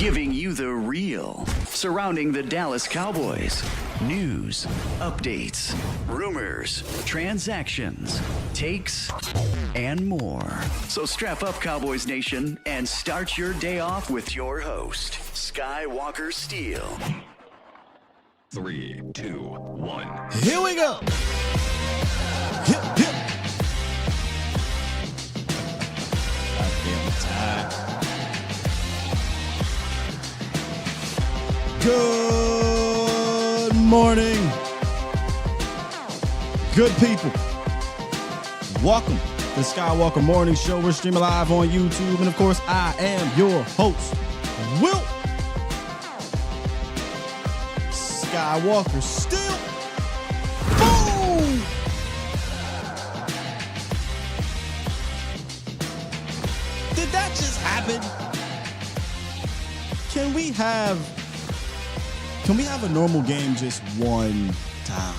giving you the real surrounding the Dallas Cowboys. News, updates, rumors, transactions, takes, and more. So strap up, Cowboys Nation, and start your day off with your host, Skywalker Steele. 3, 2, 1. Here we go. Hip, hip. Good morning, good people. Welcome to the Skywalker Morning Show. We're streaming live on YouTube, and of course, I am your host, Will Skywalker. Still, boom! Did that just happen? Can we have a normal game just one time?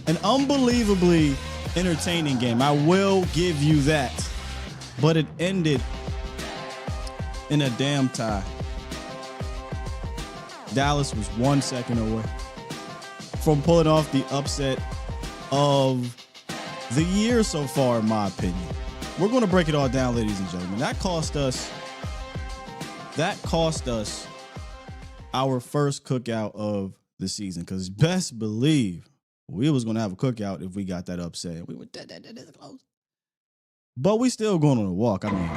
An unbelievably entertaining game. I will give you that. But it ended in a damn tie. Dallas was 1 second away from pulling off the upset of the year so far, in my opinion. We're going to break it all down, ladies and gentlemen. That cost us our first cookout of the season, because best believe we was going to have a cookout if we got that upset. We were dead close. But we still going on a walk. I mean,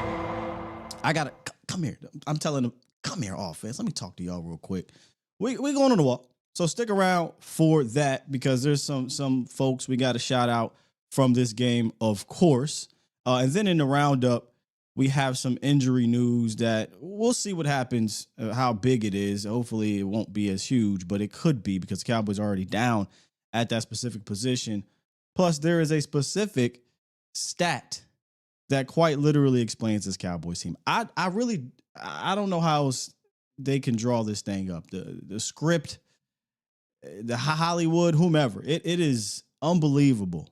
I got to come here. I'm telling them, come here, offense. Let me talk to y'all real quick. We going on a walk. So stick around for that, because there's some folks we got to shout out from this game, of course. And then in the roundup, we have some injury news that we'll see what happens, how big it is. Hopefully it won't be as huge, but it could be, because the Cowboys are already down at that specific position. Plus, there is a specific stat that quite literally explains this Cowboys team. I don't know how else they can draw this thing up. The script, the Hollywood, whomever. It is unbelievable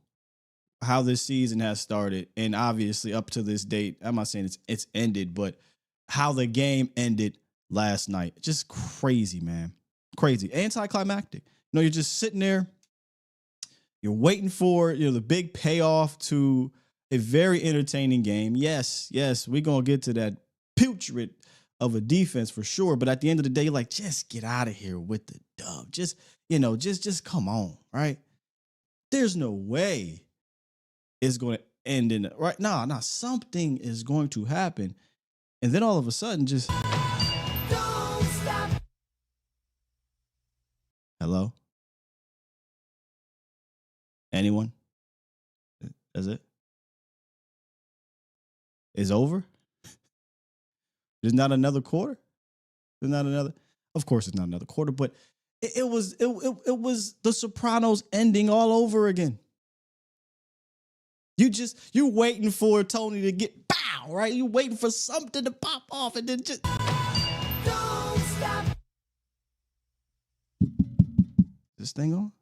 how this season has started, and obviously up to this date, I'm not saying it's ended, but how the game ended last night. Just crazy, man. Crazy. Anticlimactic. You're just sitting there, you're waiting for, the big payoff to a very entertaining game. Yes, we're going to get to that putrid of a defense for sure, but at the end of the day, like, just get out of here with the dub. Just come on, right? There's no way is going to end in right now. Nah, something is going to happen. And then all of a sudden, just don't stop. Hello? Anyone? That's it? It's over? There's not another quarter? There's not another. Of course it's not another quarter, but it was the Sopranos ending all over again. You're waiting for Tony to get bow, right? You're waiting for something to pop off, and then just don't stop. This thing on?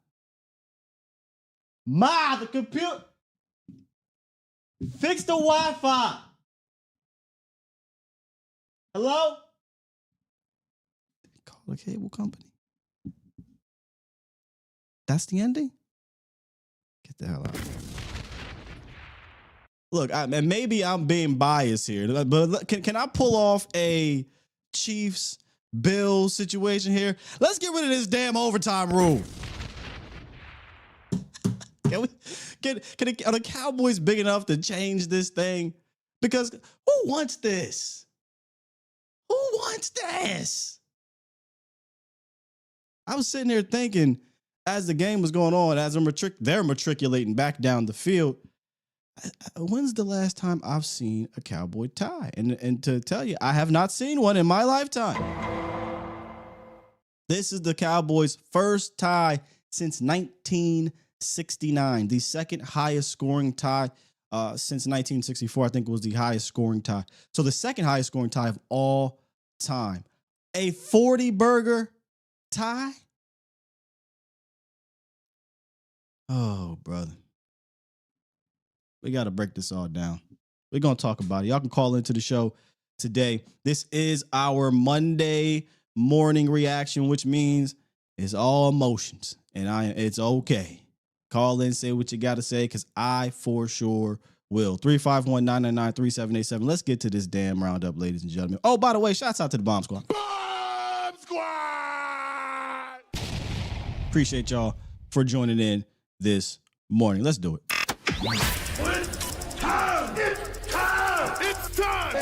The computer. Fix the Wi-Fi. Hello? Call the cable company. That's the ending? Get the hell out of here. Look, and maybe I'm being biased here, but can I pull off a Chiefs Bills situation here? Let's get rid of this damn overtime rule. Are the Cowboys big enough to change this thing? Because who wants this? Who wants this? I was sitting there thinking, as the game was going on, as they're matriculating back down the field, when's the last time I've seen a Cowboy tie? And to tell you, I have not seen one in my lifetime. This is the Cowboys' first tie since 1969, the second highest scoring tie since 1964. I think it was the highest scoring tie. So the second highest scoring tie of all time. A 40-burger tie? Oh, brother. We got to break this all down. We're going to talk about it. Y'all can call into the show today. This is our Monday morning reaction, which means it's all emotions, and it's okay. Call in, say what you got to say, because I for sure will. 351-999-3787. Let's get to this damn roundup, ladies and gentlemen. Oh, by the way, shouts out to the Bomb Squad. Bomb Squad! Appreciate y'all for joining in this morning. Let's do it. It's time! It's time! It's time!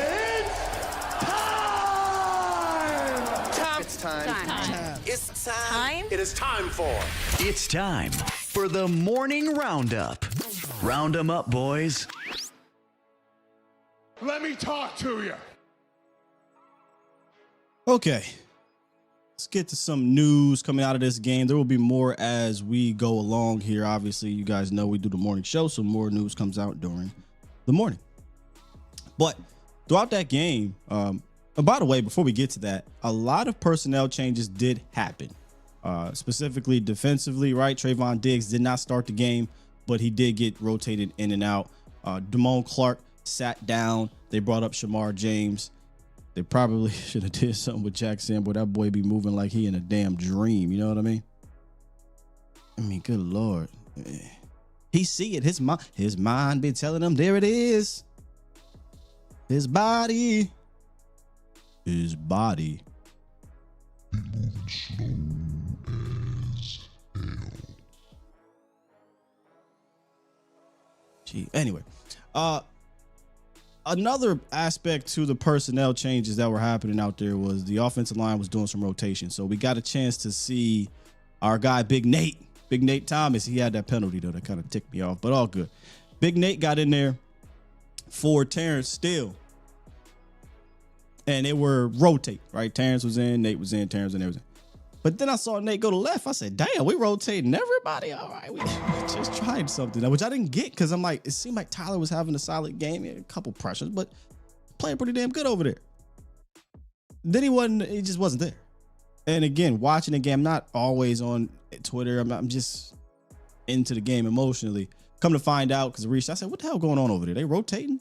It's time! It's time! It is time for... It's time for the morning roundup. Round 'em up, boys. Let me talk to you. Okay. Let's get to some news coming out of this game. There will be more as we go along here. Obviously, you guys know we do the morning show, so more news comes out during the morning. But throughout that game, and by the way, before we get to that, a lot of personnel changes did happen. Specifically defensively, right? Trayvon Diggs did not start the game, but he did get rotated in and out. Damone Clark sat down. They brought up Shamar James. They probably should have did something with Jack Sample. That boy be moving like he in a damn dream. You know what I mean? Good Lord. He see it. His mind be telling him, there it is. His body. His body. Gee. Anyway, another aspect to the personnel changes that were happening out there was the offensive line was doing some rotation. So we got a chance to see our guy, Big Nate Thomas. He had that penalty, though, that kind of ticked me off, but all good. Big Nate got in there for Terrence Steele. And they were rotate, right? Terrence was in, Nate was in, Terrence and everything. But then I saw Nate go to left. I said, damn, we rotating everybody. All right, we just tried something, which I didn't get because I'm like, it seemed like Tyler was having a solid game. He had a couple pressures, but playing pretty damn good over there. Then he just wasn't there. And again, watching the game, not always on Twitter. I'm just into the game emotionally. Come to find out, because I said, what the hell going on over there? They rotating?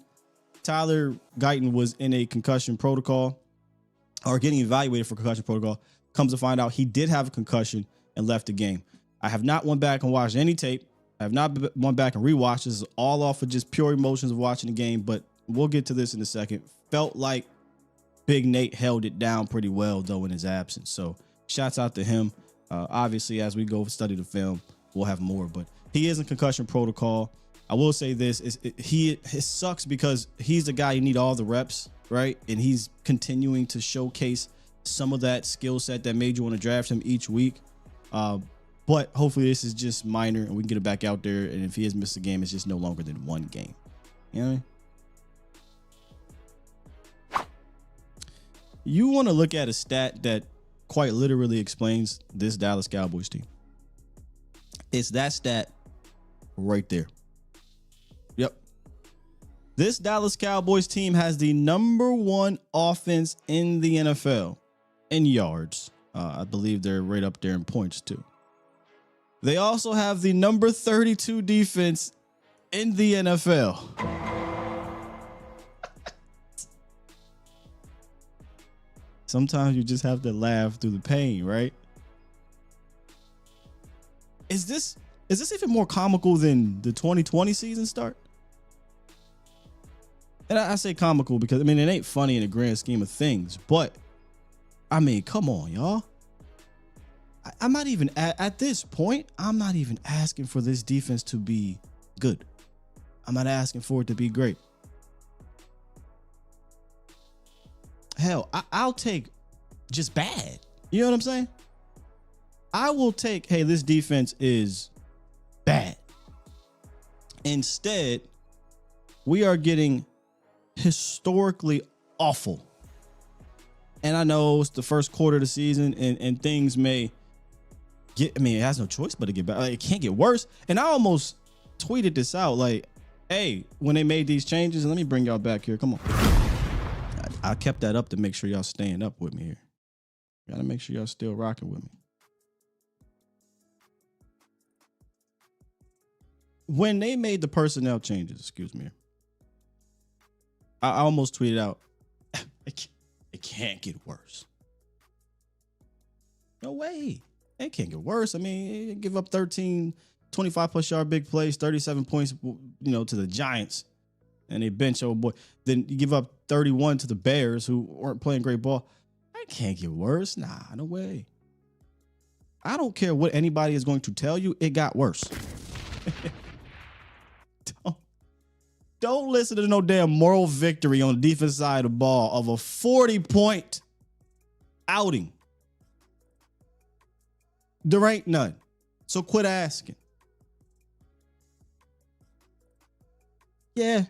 Tyler Guyton was in a concussion protocol or getting evaluated for concussion protocol. Comes to find out he did have a concussion and left the game. I have not went back and watched any tape. I have not went back and rewatched. This is all off of just pure emotions of watching the game, but we'll get to this in a second. Felt like Big Nate held it down pretty well, though, in his absence. So shouts out to him. Obviously, as we go study the film, we'll have more, but he is in concussion protocol. I will say this, it sucks because he's the guy you need all the reps, right? And he's continuing to showcase some of that skill set that made you want to draft him each week. But hopefully this is just minor and we can get it back out there. And if he has missed a game, it's just no longer than one game. You know what I mean? You want to look at a stat that quite literally explains this Dallas Cowboys team. It's that stat right there. Yep. This Dallas Cowboys team has the #1 offense in the NFL in yards. I believe they're right up there in points too. They also have the number 32 defense in the NFL. Sometimes you just have to laugh through the pain, right? Is this even more comical than the 2020 season start? And I say comical because, it ain't funny in the grand scheme of things, but come on, y'all. I'm not even at this point, I'm not even asking for this defense to be good. I'm not asking for it to be great. Hell, I'll take just bad. You know what I'm saying? I will take, hey, this defense is bad. Instead, we are getting historically awful. And I know it's the first quarter of the season and things may get, it has no choice but to get better. Like, it can't get worse. And I almost tweeted this out like, hey, when they made these changes, and let me bring y'all back here. Come on. I kept that up to make sure y'all staying up with me here. Gotta make sure y'all still rocking with me. When they made the personnel changes, excuse me, I almost tweeted out, It can't get worse. No way. It can't get worse. I mean, give up 13, 25 plus yard big plays, 37 points, to the Giants, and they bench old boy. Then you give up 31 to the Bears, who weren't playing great ball. It can't get worse. Nah, no way. I don't care what anybody is going to tell you. It got worse. Don't listen to no damn moral victory on the defense side of the ball of a 40-point outing. There ain't none. So quit asking. Yeah.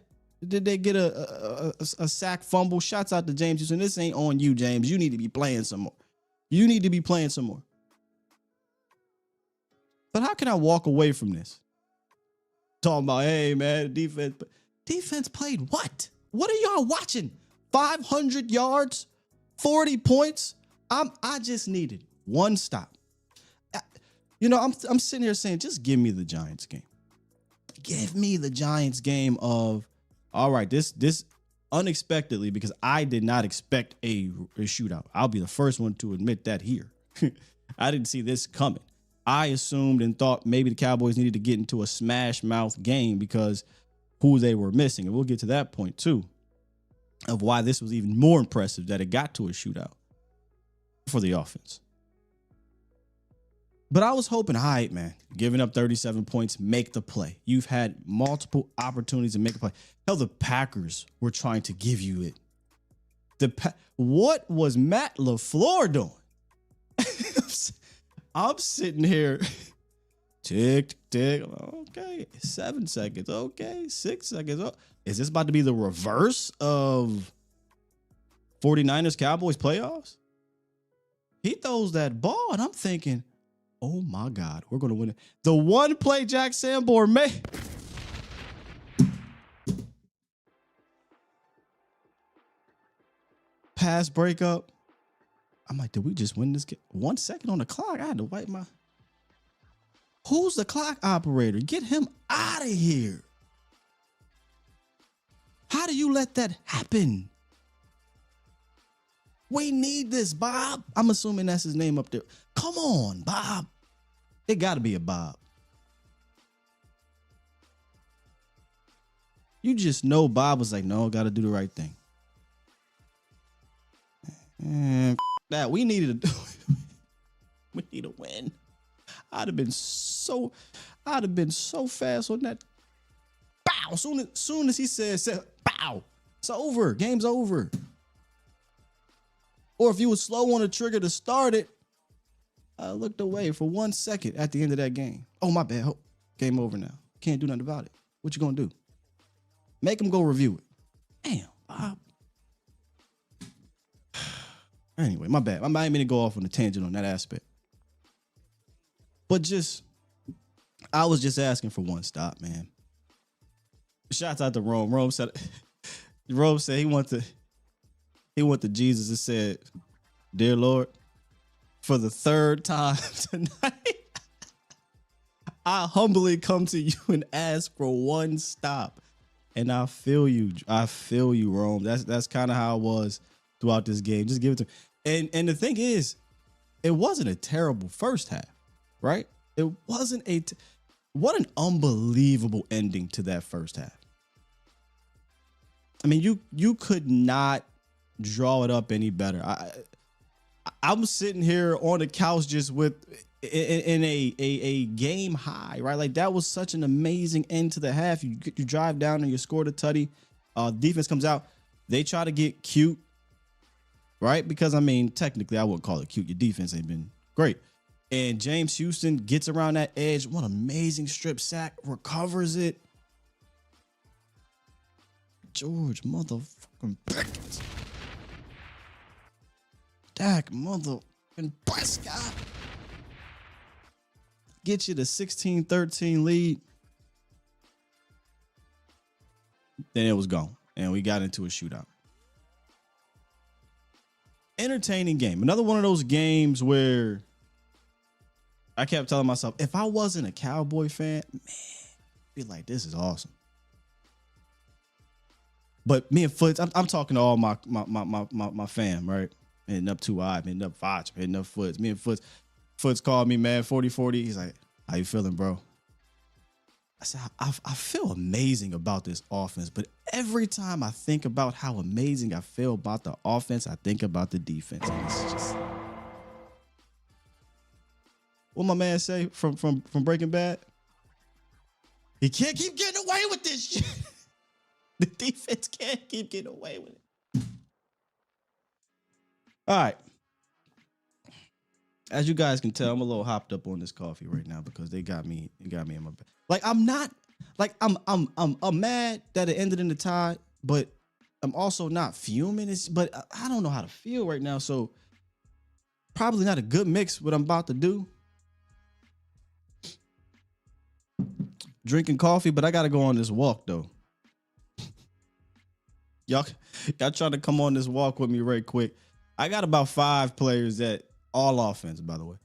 Did they get a sack fumble? Shouts out to James Houston. This ain't on you, James. You need to be playing some more. But how can I walk away from this? Talking about, hey, man, defense played what? What are y'all watching? 500 yards? 40 points? I just needed one stop. I'm sitting here saying, just give me the Giants game. Give me the Giants game of, all right, this unexpectedly, because I did not expect a shootout. I'll be the first one to admit that here. I didn't see this coming. I assumed and thought maybe the Cowboys needed to get into a smash mouth game because who they were missing. And we'll get to that point too, of why this was even more impressive that it got to a shootout for the offense. But I was hoping, all right, man, giving up 37 points, make the play. You've had multiple opportunities to make a play. Hell, the Packers were trying to give you it. What was Matt LaFleur doing? I'm sitting here, tick, tick. Okay, 7 seconds. Okay, 6 seconds. Oh, is this about to be the reverse of 49ers Cowboys playoffs? He throws that ball, and I'm thinking, oh my God, we're going to win it. The one play Jack Sanborn made. Pass breakup. I'm like, did we just win this game? 1 second on the clock. I had to wipe my. Who's the clock operator? Get him out of here. How do you let that happen? We need this, Bob. I'm assuming that's his name up there. Come on, Bob. It got to be a Bob. You just know Bob was like, no, got to do the right thing. And that we needed to do. We need a win. I'd have been so fast on that. Bow. Soon as he said, bow. It's over. Game's over. Or if you were slow on the trigger to start it, I looked away for 1 second at the end of that game. Oh, my bad. Oh, game over now. Can't do nothing about it. What you gonna do? Make him go review it. Damn, Bob. Anyway, my bad. I might mean to go off on a tangent on that aspect. But I was just asking for one stop, man. Shouts out to Rome. Rome said he went to Jesus and said, dear Lord, for the third time tonight, I humbly come to you and ask for one stop. And I feel you. Rome. That's kind of how it was throughout this game. Just give it to me. And the thing is, it wasn't a terrible first half, right? It wasn't what an unbelievable ending to that first half. I mean, you could not draw it up any better. I'm sitting here on the couch just in a game high, right? Like that was such an amazing end to the half. You drive down and you scored a tutty. Defense comes out. They try to get cute, right? Because I mean, technically, I wouldn't call it cute. Your defense ain't been great. And James Houston gets around that edge. What an amazing strip sack. Recovers it. George motherfucking Pickens. Dak motherfucking Prescott. Get you the 16-13 lead. Then it was gone. And we got into a shootout. Entertaining game. Another one of those games where I kept telling myself, if I wasn't a Cowboy fan, man, I'd be like, this is awesome. But me and Foots, I'm talking to all my fam, right? Hitting up 2i, hitting up Foch, hitting up Foots. Me and Foots called me, man, 40-40. He's like, how you feeling, bro? I said, I feel amazing about this offense, but every time I think about how amazing I feel about the offense, I think about the defense. And it's just what my man say from Breaking Bad? He can't keep getting away with this shit. The defense can't keep getting away with it. All right. As you guys can tell, I'm a little hopped up on this coffee right now because they got me in my bed. Like I'm mad that it ended in the tie, but I'm also not fuming. But I don't know how to feel right now, so probably not a good mix what I'm about to do. Drinking coffee, but I gotta go on this walk though. Y'all trying to come on this walk with me right quick. I got about 5 players that all offense, by the way,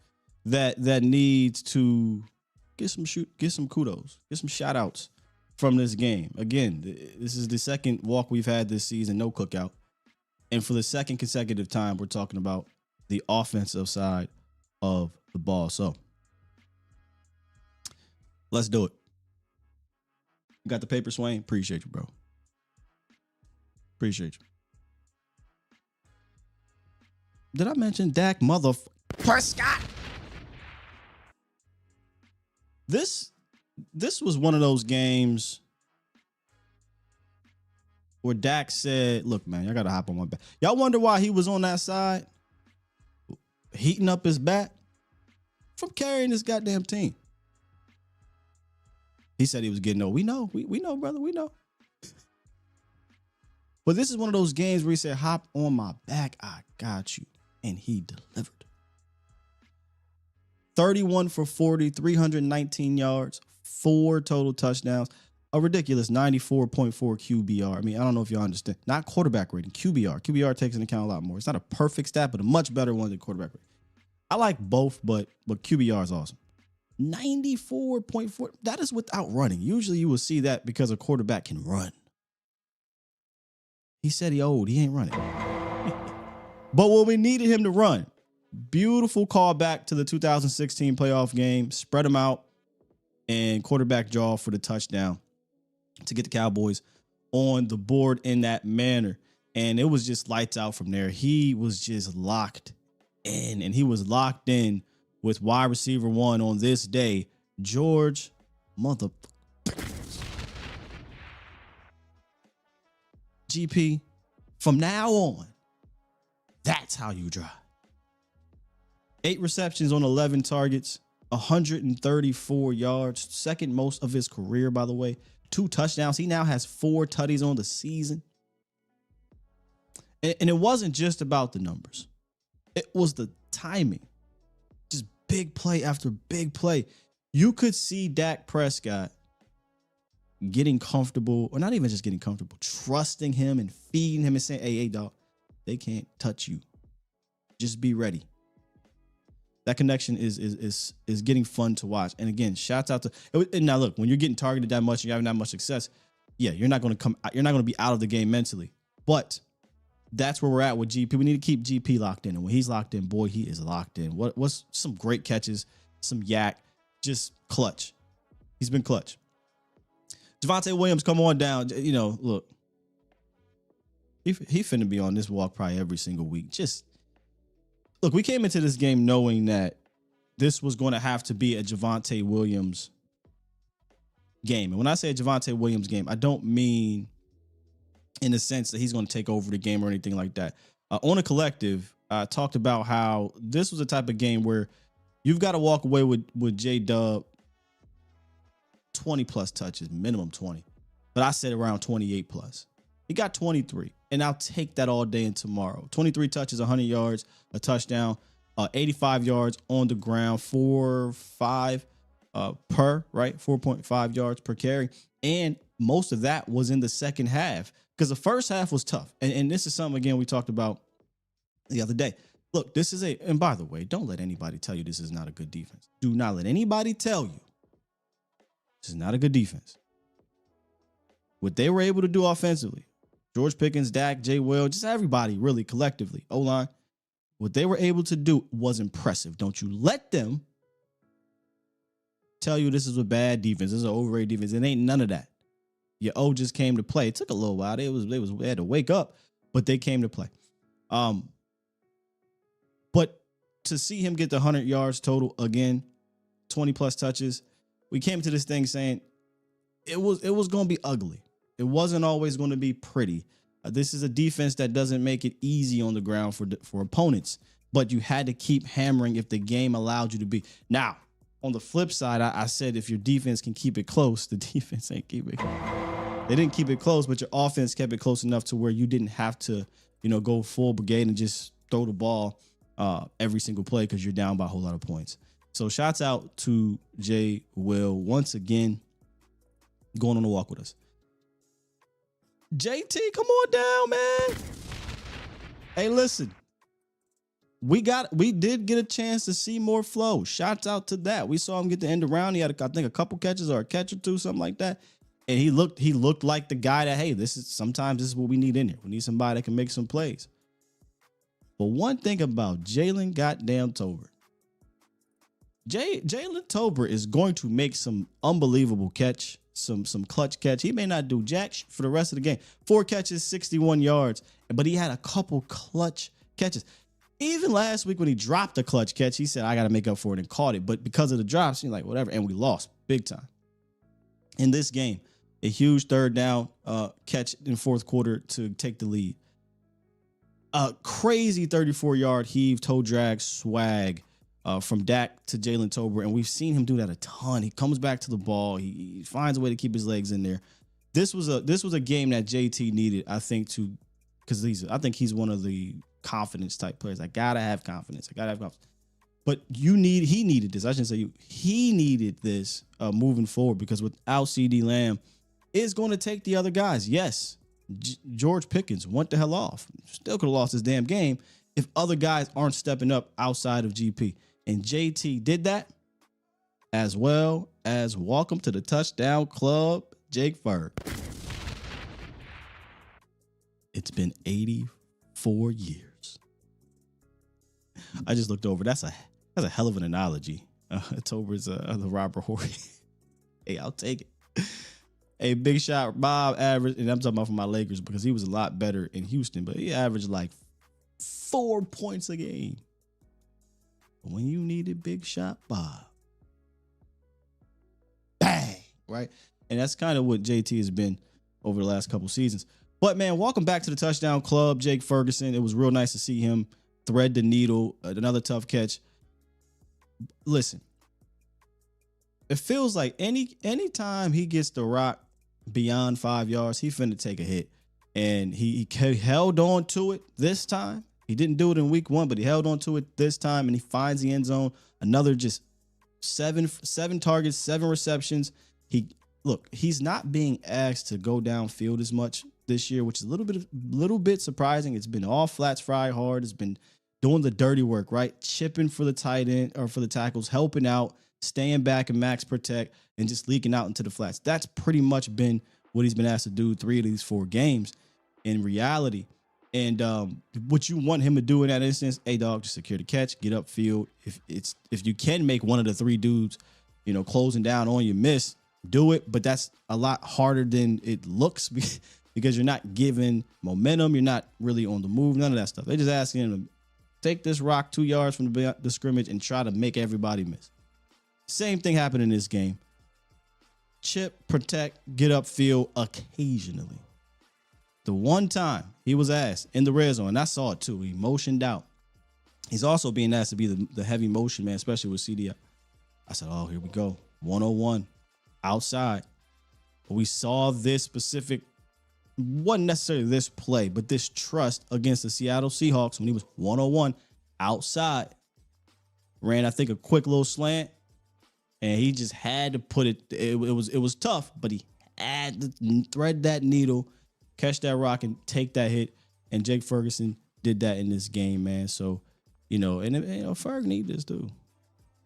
that needs to get some kudos, get some shout outs from this game. Again, this is the second walk we've had this season, no cookout. And for the second consecutive time, we're talking about the offensive side of the ball. So let's do it. You got the paper, Swain? Appreciate you, bro. Appreciate you. Did I mention Dak Prescott? This was one of those games where Dak said, look, man, y'all got to hop on my back. Y'all wonder why he was on that side, heating up his back from carrying this goddamn team. He said he was getting old. We know, brother, we know. But this is one of those games where he said, hop on my back, I got you. And he delivered. 31 for 40, 319 yards, 4 total touchdowns, a ridiculous 94.4 QBR. I mean, I don't know if y'all understand. Not quarterback rating, QBR. QBR takes into account a lot more. It's not a perfect stat, but a much better one than quarterback rating. I like both, but QBR is awesome. 94.4. That is without running. Usually you will see that because a quarterback can run. He said he old. He ain't running. But when we needed him to run, beautiful call back to the 2016 playoff game, spread him out, and quarterback draw for the touchdown to get the Cowboys on the board in that manner. And it was just lights out from there. He was just locked in, and he was locked in with wide receiver 1 on this day, George GP. From now on, that's how you drive. 8 receptions on 11 targets, 134 yards, second most of his career, by the way. 2 touchdowns. He now has 4 tutties on the season. And it wasn't just about the numbers. It was the timing. Just big play after big play. You could see Dak Prescott getting comfortable, or not even just getting comfortable, trusting him and feeding him and saying, hey, dog, they can't touch you. Just be ready. That connection is getting fun to watch. And again, shouts out to, and now look, when you're getting targeted that much and you're having that much success, yeah, you're not going to be out of the game mentally. But that's where we're at with GP. We need to keep GP locked in. And when he's locked in, boy, he is locked in. What's some great catches, some yak, just clutch. He's been clutch. Javonte Williams, come on down. You know, look, he finna be on this walk probably every single week. Just look, we came into this game knowing that this was going to have to be a Javonte Williams game. And when I say a Javonte Williams game, I don't mean in the sense that he's going to take over the game or anything like that. On a collective, I talked about how this was a type of game where you've got to walk away with J-Dub 20 plus touches, minimum 20. But I said around 28 plus. He got 23, and I'll take that all day and tomorrow. 23 touches, 100 yards, a touchdown, 85 yards on the ground, 4.5 per, right? 4.5 yards per carry. And most of that was in the second half because the first half was tough. And this is something, again, we talked about the other day. Look, this is and by the way, don't let anybody tell you this is not a good defense. Do not let anybody tell you this is not a good defense. What they were able to do offensively, George Pickens, Dak, Jay Will, just everybody really collectively, O-line, what they were able to do was impressive. Don't you let them tell you this is a bad defense. This is an overrated defense. It ain't none of that. Your O just came to play. It took a little while. They had to wake up, but they came to play. But to see him get the 100 yards total again, 20 plus touches, we came to this thing saying it was going to be ugly. It wasn't always going to be pretty. This is a defense that doesn't make it easy on the ground for opponents, but you had to keep hammering if the game allowed you to be. Now, on the flip side, I said if your defense can keep it close, the defense ain't keep it close. They didn't keep it close, but your offense kept it close enough to where you didn't have to, go full brigade and just throw the ball every single play because you're down by a whole lot of points. So shouts out to Jay Will once again going on a walk with us. JT, come on down, man. Hey, listen. We did get a chance to see more flow. Shouts out to that. We saw him get the end around. He had, I think, a couple catches or a catch or two, something like that. And he looked like the guy that, hey, sometimes this is what we need in here. We need somebody that can make some plays. But one thing about Jalen goddamn Tolbert. Jalen Tolbert is going to make some unbelievable catch, some clutch catch. He may not do jack for the rest of the game. 4 catches, 61 yards, but he had a couple clutch catches. Even last week when he dropped a clutch catch, he said, I got to make up for it, and caught it. But because of the drops, he's like, whatever, and we lost big time. In this game, a huge third down catch in fourth quarter to take the lead. A crazy 34-yard heave, toe drag swag from Dak to Jalen Tolbert, and we've seen him do that a ton. He comes back to the ball. He finds a way to keep his legs in there. This was a game that JT needed, I think, because I think he's one of the confidence type players. I gotta have confidence. But he needed this. I shouldn't say you. He needed this moving forward, because without CD Lamb, it's going to take the other guys. Yes, George Pickens went the hell off. Still could have lost his damn game if other guys aren't stepping up outside of GP. And JT did that, as well as welcome to the touchdown club, Jake Ferg. It's been 84 years. I just looked over. That's a hell of an analogy. Tober's the Robert Horry. Hey, I'll take it. Hey, big shot Bob averaged, and I'm talking about for my Lakers because he was a lot better in Houston, but he averaged like 4 points a game. When you needed big shot Bob, bang, right? And that's kind of what JT has been over the last couple seasons. But man, welcome back to the touchdown club, Jake Ferguson. It was real nice to see him thread the needle, another tough catch. Listen, it feels like anytime he gets the rock beyond 5 yards, he finna take a hit. And he held on to it this time. He didn't do it in week 1, but he held on to it this time, and he finds the end zone. Another just seven targets, 7 receptions. He's not being asked to go downfield as much this year, which is a little bit surprising. It's been all flats fried hard. It's been doing the dirty work, right? Chipping for the tight end or for the tackles, helping out, staying back and max protect, and just leaking out into the flats. That's pretty much been what he's been asked to do 3 of these 4 games in reality. And what you want him to do in that instance, hey dog, just secure the catch, get upfield. If you can make one of the 3 dudes, closing down on you miss, do it. But that's a lot harder than it looks because you're not giving momentum. You're not really on the move. None of that stuff. They're just asking him to take this rock 2 yards from the scrimmage and try to make everybody miss. Same thing happened in this game. Chip, protect, get upfield occasionally. The one time he was asked in the red zone, and I saw it too, he motioned out. He's also being asked to be the heavy motion man, especially with CDI. I said, oh, here we go. 101 outside. But we saw this specific, wasn't necessarily this play, but this trust against the Seattle Seahawks when he was 101 outside. Ran, I think, a quick little slant, and he just had to put it. It was tough, but he had to thread that needle, catch that rock, and take that hit. And Jake Ferguson did that in this game, man. So, Ferg needed this too.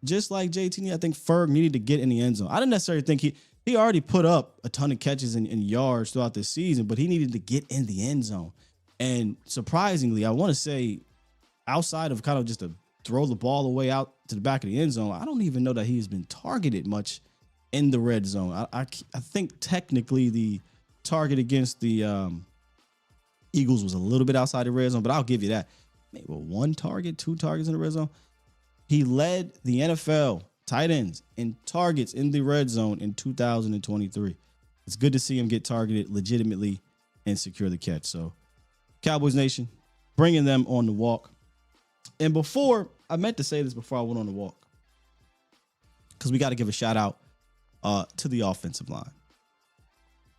Just like JT, I think Ferg needed to get in the end zone. I didn't necessarily think He already put up a ton of catches and yards throughout the season, but he needed to get in the end zone. And surprisingly, I want to say, outside of kind of just to throw the ball away out to the back of the end zone, I don't even know that he's been targeted much in the red zone. I think technically the target against the Eagles was a little bit outside the red zone, but I'll give you that. Maybe 1 target, 2 targets in the red zone. He led the NFL tight ends in targets in the red zone in 2023. It's good to see him get targeted legitimately and secure the catch. So Cowboys Nation, bringing them on the walk. And before, I meant to say this before I went on the walk, because we got to give a shout out to the offensive line.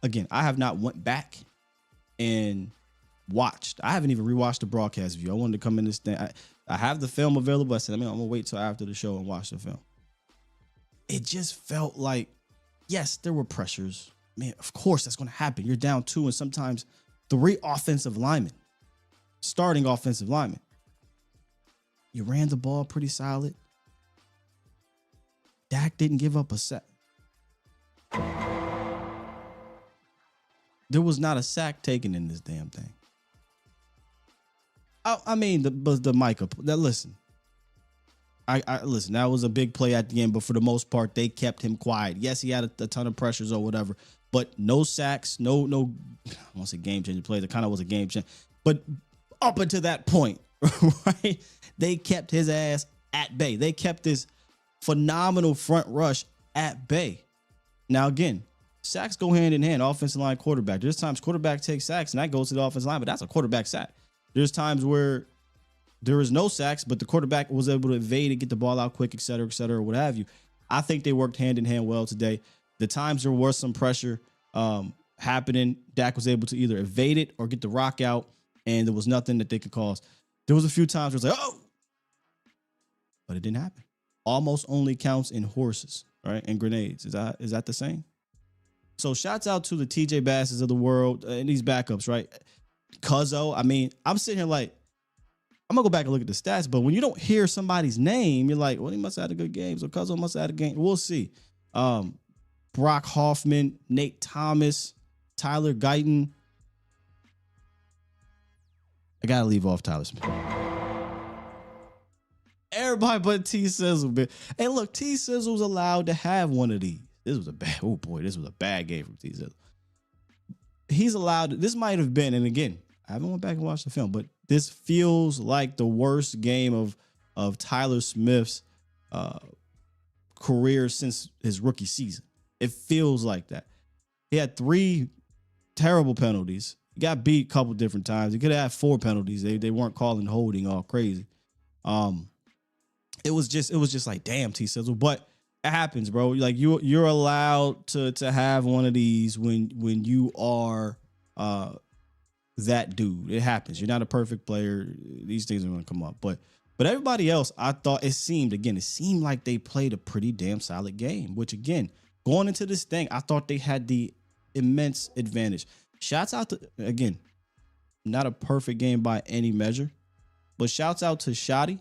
Again, I have not went back and watched. I haven't even rewatched the broadcast view. I wanted to come in this thing. I have the film available. I said, I'm going to wait till after the show and watch the film. It just felt like, yes, there were pressures. Man, of course that's going to happen. You're down 2 and sometimes 3 offensive linemen, starting offensive linemen. You ran the ball pretty solid. Dak didn't give up a sack. There was not a sack taken in this damn thing. I mean, the Micah. Now listen, I listen. That was a big play at the end, but for the most part, they kept him quiet. Yes, he had a ton of pressures or whatever, but no sacks, no. I won't say game changing plays. It kind of was a game changer, but up until that point, right? They kept his ass at bay. They kept this phenomenal front rush at bay. Now again, sacks go hand in hand. Offensive line, quarterback. There's times quarterback takes sacks, and that goes to the offensive line, but that's a quarterback sack. There's times where there is no sacks, but the quarterback was able to evade and get the ball out quick, et cetera, what have you. I think they worked hand in hand well today. The times there was some pressure happening, Dak was able to either evade it or get the rock out, and there was nothing that they could cause. There was a few times where it's like, oh, but it didn't happen. Almost only counts in horses, right? And grenades. Is that the same? So shouts out to the TJ Basses of the world and these backups, right? Cuzzo. I mean, I'm sitting here like, I'm gonna go back and look at the stats, but when you don't hear somebody's name, you're like, well, he must have had a good game. So Cuzzo must have had a game. We'll see. Brock Hoffman, Nate Thomas, Tyler Guyton. I gotta leave off Tyler Smith. Everybody but T Sizzle, man. Hey, look, T Sizzle's allowed to have one of these. This was a bad game from T Sizzle. He's allowed. This might have been, and again, I haven't went back and watched the film, but this feels like the worst game of Tyler Smith's career since his rookie season. It feels like that. He had 3 terrible penalties. He got beat a couple different times. He could have had 4 penalties. They weren't calling holding all crazy. It was just like, damn, T Sizzle. But it happens, bro. Like you're allowed to have one of these when you are that dude. It happens. You're not a perfect player. These things are going to come up. But everybody else, I thought it seemed like they played a pretty damn solid game, which again, going into this thing, I thought they had the immense advantage. Shouts out to, again, not a perfect game by any measure, but shouts out to Shotty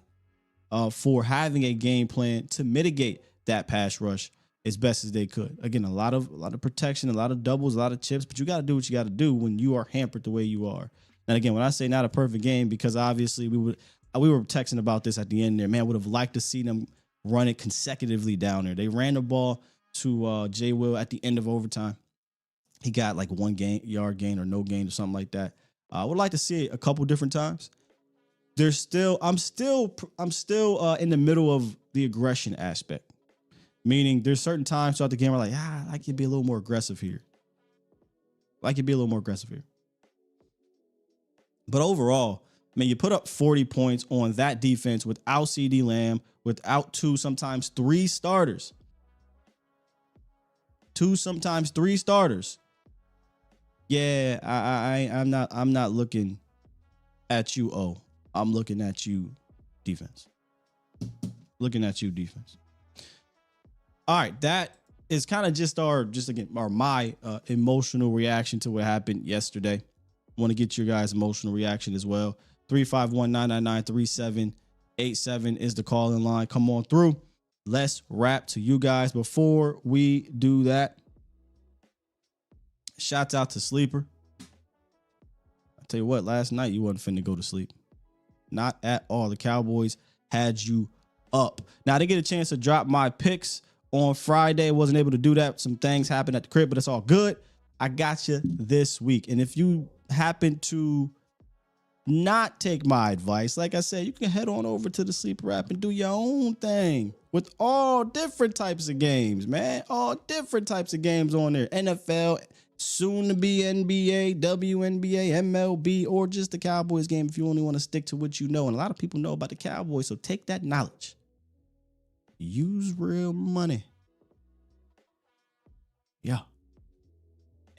for having a game plan to mitigate that pass rush as best as they could. Again, a lot of protection, a lot of doubles, a lot of chips, but you got to do what you got to do when you are hampered the way you are. And again, when I say not a perfect game, because obviously we were texting about this at the end there, man, would have liked to see them run it consecutively down there. They ran the ball to Jay Will at the end of overtime. He got like 1 yard gain or no gain or something like that. I would like to see it a couple different times. I'm still in the middle of the aggression aspect. Meaning there's certain times throughout the game where like, I like you to be a little more aggressive here. But overall, man, you put up 40 points on that defense without CD Lamb, without 2, sometimes 3 starters. 2, sometimes 3 starters. Yeah, I'm not looking at you, O. I'm looking at you, defense. All right, that is kind of just my emotional reaction to what happened yesterday. Want to get your guys' emotional reaction as well. 351-999-3787 is the call-in line. Come on through. Let's rap to you guys. Before we do that, Shouts out to Sleeper. I tell you what, last night you wasn't finna go to sleep. Not at all. The Cowboys had you up. Now, I didn't get a chance to drop my picks on Friday. Wasn't able to do that. Some things happened at the crib, but it's all good. I got you this week. And if you happen to not take my advice, like I said, you can head on over to the Sleeper app and do your own thing with all different types of games, man. All different types of games on there. NFL, soon to be NBA, WNBA, MLB, or just the Cowboys game if you only want to stick to what you know. And a lot of people know about the Cowboys, so take that knowledge. Use real money. Yeah.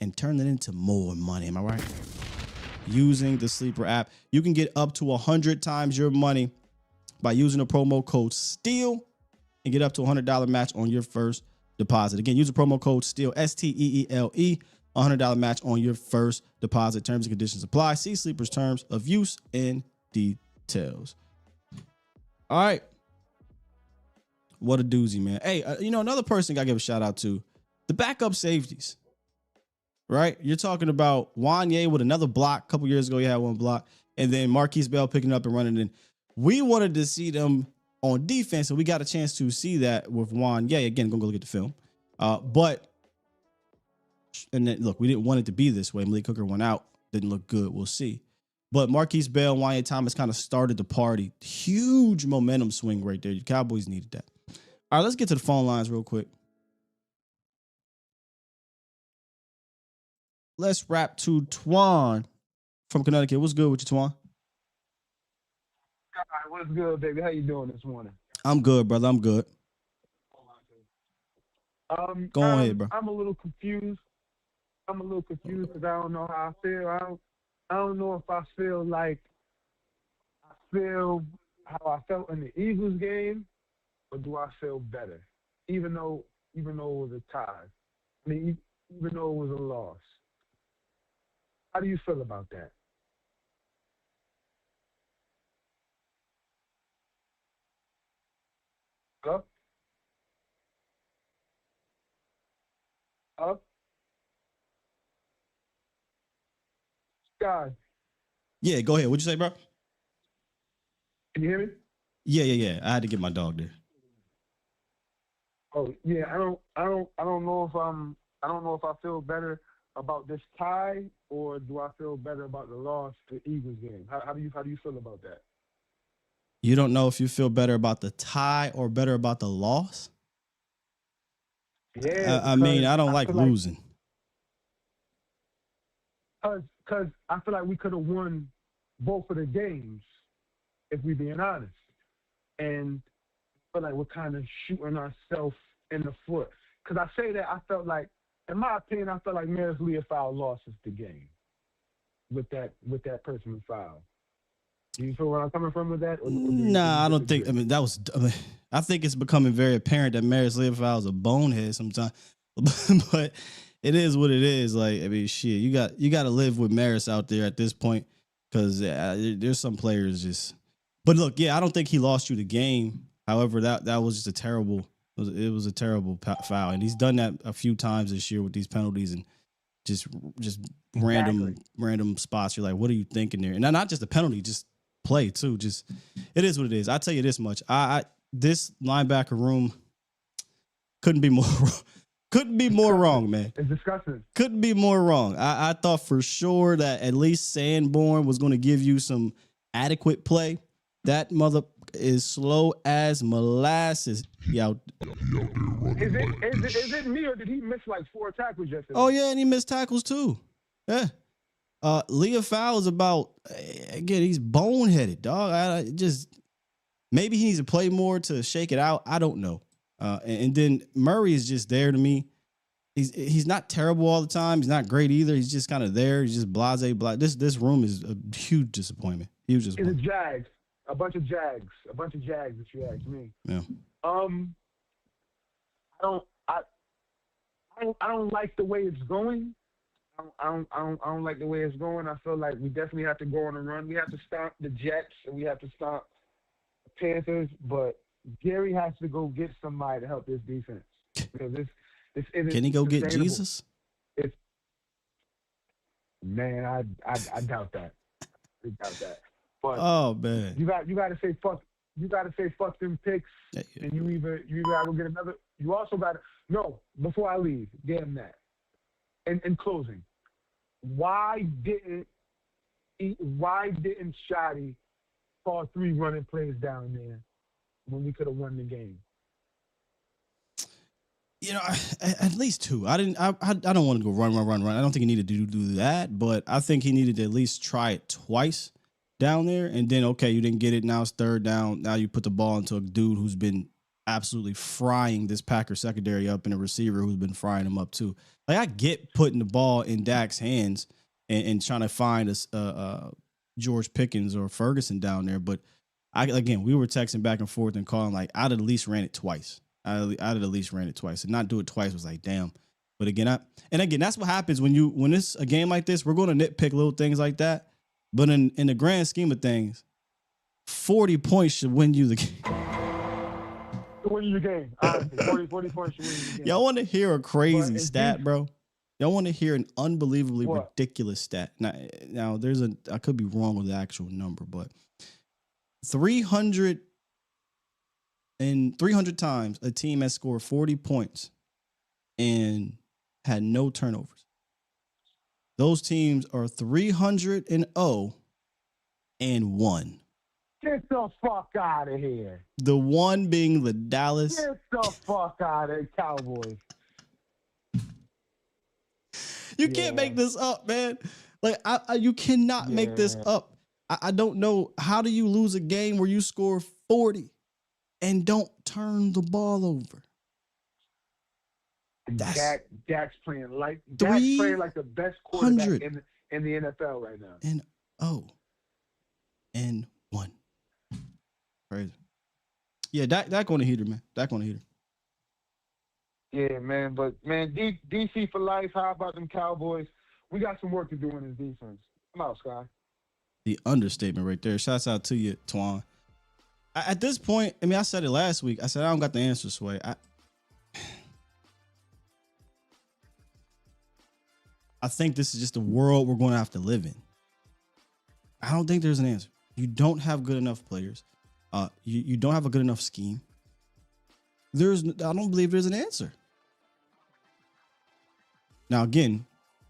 And turn it into more money. Am I right? Using the Sleeper app, you can get up to 100 times your money by using the promo code STEEL and get up to $100 match on your first deposit. Again, use the promo code STEEL, STEELE, $100 match on your first deposit. Terms and conditions apply. See Sleeper's terms of use and details. All right. What a doozy, man. Hey, another person got to give a shout out to the backup safeties. Right? You're talking about Wanye with another block. A couple years ago, he had one block. And then Marquise Bell picking up and running in. We wanted to see them on defense, and we got a chance to see that with Wanye. Again, going to go look at the film. And then, look, we didn't want it to be this way. Malik Hooker went out. Didn't look good. We'll see. But Marquise Bell, Wanye Thomas kind of started the party. Huge momentum swing right there. The Cowboys needed that. All right, let's get to the phone lines real quick. Let's wrap to Twan from Connecticut. What's good with you, Twan? Hi, what's good, baby? How you doing this morning? I'm good, brother. I'm good. Go ahead, bro. I'm a little confused. Because I don't know how I feel. I don't know if I feel like I feel how I felt in the Eagles game, or do I feel better? Even though it was a tie. I mean, even though it was a loss. How do you feel about that? Up? Up? Guys, Yeah, go ahead. What'd you say, bro? can you hear me? Yeah. I had to get my dog there. Oh yeah, I don't know if I feel better about this tie, or do I feel better about the loss to the Eagles game? How do you feel about that? You don't know if you feel better about the tie or better about the loss? Yeah, I mean, I don't like losing. Because I feel like we could have won both of the games, if we're being honest. And I feel like we're kind of shooting ourselves in the foot. Because I say that, I felt like, in my opinion, I felt like Maris Leofow lost us the game with that personal foul. Do you feel where I'm coming from with that? Nah, I don't think. I mean, I think it's becoming very apparent that Maris Leofow is a bonehead sometimes. But it is what it is. Like, I mean, shit, you got to live with Maris out there at this point, because there's some players just. But look, yeah, I don't think he lost you the game. However, that was just a terrible. It was a terrible foul, and he's done that a few times this year with these penalties and just random spots. You're like, what are you thinking there? And not just the penalty, just play too. Just it is what it is. I tell you this much: this linebacker room couldn't be more wrong, man. It's disgusting. Couldn't be more wrong. I thought for sure that at least Sanborn was going to give you some adequate play. That mother is slow as molasses. Yeah. Is it me, or did he miss like 4 tackles yesterday? Oh yeah, and he missed tackles too. Yeah. Leofow is about, again, he's boneheaded, dog. Maybe he needs to play more to shake it out. I don't know. And then Murray is just there to me. He's not terrible all the time. He's not great either. He's just kind of there. He's just blase. This room is a huge disappointment. Huge disappointment. It's Jags. A bunch of Jags, if you ask me. Yeah. I don't like the way it's going. I don't like the way it's going. I feel like we definitely have to go on a run. We have to stop the Jets and we have to stop the Panthers. But Gary has to go get somebody to help this defense, because this isn't. Can he go get sustainable. Jesus? Man, I doubt that. I doubt that. But Oh man. you got to say fuck. You got to say fuck them picks, Yeah. and you either got to get another. You also got to no. Before I leave, damn that. In closing, why didn't Shotty call 3 running plays down there when we could have won the game? You know, at least 2. I don't want to go run. I don't think he needed to do that, but I think he needed to at least try it twice down there. And then, okay, you didn't get it. Now it's 3rd down. Now you put the ball into a dude who's been absolutely frying this Packers secondary up and a receiver who's been frying them up too. Like, I get putting the ball in Dak's hands and trying to find a George Pickens or Ferguson down there. But we were texting back and forth and calling, like, I'd at least ran it twice. I'd at least ran it twice, and not do it twice was like, damn. But again, that's what happens when it's a game like this. We're going to nitpick little things like that, but in the grand scheme of things, 40 points should win you the game. Win you the game. Honestly, 40 points should win you the game. Y'all want to hear a crazy stat, bro? Y'all want to hear an unbelievably ridiculous stat? Now I could be wrong with the actual number, but 300 times a team has scored 40 points and had no turnovers. Those teams are 300-0 and 1. Get the fuck out of here. The one being the Dallas. Get the fuck out of here, Cowboys. You can't make this up, man. Like, you cannot make this up. I don't know. How do you lose a game where you score 40 and don't turn the ball over? Dak's playing like the best quarterback in the NFL right now. And 1. Crazy. Yeah, Dak on the heater, man. Dak on the heater. Yeah, man. But man, DC for life. How about them Cowboys? We got some work to do in this defense. Come out, Sky. The understatement right there. Shouts out to you, Twan. At this point, I mean, I said it last week. I said I don't got the answer, Sway. I think this is just the world we're going to have to live in. I don't think there's an answer. You don't have good enough players. You don't have a good enough scheme. I don't believe there's an answer. Now, again,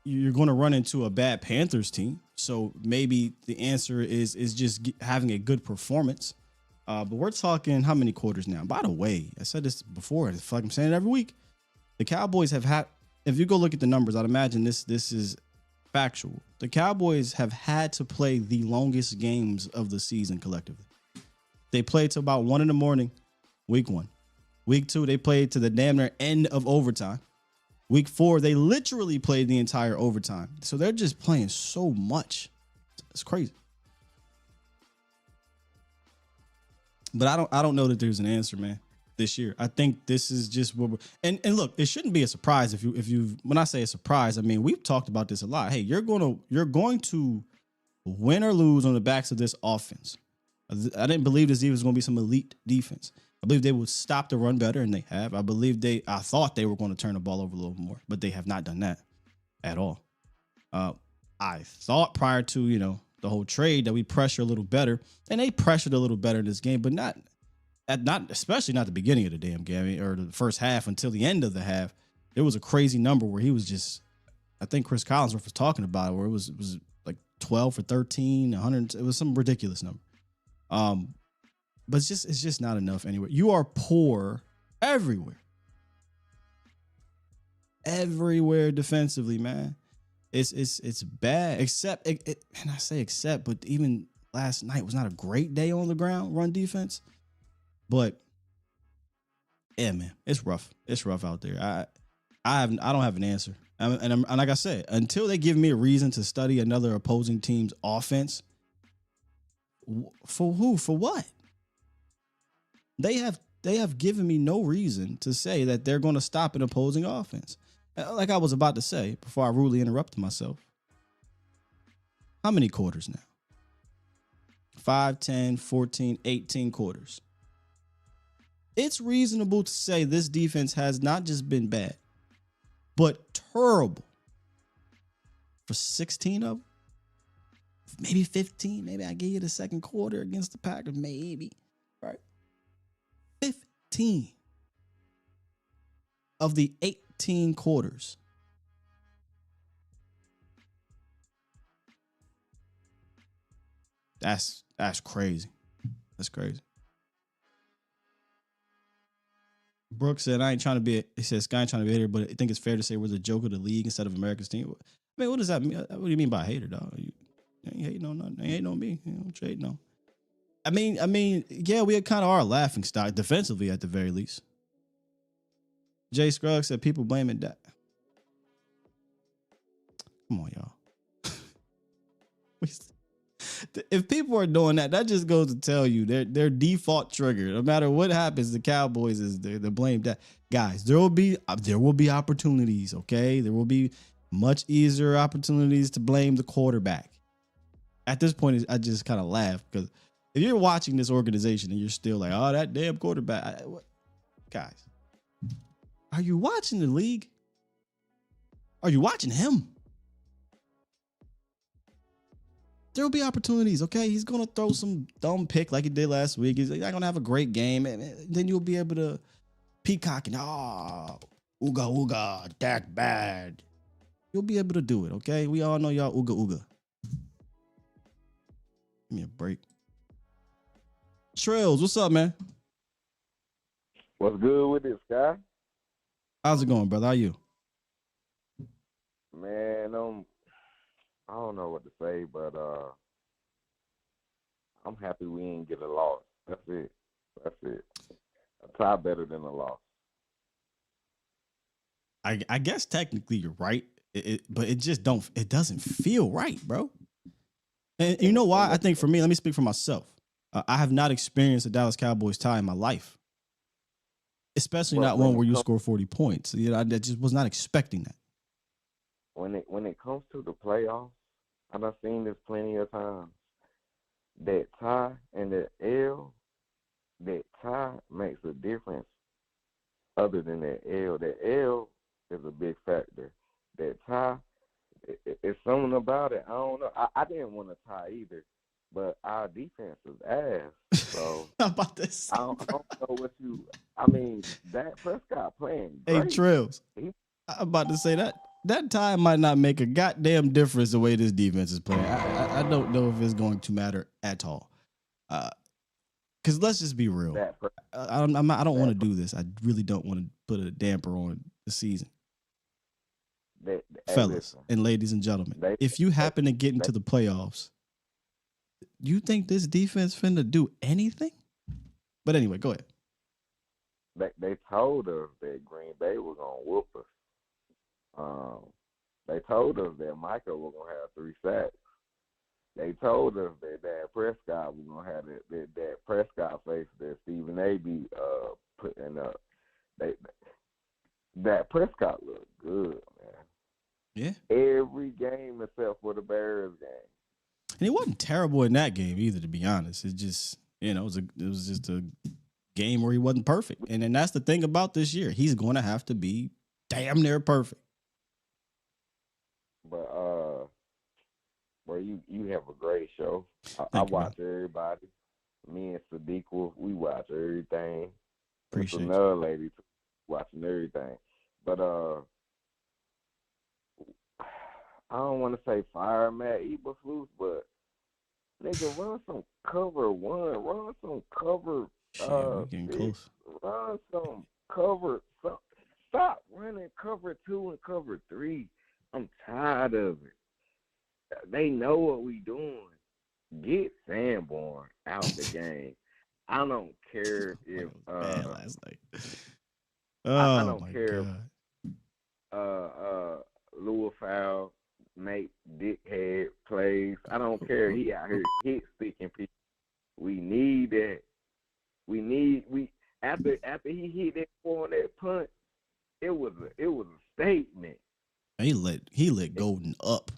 you're going to run into a bad Panthers team. So maybe the answer is just having a good performance. But we're talking how many quarters now? By the way, I said this before. I feel like I'm saying it every week. The Cowboys have had, if you go look at the numbers, I'd imagine this is factual. The Cowboys have had to play the longest games of the season collectively. They played to about 1 a.m, week 1. Week 2, they played to the damn near end of overtime. Week 4, they literally played the entire overtime. So they're just playing so much. It's crazy. But I don't know that there's an answer, man, this year. I think this is just what we're, and look, it shouldn't be a surprise if you when I say a surprise, I mean, we've talked about this a lot. Hey, you're going to win or lose on the backs of this offense. I didn't believe this was going to be some elite defense. I believe they would stop the run better, and they have. I thought they were going to turn the ball over a little more, but they have not done that at all. I thought prior to, the whole trade that we pressure a little better, and they pressured a little better in this game, but not especially not the beginning of the damn game or the first half until the end of the half. There was a crazy number where he was just, I think Chris Collinsworth was talking about it, where it was like 12 for 13, 100. It was some ridiculous number. But it's just not enough anywhere. You are poor everywhere. Everywhere defensively, man. It's bad. Except and I say except, but even last night was not a great day on the ground, run defense. But yeah, man, it's rough. It's rough out there. I don't have an answer. And like I said, until they give me a reason to study another opposing team's offense, for who? For what? They have given me no reason to say that they're going to stop an opposing offense. Like I was about to say before I rudely interrupted myself. How many quarters now? 5, 10, 14, 18 quarters. It's reasonable to say this defense has not just been bad, but terrible for 16 of them. Maybe 15. Maybe I give you the second quarter against the Packers. Maybe. Right? 15 of the 18 quarters. That's crazy. That's crazy. Brooks said, I ain't trying to be, he said, Sky ain't trying to be a hater, but I think it's fair to say we're the joke of the league instead of America's team. I mean, what does that mean? What do you mean by hater, dog? You ain't hating on nothing. Ain't hating on me. You know what you hating on? I mean, yeah, we kind of are a laughing stock defensively at the very least. Jay Scruggs said people blaming that. Come on, y'all. If people are doing that, that just goes to tell you their default trigger. No matter what happens, the Cowboys is the blame. That guys, there will be opportunities. Okay, there will be much easier opportunities to blame the quarterback. At this point, I just kind of laugh because if you're watching this organization and you're still like, oh, that damn quarterback, guys, are you watching the league? Are you watching him? There will be opportunities, okay? He's going to throw some dumb pick like he did last week. He's not going to have a great game. And then you'll be able to peacock and, ooga, Dak bad. You'll be able to do it, okay? We all know y'all ooga. Give me a break. Trails, what's up, man? What's good with this guy? How's it going, brother? How you? Man, I don't know what to say, but I'm happy we didn't get a loss. That's it. A tie better than a loss. I guess technically you're right, but it doesn't feel right, bro. And you know why? I think for me, let me speak for myself. I have not experienced a Dallas Cowboys tie in my life, especially not one where you score 40 points. You know, I just was not expecting that. When it comes to the playoffs, I've seen this plenty of times. That tie and that L, that tie makes a difference. Other than that L is a big factor. That tie, it's something about it. I don't know. I didn't want to tie either, but our defense is ass. So How about this? I don't know what you. I mean, Dak Prescott playing great. Hey, Trails. I'm about to say that tie might not make a goddamn difference the way this defense is playing. I don't know if it's going to matter at all. Because let's just be real. I don't want to do this. I really don't want to put a damper on the season. Fellas and ladies and gentlemen, if you happen to get into the playoffs, you think this defense finna do anything? But anyway, go ahead. They told us that Green Bay was going to whoop us. They told us that Micah was going to have 3 sacks. They told us that Dak Prescott was going to have that Prescott face that Stephen A. be putting up. Dak Prescott looked good, man. Yeah. Every game except for the Bears game. And he wasn't terrible in that game either, to be honest. It just, it was just a game where he wasn't perfect. And then that's the thing about this year. He's going to have to be damn near perfect. But well, you have a great show. I watch everybody. Me and Sadiq, we watch everything. Appreciate There's another lady too, watching everything. But I don't want to say fire Matt Eberflus, but nigga, run some cover 1, run some cover we're getting 6, close. run some cover. Stop running cover 2 and cover 3. I'm tired of it. They know what we doing. Get Sanborn out the game. I don't care if last night. I don't care God. if Louis Fowl, Nate Dickhead plays. I don't care. He out here hit sticking people. We need that. After he hit that on that punt, it was a statement. He lit Golden up.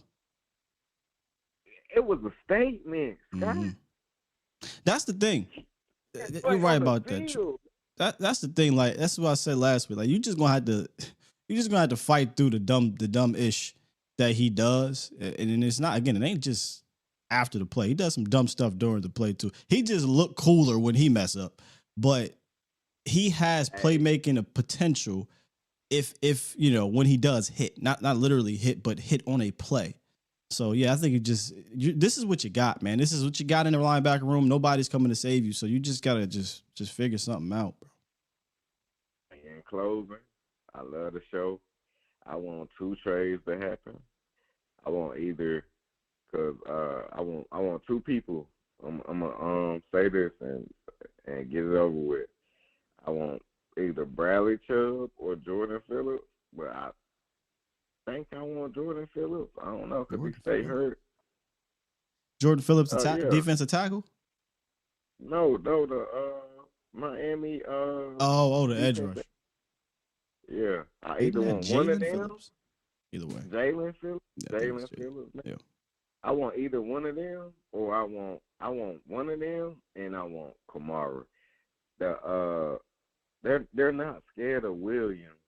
It was a statement, Scott. Mm-hmm. That's the thing. You're right about that. That's the thing. Like that's what I said last week. Like you're just gonna have to fight through the dumb ish that he does, and it's not, again, it ain't just after the play. He does some dumb stuff during the play too. He just look cooler when he mess up, but he has playmaking potential if you know, when he does hit, not literally hit, but hit on a play. So yeah, I think this is what you got, man. This is what you got in the linebacker room. Nobody's coming to save you, so you just gotta just figure something out, bro. In closing, I love the show. I want 2 trades to happen. I want either, cause I want 2 people. I'm gonna say this and get it over with. I want either Bradley Chubb or Jordan Phillips, but I think I want Jordan Phillips. I don't know, because he stay hurt. Jordan Phillips, defensive tackle? No, the Miami. The edge rush. Yeah, I either want one of them. Phillips? Either way, Jalen Phillips. Yeah, Jalen Phillips. Yeah. I want either one of them, or I want one of them, and I want Kamara. They're not scared of Williams,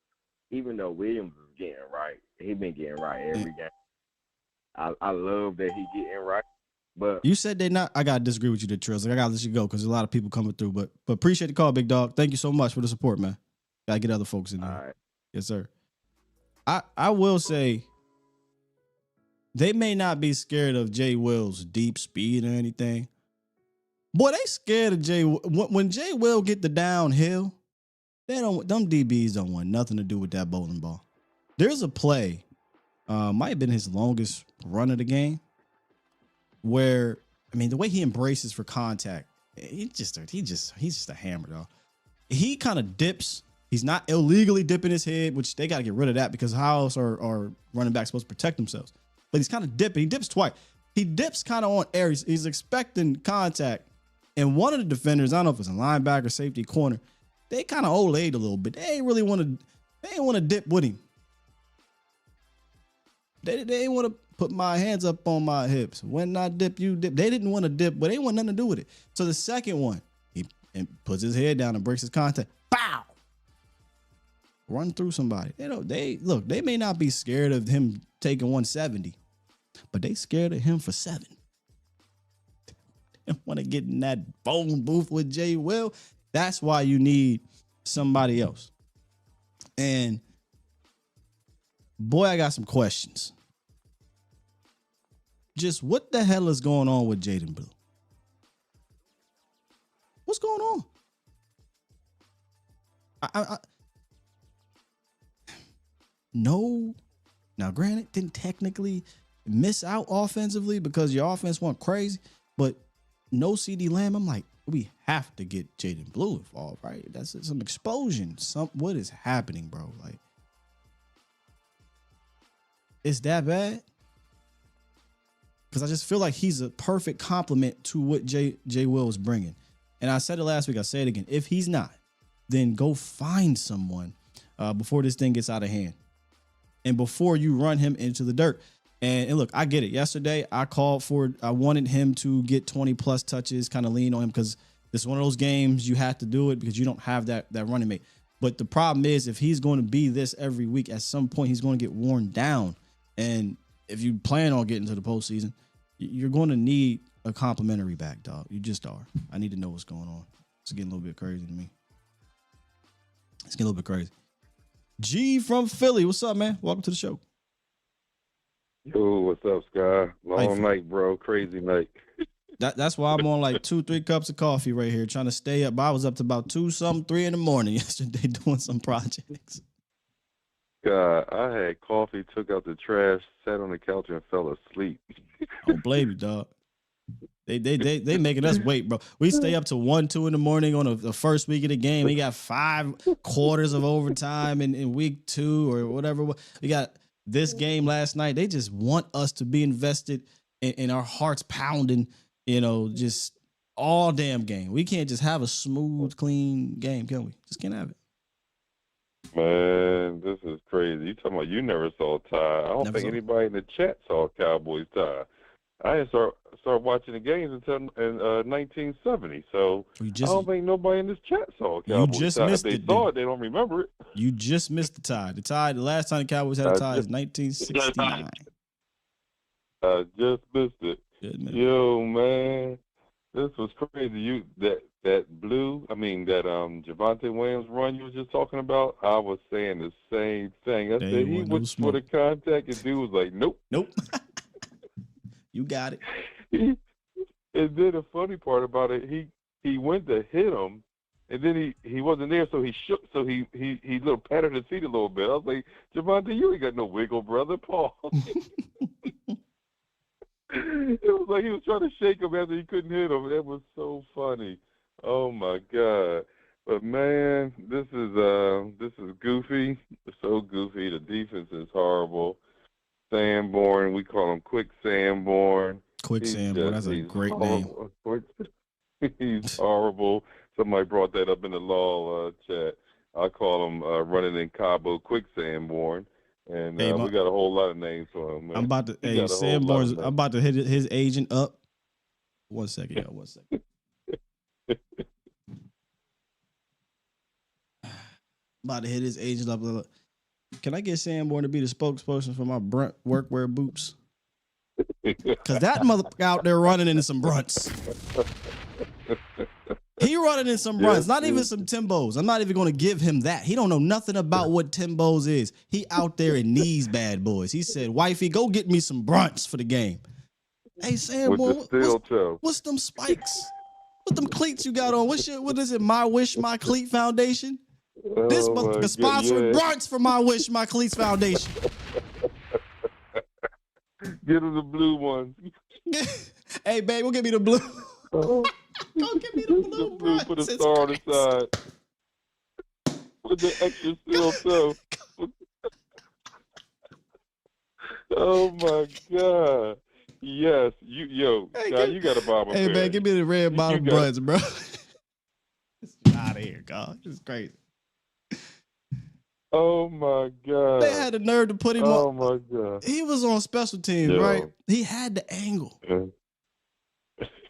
even though Williams is getting right. He been getting right every game. I love that he getting right. But you said they're not. I gotta disagree with you, the Trills. Like, I gotta let you go because there's a lot of people coming through. But appreciate the call, big dog. Thank you so much for the support, man. Gotta get other folks in there. all right. Yes, sir. I will say they may not be scared of Jay Will's deep speed or anything. Boy, they scared of Jay. When Jay Will get the downhill, them DBs don't want nothing to do with that bowling ball. There's a play, might have been his longest run of the game, where, I mean, the way he embraces for contact, he's just a hammer, dog. He kind of dips. He's not illegally dipping his head, which they got to get rid of that, because how else are running backs supposed to protect themselves? But he's kind of dipping. He dips twice. He dips kind of on air. He's expecting contact. And one of the defenders, I don't know if it's a linebacker, safety, corner, they kind of olayed a little bit. They ain't want to dip with him. They ain't want to put my hands up on my hips. When I dip, you dip. They didn't want to dip, but they want nothing to do with it. So the second one, he puts his head down and breaks his contact. Bow! Run through somebody. They may not be scared of him taking 170, but they scared of him for 7. They want to get in that phone booth with Jay Will. That's why you need somebody else. And boy, I got some questions. Just what the hell is going on with Jaden Blue? What's going on? No. Now, granted, didn't technically miss out offensively because your offense went crazy, but no CD Lamb. I'm like, we have to get Jaden Blue involved, right? That's some explosion. What is happening, bro? Like, it's that bad? Because I just feel like he's a perfect complement to what Jay Will is bringing. And I said it last week. I say it again. If he's not, then go find someone before this thing gets out of hand. And before you run him into the dirt. And look, I get it. Yesterday, I wanted him to get 20 plus touches, kind of lean on him, because this is one of those games you have to do it because you don't have that running mate. But the problem is, if he's going to be this every week, at some point he's going to get worn down. And if you plan on getting to the postseason, you're going to need a complimentary back, dog. You just are. I need to know what's going on. It's getting a little bit crazy to me. It's getting a little bit crazy. G from Philly. What's up, man? Welcome to the show. Yo, what's up, Sky? Long night, bro. Crazy night. That's why I'm on like 2-3 cups of coffee right here, trying to stay up. I was up to about 3 in the morning yesterday doing some projects. God, I had coffee, took out the trash, sat on the couch, and fell asleep. Don't blame me, dog. They making us wait, bro. We stay up to 1-2 in the morning on the first week of the game. We got 5 quarters of overtime in week 2 or whatever. We got this game last night. They just want us to be invested in our hearts pounding, just all damn game. We can't just have a smooth, clean game, can we? Just can't have it. Man, this is crazy. You talking about you never saw Ty. I don't think anybody in the chat saw Cowboys Ty. I didn't start watching the games until in 1970. So I don't think nobody in this chat saw Cowboys. You just Ty. missed if they it. saw it, they don't remember it. You just missed the tie. The last time the Cowboys had a tie is 1969. I just missed it. Yo, man, this was crazy. That Javonte Williams run you was just talking about. I was saying the same thing. I said he went for the contact, and dude was like, "Nope." You got it. And then the funny part about it, he went to hit him, and then he wasn't there, so he shook, so he little patted his feet a little bit. I was like, Javonte, you ain't got no wiggle, brother, Paul. It was like he was trying to shake him after he couldn't hit him. That was so funny. Oh my God. But man, this is goofy. It's so goofy. The defense is horrible. Sanborn, we call him Quick Sanborn. Quick Sanborn, that's a great name. He's horrible. Somebody brought that up in the law chat. I call him running in Cabo Quick Sanborn. And we got a whole lot of names for him, man. I'm about to Sanborn's I'm about to hit his agent up. 1 second, y'all, 1 second. About to hit his agent up. Can I get Sanborn to be the spokesperson for my brunt workwear boots? Because that motherfucker out there running into some brunts. He running in some brunts, not even some Timbos. I'm not even going to give him that. He don't know nothing about what Timbos is. He out there in these bad boys. He said, "Wifey, go get me some brunts for the game." Hey, Sanborn, what's them spikes? What them cleats you got on? What is it? My Wish, My Cleat Foundation? This motherfucker sponsored brunts for My Wish, My Cleats Foundation. Get him the blue one. Hey, babe, go get me the blue. Go get me the blue brunts. Put a star on the side. With the extra steel toe. Oh my God. Yes. You got a Bob. Hey, man, give me the red bottom brunts, bro. It's out of here, God. It's crazy. Oh my God. They had the nerve to put him on. Oh my God. He was on special teams, right? He had the angle.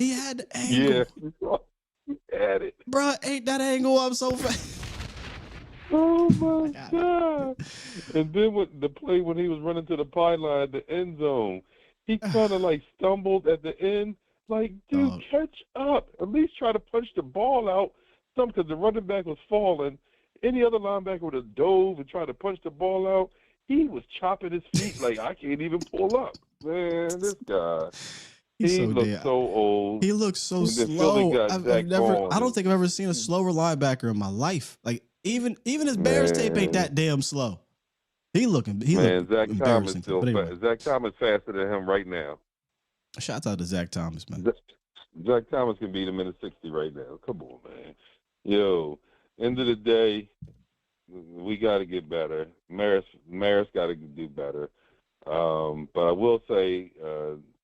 He had the angle. Yeah. He had it. Bro, ain't that angle up so fast? Oh my God. And then with the play when he was running to the pylon at the end zone, he kind of like stumbled at the end. Like, dude, catch up. At least try to punch the ball out. Because the running back was falling. Any other linebacker would have dove and tried to punch the ball out. He was chopping his feet like, I can't even pull up. Man, this guy. He looks so old. He looks so slow. I don't think I've ever seen a slower linebacker in my life. Like, even his Bears tape ain't that damn slow. Zach Thomas still fast. Zach Thomas faster than him right now. Shouts out to Zach Thomas, man. Zach Thomas can beat him in a 60 right now. Come on, man. Yo, end of the day, we got to get better. Maris got to do better. But I will say,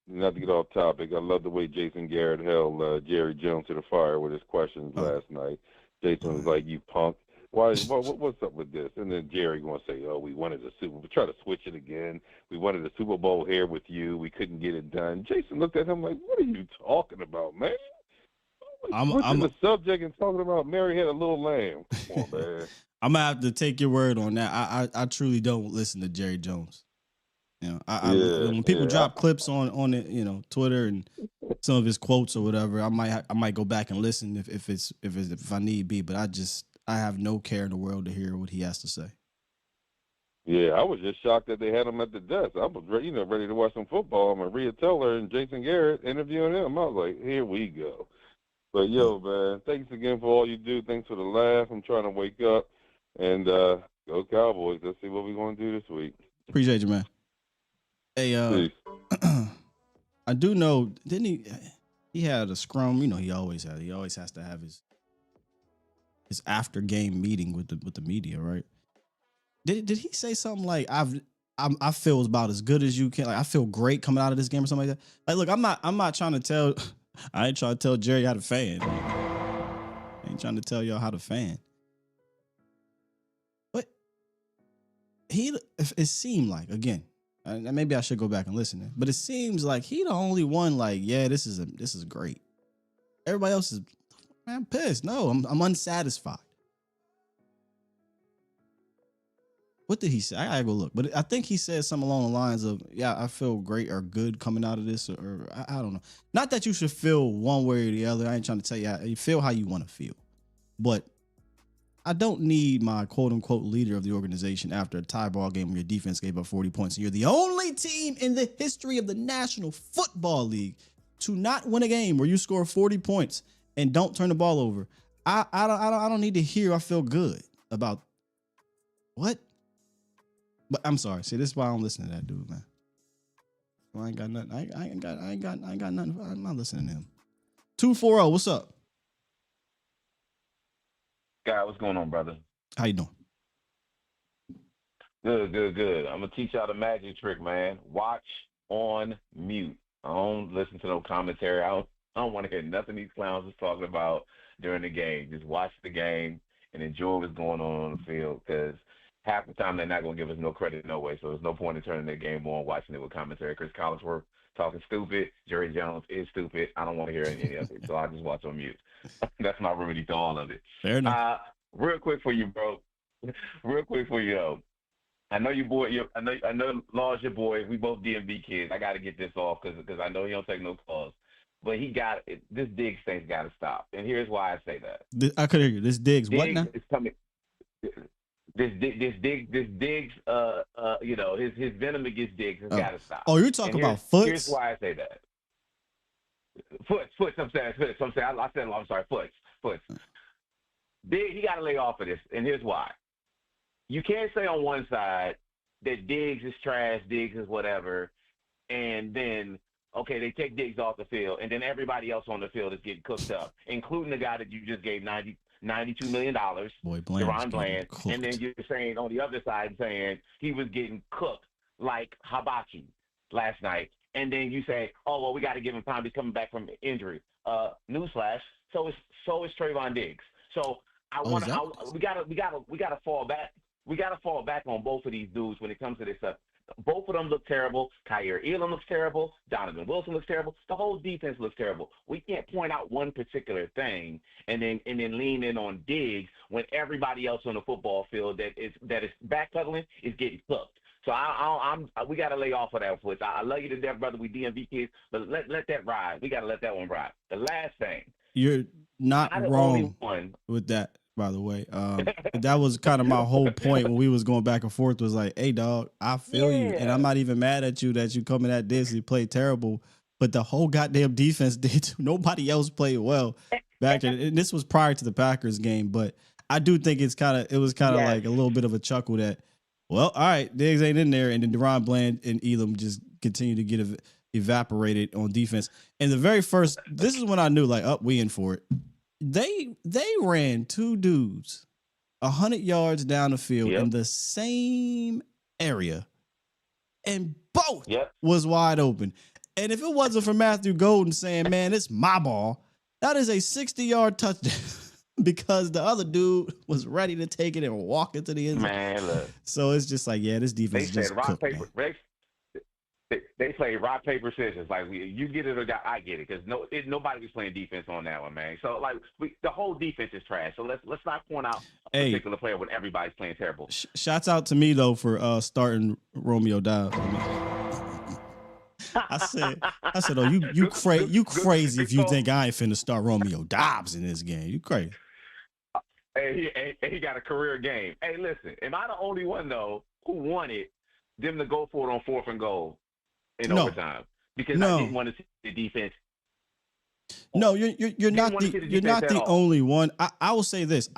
not to get off topic, I love the way Jason Garrett held Jerry Jones to the fire with his questions last night. Jason was like, "You punk. What's up with this?" And then Jerry going to say, "Oh, we wanted a Super Bowl. Try to switch it again. We wanted a Super Bowl here with you. We couldn't get it done." Jason looked at him like, "What are you talking about, man?" I'm the subject and talking about Mary had a little lamb. Come on, man. I'm gonna have to take your word on that. I truly don't listen to Jerry Jones. You know, when people drop clips on it, you know, Twitter and some of his quotes or whatever, I might go back and listen if I need be. But I have no care in the world to hear what he has to say. Yeah, I was just shocked that they had him at the desk. I was ready to watch some football. Maria Teller and Jason Garrett interviewing him. I was like, here we go. But yo, man, thanks again for all you do. Thanks for the laugh. I'm trying to wake up and go Cowboys. Let's see what we're going to do this week. Appreciate you, man. Hey, I do know. Didn't he had a scrum? You know, he always has to have his after game meeting with the media, right? Did he say something like I feel about as good as you can? Like I feel great coming out of this game or something like that. Like, look, I'm not trying to tell. I ain't trying to tell Jerry how to fan. I ain't trying to tell y'all how to fan. But it seemed like, again, and maybe I should go back and listen, but it seems like he the only one like, yeah, this is great. Everybody else is, man, I'm pissed. No, I'm unsatisfied. what did he say? I gotta go look. But I think he said something along the lines of, yeah, I feel great or good coming out of this, or I don't know. Not that you should feel one way or the other. I ain't trying to tell you. You feel how you want to feel. But I don't need my quote unquote leader of the organization after a tie ball game where your defense gave up 40 points and you're the only team in the history of the National Football League to not win a game where you score 40 points and don't turn the ball over. I don't need to hear I feel good about what? But I'm sorry. See, this is why I don't listen to that dude, man. Well, I ain't got nothing. I ain't got nothing. I'm not listening to him. 240, what's up? Guy, what's going on, brother? How you doing? Good. I'm gonna teach y'all the magic trick, man. Watch on mute. I don't listen to no commentary. I don't want to hear nothing these clowns is talking about during the game. Just watch the game and enjoy what's going on the field, because half the time they're not going to give us no credit no way. So there's no point in turning their game on, watching it with commentary. Chris Collinsworth talking stupid. Jerry Jones is stupid. I don't want to hear any of it. So I just watch on mute. That's my remedy to all of it. Fair enough. Real quick for you, bro. Real quick for you, I know you boy. I know Law's your boy. We both DMV kids. I got to get this off because I know he don't take no calls. But this Diggs thing's got to stop. And here's why I say that. I could hear you. This Diggs what now? Is coming. This Diggs, his venom against Diggs has got to stop. Oh, you're talking about Foots? Here's why I say that. Foots. I'm saying. I'm sorry. Foots. Diggs, he got to lay off of this, and here's why. You can't say on one side that Diggs is trash, Diggs is whatever, and then okay, they take Diggs off the field, and then everybody else on the field is getting cooked up, including the guy that you just gave $92 million, Deron Bland, and then you're saying on the other side saying he was getting cooked like hibachi last night, and then you say, oh well, we got to give him time. He's coming back from injury. Newsflash. So is Trayvon Diggs. So we gotta fall back. We gotta fall back on both of these dudes when it comes to this stuff. Both of them look terrible. Kyer Elam looks terrible. Donovan Wilson looks terrible. The whole defense looks terrible. We can't point out one particular thing and then lean in on Diggs when everybody else on the football field that is backpedaling is getting cooked. So we got to lay off of that foot. I love you to death, brother. We DMV kids, but let that ride. We got to let that one ride. The last thing. You're not wrong with that. By the way, that was kind of my whole point when we was going back and forth. Was like, hey, dog, I feel you, and I'm not even mad at you that you coming at this. You played terrible, but the whole goddamn defense did too. Nobody else played well back then. And this was prior to the Packers game, but I do think it was kind of like a little bit of a chuckle that, well, all right, Diggs ain't in there, and then Deron Bland and Elam just continue to get evaporated on defense. And the very first, this is when I knew, like, we in for it. They ran two dudes 100 yards down the field in the same area, and both was wide open. And if it wasn't for Matthew Golden saying, man, it's my ball, that is a 60-yard touchdown because the other dude was ready to take it and walk into the end zone. Man, look. So it's just like, this defense is just cooked, man. They play rock, paper, scissors. Like, you get it or I get it, because nobody was playing defense on that one, man. So, like, the whole defense is trash. So let's not point out a particular player when everybody's playing terrible. Shouts out to me though for starting Romeo Dobbs. I said, oh, you crazy if you think I ain't finna start Romeo Dobbs in this game. You crazy. Hey, he got a career game. Hey, listen, am I the only one though who wanted them to go for it on 4th and goal? Overtime, because I didn't want to see the defense. No, you're not the only one. I will say this.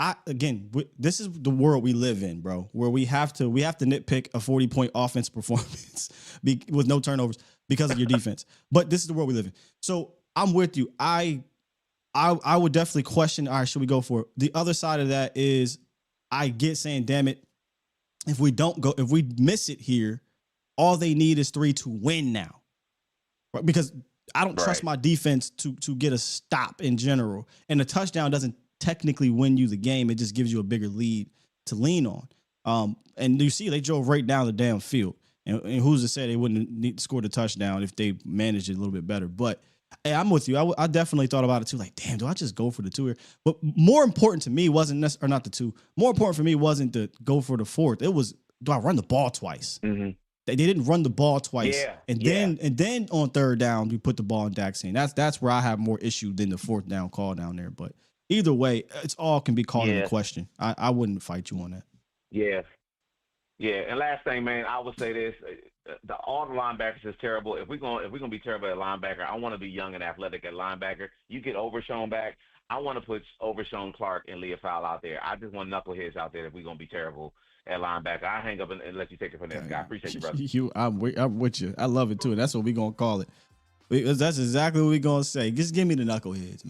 This is the world we live in, bro, where we have to nitpick a 40-point offense performance with no turnovers because of your defense. But this is the world we live in. So I'm with you. I would definitely question, all right, should we go for it? The other side of that is I get saying, damn it, if we miss it here, all they need is 3 to win now, right? Because I don't trust my defense to get a stop in general. And a touchdown doesn't technically win you the game. It just gives you a bigger lead to lean on. And you see, they drove right down the damn field. And who's to say they wouldn't need to score the touchdown if they managed it a little bit better? But hey, I'm with you. I definitely thought about it too. Like, damn, do I just go for the 2 here? But more important to me wasn't not the 2. More important for me wasn't to go for the 4th. It was do I run the ball twice? Mm-hmm. They didn't run the ball twice. Yeah. And then on third down, we put the ball in Dak's hand. That's where I have more issue than the fourth down call down there. But either way, it's all can be called into question. I wouldn't fight you on that. Yeah. Yeah. And last thing, man, I would say this. All the linebackers is terrible. If we're gonna be terrible at linebacker, I want to be young and athletic at linebacker. You get Overshown back. I want to put Overshown, Clark, and Leofold out there. I just want knuckleheads out there if we're gonna be terrible at linebacker. I hang up and let you take it from there, guy. I appreciate you, brother. I'm with you. I love it too. And that's what we're gonna call it. That's exactly what we're gonna say. Just give me the knuckleheads,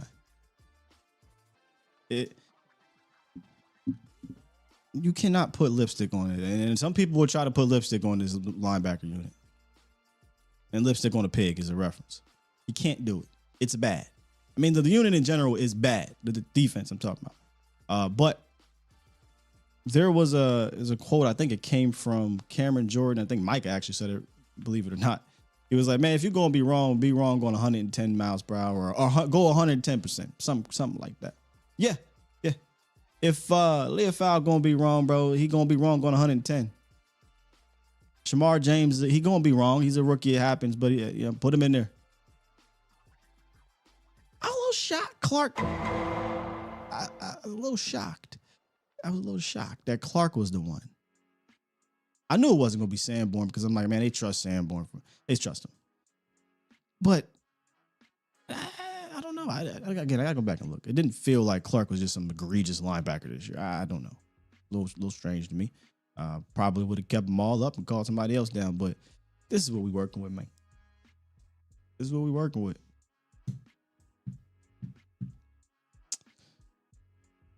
man. You cannot put lipstick on it. And some people will try to put lipstick on this linebacker unit. And lipstick on a pig is a reference. You can't do it. It's bad. I mean, the unit in general is bad. The defense I'm talking about. But there was a quote, I think it came from Cameron Jordan. I think Mike actually said it, believe it or not. He was like, man, if you're going to be wrong going 110 miles per hour or go 110%, something like that. Yeah. If Leofold gonna be wrong, bro, he gonna be wrong going 110. Shamar James, he gonna be wrong. He's a rookie. It happens, but put him in there. I'm a little shocked, Clark. I was a little shocked. I was a little shocked that Clark was the one. I knew it wasn't gonna be Sanborn because I'm like, man, they trust Sanborn. They trust him. But I don't know. I gotta go back and look. It didn't feel like Clark was just some egregious linebacker this year. I don't know. A little strange to me. Probably would have kept them all up and called somebody else down. But this is what we working with, man. This is what we working with.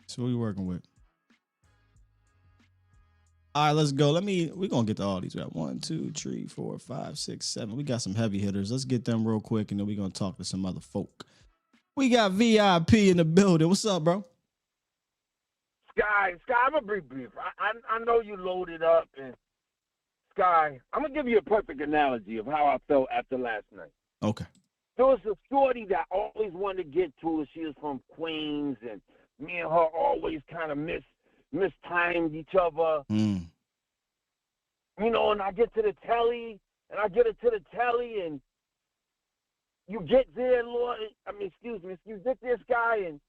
This is what we working with. All right, let's go. We're going to get to all these. We got 1, 2, 3, 4, 5, 6, 7. We got some heavy hitters. Let's get them real quick, and then we're going to talk to some other folk. We got VIP in the building. What's up, bro? Sky, I'm going to be brief. I know you loaded up, and Sky, I'm going to give you a perfect analogy of how I felt after last night. Okay. There was a shorty that I always wanted to get to. She was from Queens, and me and her always kind of mistimed each other. Mm. You know, and I get to the telly, and you get there, Lord, you get this guy, and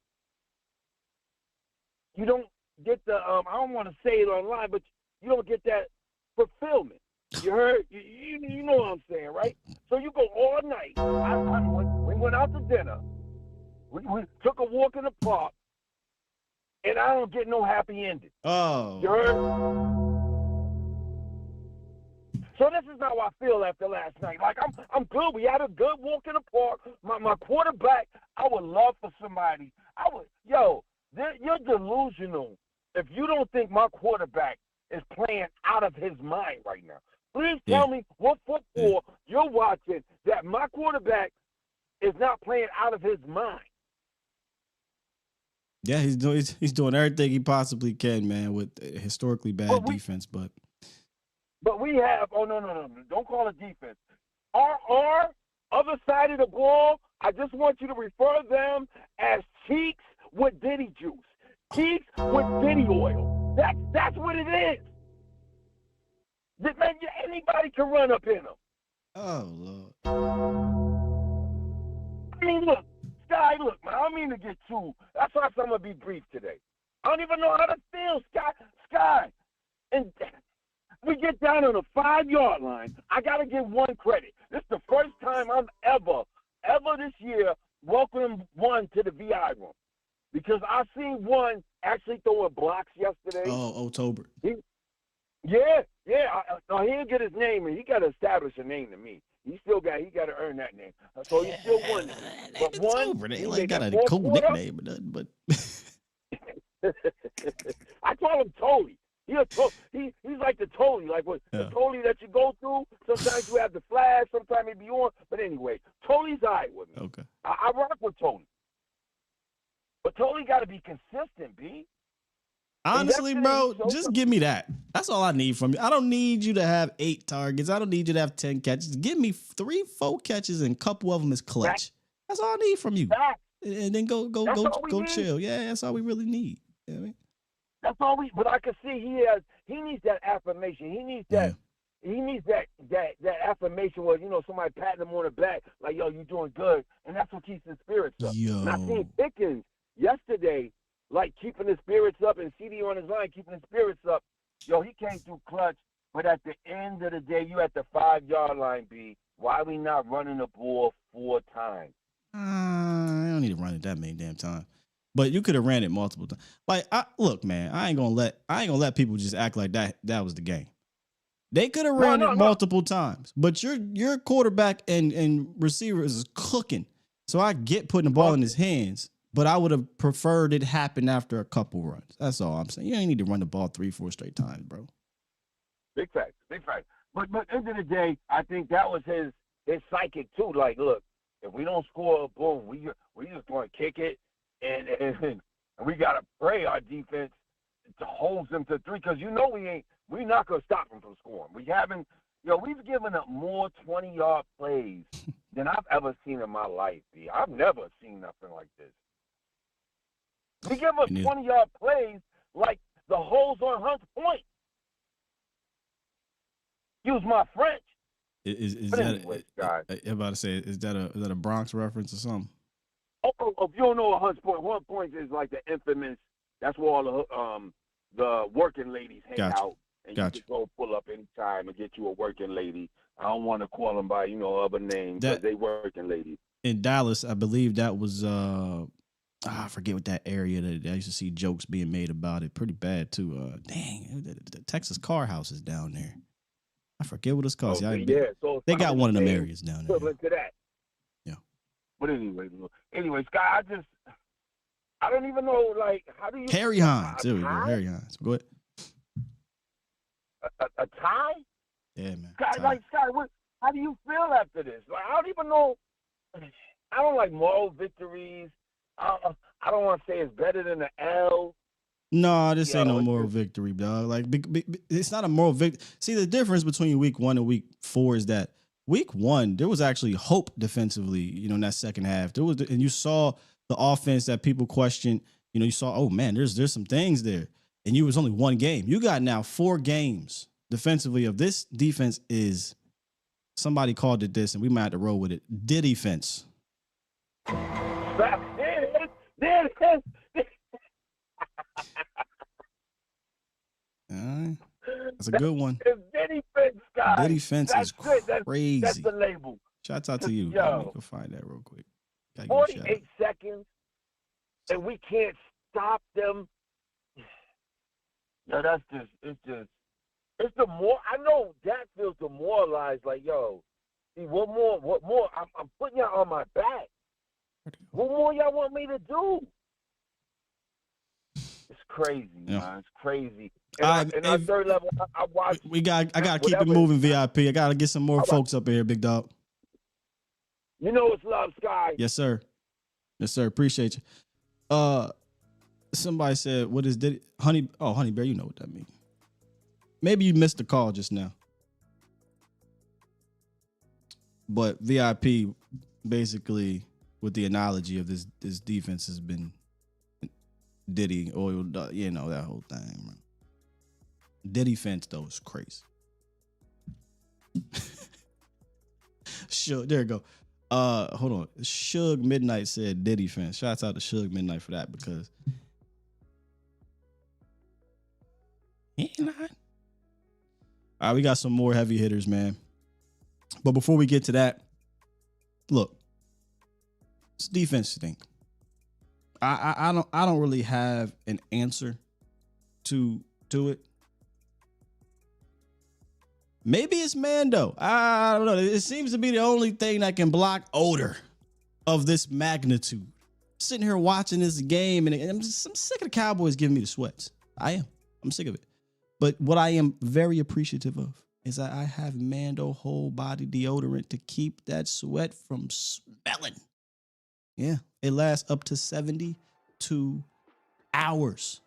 you don't get the, I don't want to say it online, but you don't get that fulfillment. You heard? You know what I'm saying, right? So you go all night. We went out to dinner. We took a walk in the park, and I don't get no happy ending. Oh. You heard? So this is how I feel after last night. Like, I'm good. We had a good walk in the park. My quarterback, I would love for somebody. You're delusional if you don't think my quarterback is playing out of his mind right now. Please tell me what football you're watching that my quarterback is not playing out of his mind. Yeah, he's doing everything he possibly can, man, with historically bad defense. But we have no, don't call it defense. Our other side of the ball, I just want you to refer them as cheeks with Diddy juice, cheeks with Diddy oil. That's what it is. Man, anybody can run up in them. Oh Lord. I mean, look. Sky, look, man, I don't mean to get too. That's why I'm going to be brief today. I don't even know how to feel, Sky. And we get down on the 5-yard line. I got to give one credit. This is the first time I'm ever this year welcomed one to the VI room. Because I seen one actually throwing blocks yesterday. Oh, October. He didn't get his name, and he got to establish a name to me. He got to earn that name. So he still won. But one, he got a cool nickname, but I call him Tolly. He's like the Tolly, the Tolly that you go through. Sometimes you have the flash, sometimes it be on. But anyway, Tolly's all right with me. Okay. I rock with Tolly. But Tolly got to be consistent, B. Honestly, bro, just give me that. That's all I need from you. I don't need you to have 8 targets. I don't need you to have 10 catches. Give me 3, 4 catches, and a couple of them is clutch. That's all I need from you. And then go chill. Yeah, that's all we really need. You know what I mean? That's all but I can see he needs that affirmation. He needs that. He needs that affirmation where, somebody patting him on the back, like, yo, you're doing good. And that's what keeps his spirits up. And I seen Pickens yesterday, like, keeping his spirits up, and CD on his line, keeping his spirits up. Yo, he came through clutch. But at the end of the day, you at the 5-yard line, B. Why are we not running the ball 4 times? I don't need to run it that many damn times. But you could have ran it multiple times. Like, look, man, I ain't gonna let people just act like that was the game. They could have ran it multiple times, but your quarterback and receivers is cooking. So I get putting the ball in his hands, but I would have preferred it happen after a couple runs. That's all I'm saying. You ain't need to run the ball 3-4 straight times, bro. Big fact. But end of the day, I think that was his psychic too. Like, look, if we don't score, boom, we just going to kick it, and we got to pray our defense to hold them to 3, because we're not going to stop them from scoring. We've given up more 20-yard plays than I've ever seen in my life, B. I've never seen nothing like this. We give up 20-yard plays like the holes on Hunt's Point. Use my French. Is but that anyways, guys? I'm about to say, is that a Bronx reference or something? Oh, if you don't know what Hunt's Point is like the infamous. That's where all the working ladies hang out, and you can go pull up anytime and get you a working lady. I don't want to call them by other names, but they working ladies. In Dallas, I believe that was I forget what that area that I used to see jokes being made about it. Pretty bad too. The Texas Car House is down there. I forget what it's called. So they got one of them areas down there. Equivalent to that. Yeah. But anyway, Scott, I don't even know, like, how do you... Harry Hines. There we go, Harry Hines. Go ahead. A tie? Yeah, man. Scott, how do you feel after this? Like, I don't even know. I don't like moral victories. I don't want to say it's better than an L. No, this ain't no moral victory, dog. Like, it's not a moral victory. See, the difference between week 1 and week 4 is that week 1, there was actually hope defensively, in that second half. And you saw the offense that people questioned. You saw, oh, man, there's some things there. And you was only 1 game. You got now 4 games defensively of this defense is, somebody called it this, and we might have to roll with it, Diddy fence. There it is. That's a good one. Diddy fence, guys. Diddy fence is crazy. That's the label. Shouts out to you. You can find that real quick. 48 seconds, and we can't stop them. Yo, it's the more, I know Dak feels demoralized, like, yo, see, what more, I'm putting y'all on my back. What more y'all want me to do? It's crazy, man. It's crazy. And our third level, I watched. I gotta keep it moving, VIP. I gotta get some more folks up here, big dog. You know it's love, Sky. Yes, sir. Yes, sir. Appreciate you. Somebody said, "What is Diddy? Honey? Oh, Honey Bear, you know what that means. Maybe you missed the call just now, but VIP basically with the analogy of this defense has been Diddy oiled, that whole thing, man. Diddy fence though is crazy. Sure, there you go. Hold on. Suge Midnight said Diddy fence. Shouts out to Suge Midnight for that because he ain't lying. All right, we got some more heavy hitters, man. But before we get to that, look, this defense stink. I don't really have an answer to it. Maybe it's Mando. I don't know. It seems to be the only thing that can block odor of this magnitude. Sitting here watching this game, and I'm sick of the Cowboys giving me the sweats. I am. I'm sick of it. But what I am very appreciative of is that I have Mando whole body deodorant to keep that sweat from smelling. Yeah, it lasts up to 72 hours.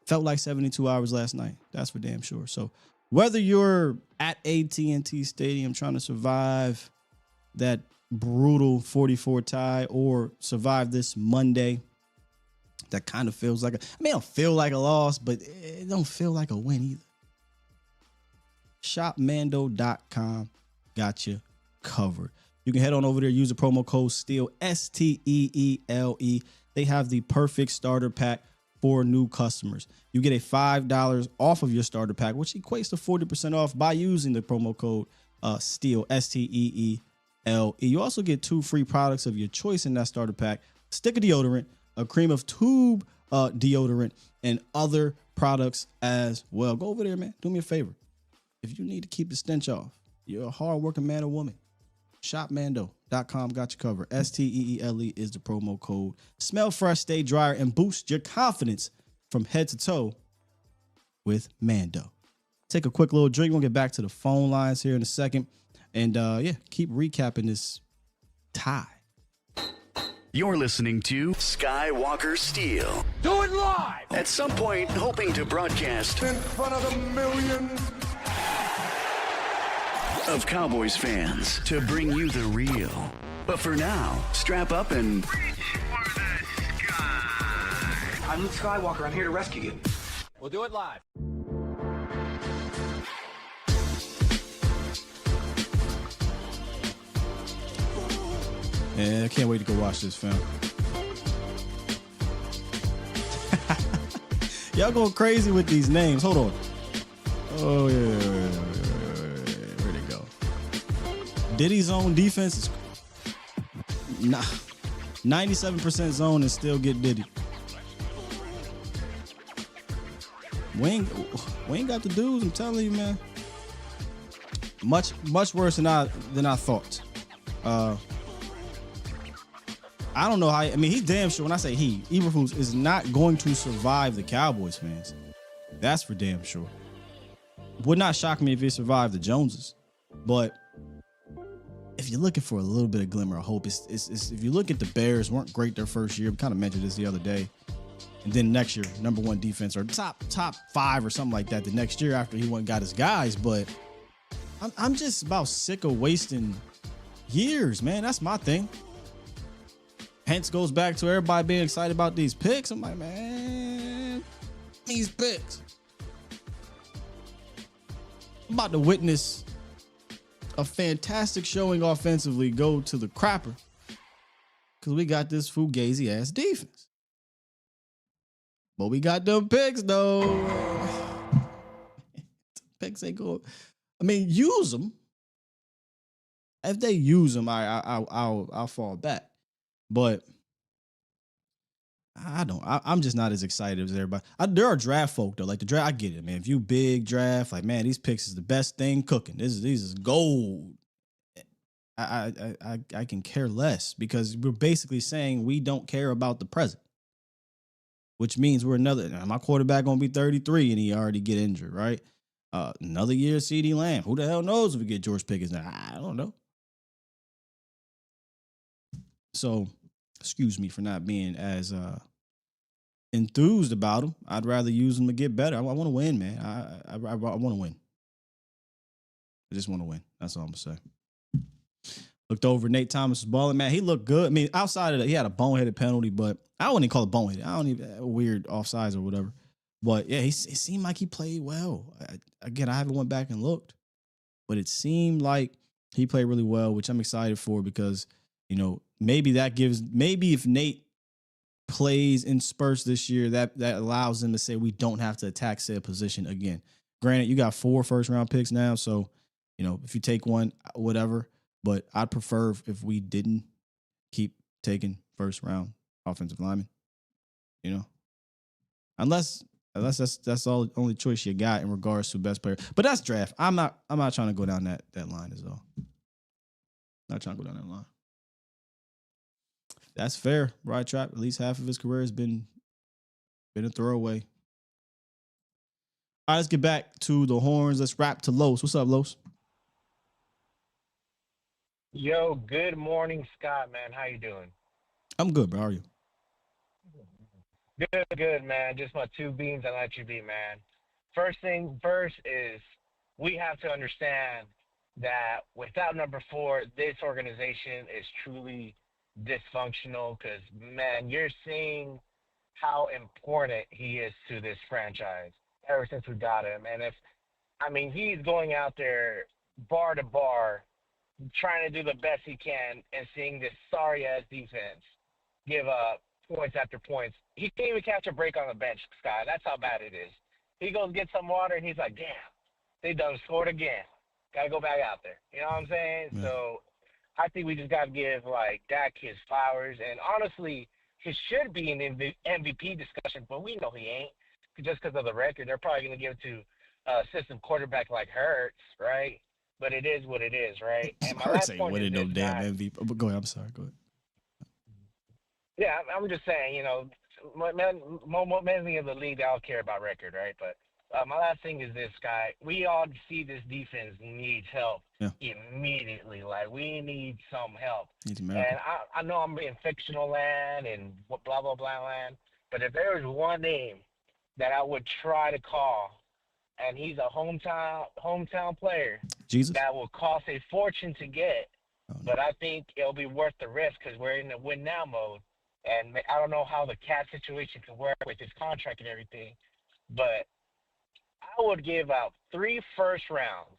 Felt like 72 hours last night. That's for damn sure. So whether you're at AT&T Stadium trying to survive that brutal 44 tie or survive this Monday that kind of feels like it don't feel like a loss, but it don't feel like a win either. Shopmando.com got you covered. You can head on over there, use the promo code STEEL, STEELE. They have the perfect starter pack for new customers. You get a $5 off of your starter pack, which equates to 40% off by using the promo code STEEL, STEELE. You also get 2 free products of your choice in that starter pack: stick of deodorant, a cream of tube deodorant, and other products as well. Go over there, man. Do me a favor. If you need to keep the stench off, you're a hard-working man or woman, shopmando.com got you covered. STEELE is the promo code. Smell fresh, stay drier, and boost your confidence from head to toe with Mando. Take a quick little drink. We'll get back to the phone lines here in a second. And keep recapping this tie. You're listening to Skywalker Steel. Do it live! At some point, hoping to broadcast In front of the millions of Cowboys fans to bring you the real. But for now, strap up and reach for the sky. I'm Luke Skywalker. I'm here to rescue you. We'll do it live. Yeah, I can't wait to go watch this film. Y'all going crazy with these names. Hold on. Oh, yeah. Where'd it go? Diddy's own defense is 97% zone and still get Diddy. We ain't got the dudes, I'm telling you, man. Much worse than I thought. I don't know how. I mean, he's damn sure. When I say he, Eberflus is not going to survive the Cowboys fans. That's for damn sure. Would not shock me if he survived the Joneses. But if you're looking for a little bit of glimmer of hope, it's if you look at the Bears, weren't great their first year. We kind of mentioned this the other day. And then next year, number 1 defense or top 5 or something like that. The next year after he went and got his guys. But I'm just about sick of wasting years, man. That's my thing. Hence goes back to everybody being excited about these picks. I'm like, man, these picks. I'm about to witness a fantastic showing offensively go to the crapper because we got this fugazi ass defense. But we got them picks though. Picks ain't go. I mean, use them. If they use them, I'll fall back. But I'm just not as excited as everybody. There are draft folk though. Like the draft, I get it, man. If you big draft, like man, these picks is the best thing cooking. These is gold. I can care less because we're basically saying we don't care about the present, which means we're my quarterback gonna be 33 and he already get injured, right? Another year, CeeDee Lamb. Who the hell knows if we get George Pickens now? I don't know. So, excuse me for not being as enthused about him. I'd rather use him to get better. I want to win, man. I want to win. I just want to win. That's all I'm going to say. Looked over Nate Thomas' balling, man. He looked good. I mean, outside of that, he had a boneheaded penalty, but I wouldn't even call it boneheaded. I don't even weird offsides or whatever. But yeah, it seemed like he played well. Again, I haven't went back and looked, but it seemed like he played really well, which I'm excited for because, you know, maybe if Nate plays in spurts this year, that allows them to say we don't have to attack said position again. Granted, you got 4 first-round picks now, so, you know, if you take one, whatever. But I'd prefer if we didn't keep taking first-round offensive linemen, you know. Unless that's all only choice you got in regards to best player. But that's draft. I'm not trying to go down that line as well. Not trying to go down that line. That's fair, right? Trap. At least half of his career has been a throwaway. All right, let's get back to the horns. Let's wrap to Los. What's up, Los? Yo, good morning, Scott, man. How you doing? I'm good, bro. How are you? Good, man. Just my 2 beans on let you be, man. First thing first is we have to understand that without number 4, this organization is truly dysfunctional because, man, you're seeing how important he is to this franchise ever since we got him. And he's going out there bar to bar, trying to do the best he can, and seeing this sorry ass defense give up points after points. He can't even catch a break on the bench, Sky. That's how bad it is. He goes get some water, and he's like, damn, they done scored again. Got to go back out there. You know what I'm saying? Yeah. So I think we just got to give, Dak his flowers. And honestly, he should be an MVP discussion, but we know he ain't just because of the record. They're probably going to give it to a system quarterback like Hurts, right? But it is what it is, right? And my Hurts last ain't point winning is no damn MVP. But go ahead. I'm sorry. Go ahead. Yeah, I'm just saying, many of the league, they all care about record, right? But my last thing is this, Guy. We all see this defense needs help immediately. Like, we need some help. And I know I'm in fictional land and blah, blah, blah land, but if there was one name that I would try to call, and he's a hometown player Jesus, that will cost a fortune to get, but I think it'll be worth the risk because we're in the win-now mode. And I don't know how the cap situation can work with his contract and everything, but I would give out 3 first rounds,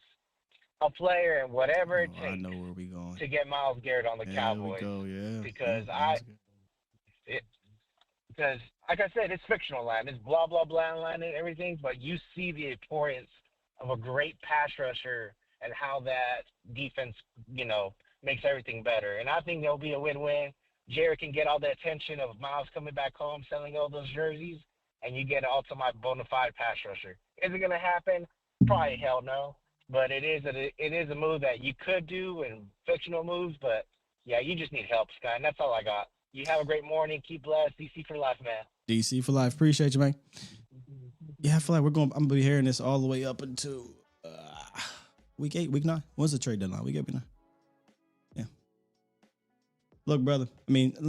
a player and whatever it takes. I know where we going to get Myles Garrett on the Cowboys. There we go, yeah. Because because like I said, it's fictional land, it's blah blah blah land and everything, but you see the importance of a great pass rusher and how that defense, makes everything better. And I think there'll be a win-win. Jared can get all the attention of Myles coming back home, selling all those jerseys, and you get an ultimate bona fide pass rusher. Is it going to happen? Probably hell no. But it is a move that you could do in fictional moves. But, yeah, you just need help, Sky, and that's all I got. You have a great morning. Keep blessed. DC for life, man. DC for life. Appreciate you, man. Yeah, I feel like I'm going to be hearing this all the way up until week 8, week 9. When's the trade deadline? Week 8, week 9. Yeah. Look, brother,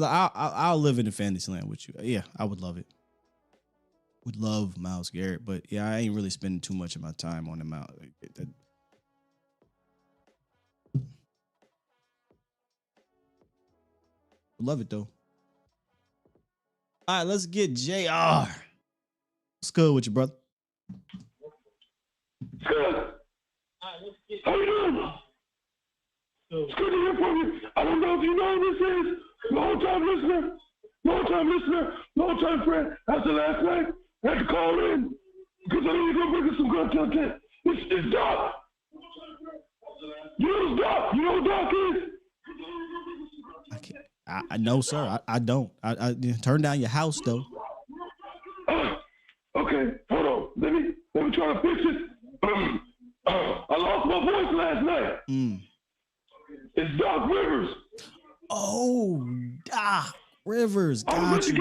I'll live in the fantasy land with you. Yeah, I would love it. Would love Myles Garrett, but yeah, I ain't really spending too much of my time on him out. Love it though. All right, let's get JR. What's good with you, brother? Good. How you doing? It's good to hear from you. I don't know if you know who this is. Long-time listener, long-time friend. After last night, I had to call in because I know you're going to bring us some good content. It's Doc. You know who's Doc? You know who Doc is? I know, sir. I don't. I turn down your house, though. Okay, hold on. Let me try to fix it. I lost my voice last night. It's Doc Rivers. Oh, Doc Rivers. Got you,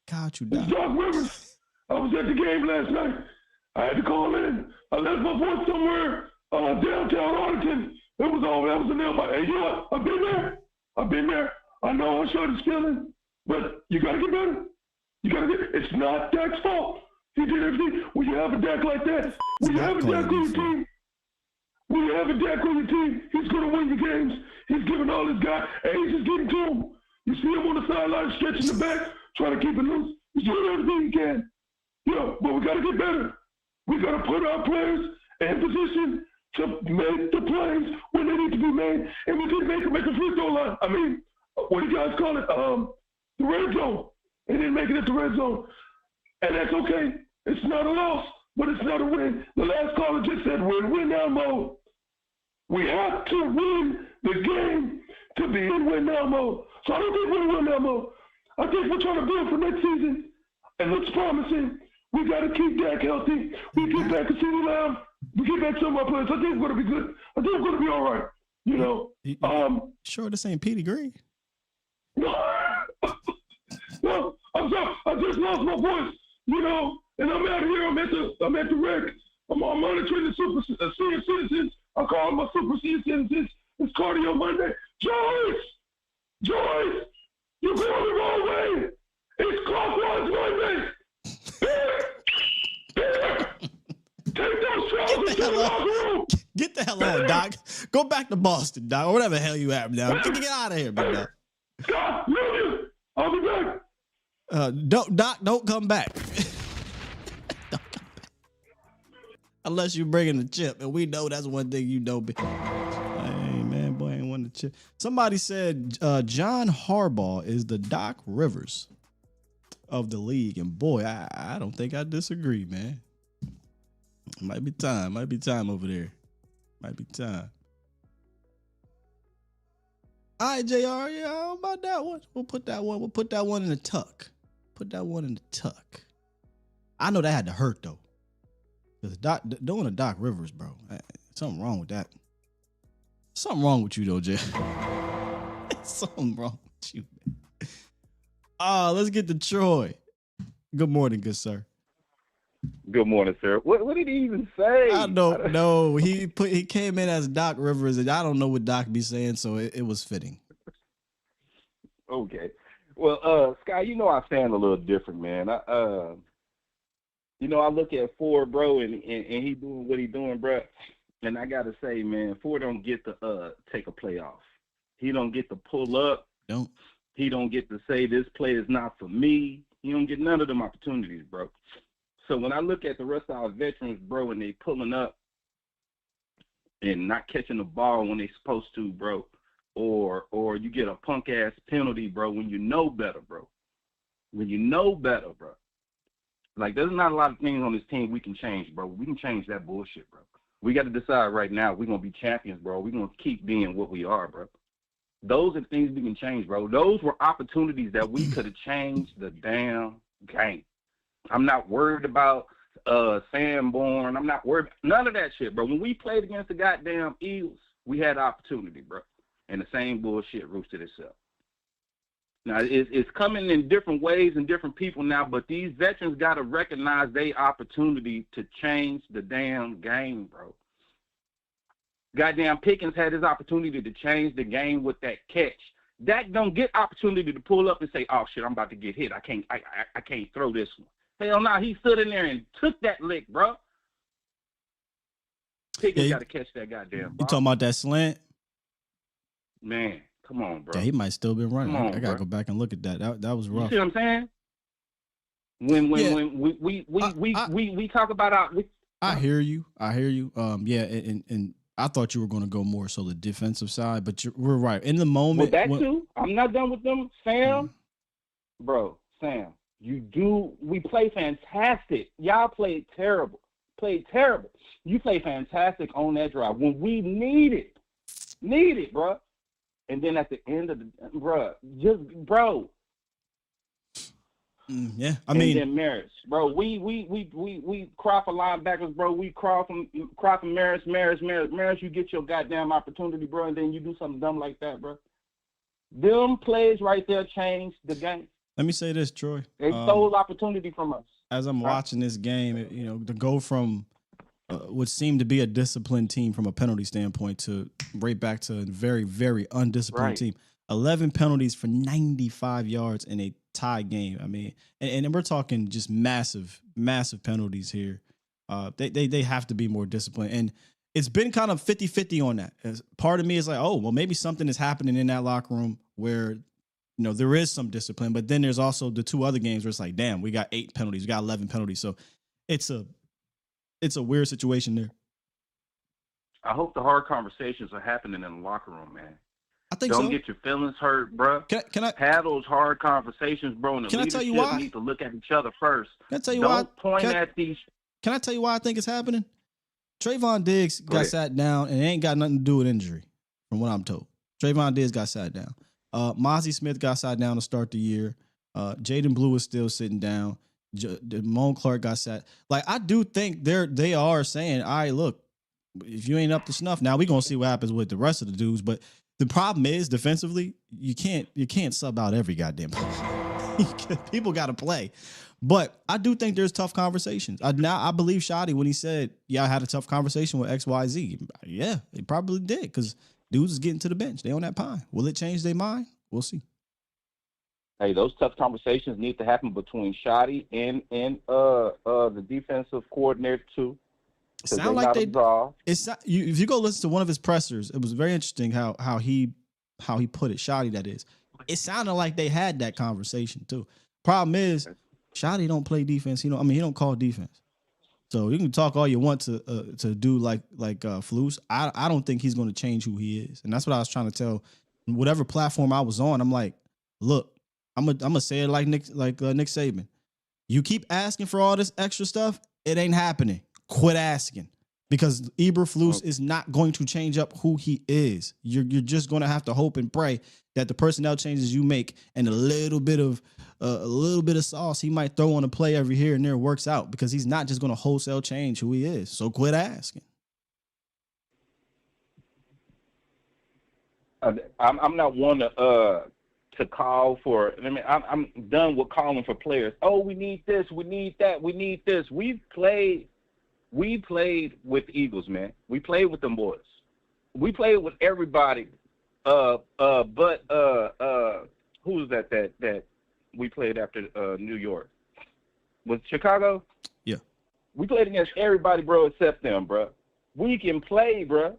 Doc. It's Doc Rivers. I was at the game last night. I had to call in. I left my voice somewhere downtown Arlington. That was a nail biter. Hey, you know what? I've been there. I know how short it's feeling, but you got to get better. It's not Dak's fault. He did everything. When you have a Dak like that, when you have a Dak on your team, he's going to win your games. He's giving all his guys, and he's just getting to him. You see him on the sideline stretching the back, trying to keep it loose. He's doing everything he can. But we got to get better. We got to put our players in position to make the plays when they need to be made, and we didn't make a free throw line. I mean, what do you guys call it? The red zone. They didn't make it at the red zone, and that's okay. It's not a loss, but it's not a win. The last caller just said we're in win-now mode. We have to win the game to be in win-now mode. So I don't think we're in win-now mode. I think we're trying to build for next season, and looks promising. We got to keep Dak healthy. We get back to CeeDee Lamb. We get back some of our players. I think it's going to be good. I think it's going to be all right. Sure this ain't Petey Green? No, I'm sorry. I just lost my voice, and I'm out here. I'm at the rec. I'm monitoring the senior citizens. I call them my super senior citizens. It's cardio Monday. Joyce, you're going the wrong way. It's clockwise Monday. Take those showers to the locker room. Get the hell on, Doc. Go back to Boston, Doc, or whatever the hell you have now. Get out of here, big dog. Stop, love you. I'll be back. Don't come back. Don't come back. Unless you bring in the chip, and we know that's one thing you know. Hey man, boy, ain't won the chip. Somebody said John Harbaugh is the Doc Rivers of the league, and boy, I don't think I disagree, man. Might be time over there. Might be time. All right, JR, yeah, how about that one? We'll put that one in the tuck. Put that one in the tuck. I know that had to hurt though. Because doing a Doc Rivers, bro. Something wrong with that. Something wrong with you though, Jay. Something wrong with you, man. Let's get to Troy. Good morning, good sir. Good morning, sir. What did he even say? I don't know. He came in as Doc Rivers, and I don't know what Doc be saying, so it was fitting. Okay. Well, Sky, I stand a little different, man. I look at Ford, bro, and he doing what he doing, bro. And I gotta say, man, Ford don't get to take a play off. He don't get to pull up. He don't get to say this play is not for me. He don't get none of them opportunities, bro. So when I look at the rest of our veterans, bro, and they pulling up and not catching the ball when they supposed to, bro, or you get a punk ass penalty, bro, when you know better, bro. When you know better, bro. Like, there's not a lot of things on this team we can change, bro. We can change that bullshit, bro. We got to decide right now we're going to be champions, bro. We're going to keep being what we are, bro. Those are things we can change, bro. Those were opportunities that we could have changed the damn game. I'm not worried about Sanborn. I'm not worried. None of that shit, bro. When we played against the goddamn Eagles, we had opportunity, bro. And the same bullshit roosted itself. Now, it's coming in different ways and different people now, but these veterans got to recognize their opportunity to change the damn game, bro. Goddamn Pickens had his opportunity to change the game with that catch. Dak don't get opportunity to pull up and say, "Oh shit, I'm about to get hit. I can't throw this one." Hell no, he stood in there and took that lick, bro. Pickens got to catch that goddamn ball. You talking about that slant? Man, come on, bro. Yeah, he might still been running. On, I gotta go back and look at that. That was rough. You see what I'm saying? When we talk about our. I hear you. And I thought you were going to go more so the defensive side, but we're right. In the moment. Well, that too. I'm not done with them. Sam, we play fantastic. Y'all played terrible. You play fantastic on that drive. When we need it, bro. And then at the end of the, bro. Yeah, I mean, and then Maris, bro. We cry for linebackers, bro. We cry for Maris. You get your goddamn opportunity, bro, and then you do something dumb like that, bro. Them plays right there changed the game. Let me say this, Troy. They stole opportunity from us. As I'm watching this game, to go from what seemed to be a disciplined team from a penalty standpoint to right back to a very, very undisciplined team. 11 penalties for 95 yards in a tie game. I mean, and we're talking just massive penalties here. They have to be more disciplined. And it's been kind of 50-50 on that. As part of me is like, oh, well, maybe something is happening in that locker room where, there is some discipline. But then there's also the two other games where it's like, damn, we got 8 penalties. We got 11 penalties. So it's a weird situation there. I hope the hard conversations are happening in the locker room, man. I think Don't get your feelings hurt, bro. Can I have those hard conversations, bro? And the can I tell you why? Need to look at each other first. Can I tell you Don't why? point at these. Can I tell you why I think it's happening? Trayvon Diggs got sat down, and it ain't got nothing to do with injury, from what I'm told. Trayvon Diggs got sat down. Mozzie Smith got sat down to start the year. Jaden Blue is still sitting down. Damone Clark got sat. Like, I do think they are saying, all right, look, if you ain't up to snuff, now we're gonna see what happens with the rest of the dudes. But the problem is defensively, you can't sub out every goddamn people got to play. But I do think there's tough conversations. I believe Shotty when he said, "Yeah, I had a tough conversation with XYZ." Yeah, they probably did because dudes is getting to the bench. They on that pine. Will it change their mind? We'll see. Hey, those tough conversations need to happen between Shotty and the defensive coordinator too. Sound like they. If you go listen to one of his pressers, it was very interesting how he put it. Shotty, that is. It sounded like they had that conversation too. Problem is, Shotty don't play defense. He don't call defense. So you can talk all you want to do like Flus. I don't think he's going to change who he is, and that's what I was trying to tell. Whatever platform I was on, I'm like, look, I'm gonna say it like Nick Saban. You keep asking for all this extra stuff, it ain't happening. Quit asking, because Eberflus is not going to change up who he is. You're just going to have to hope and pray that the personnel changes you make and a little bit of sauce he might throw on a play every here and there works out, because he's not just going to wholesale change who he is. So quit asking. I'm not one to call for. I mean, I'm done with calling for players. Oh, we need this, we need that, we need this. We played with Eagles, man. We played with them boys. We played with everybody. But who was that we played after New York? Was Chicago? Yeah. We played against everybody, bro, except them, bro. We can play, bro.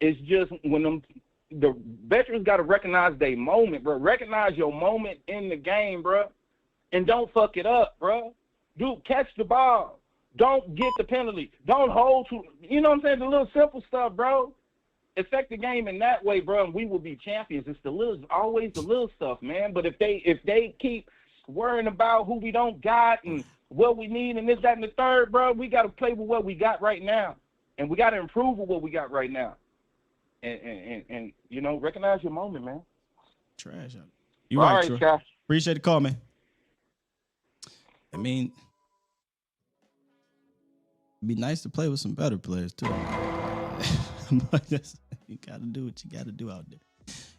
It's just when the veterans got to recognize their moment, bro. Recognize your moment in the game, bro, and don't fuck it up, bro. Dude, catch the ball. Don't get the penalty. Don't hold to, you know what I'm saying? The little simple stuff, bro. Affect the game in that way, bro, and we will be champions. It's always the little stuff, man. But if they keep worrying about who we don't got and what we need and this, that, and the third, bro, we got to play with what we got right now, and we got to improve with what we got right now. And recognize your moment, man. Trash. You right, Troy. Scott. Appreciate the call, man. I mean, it'd be nice to play with some better players too. But you got to do what you got to do out there.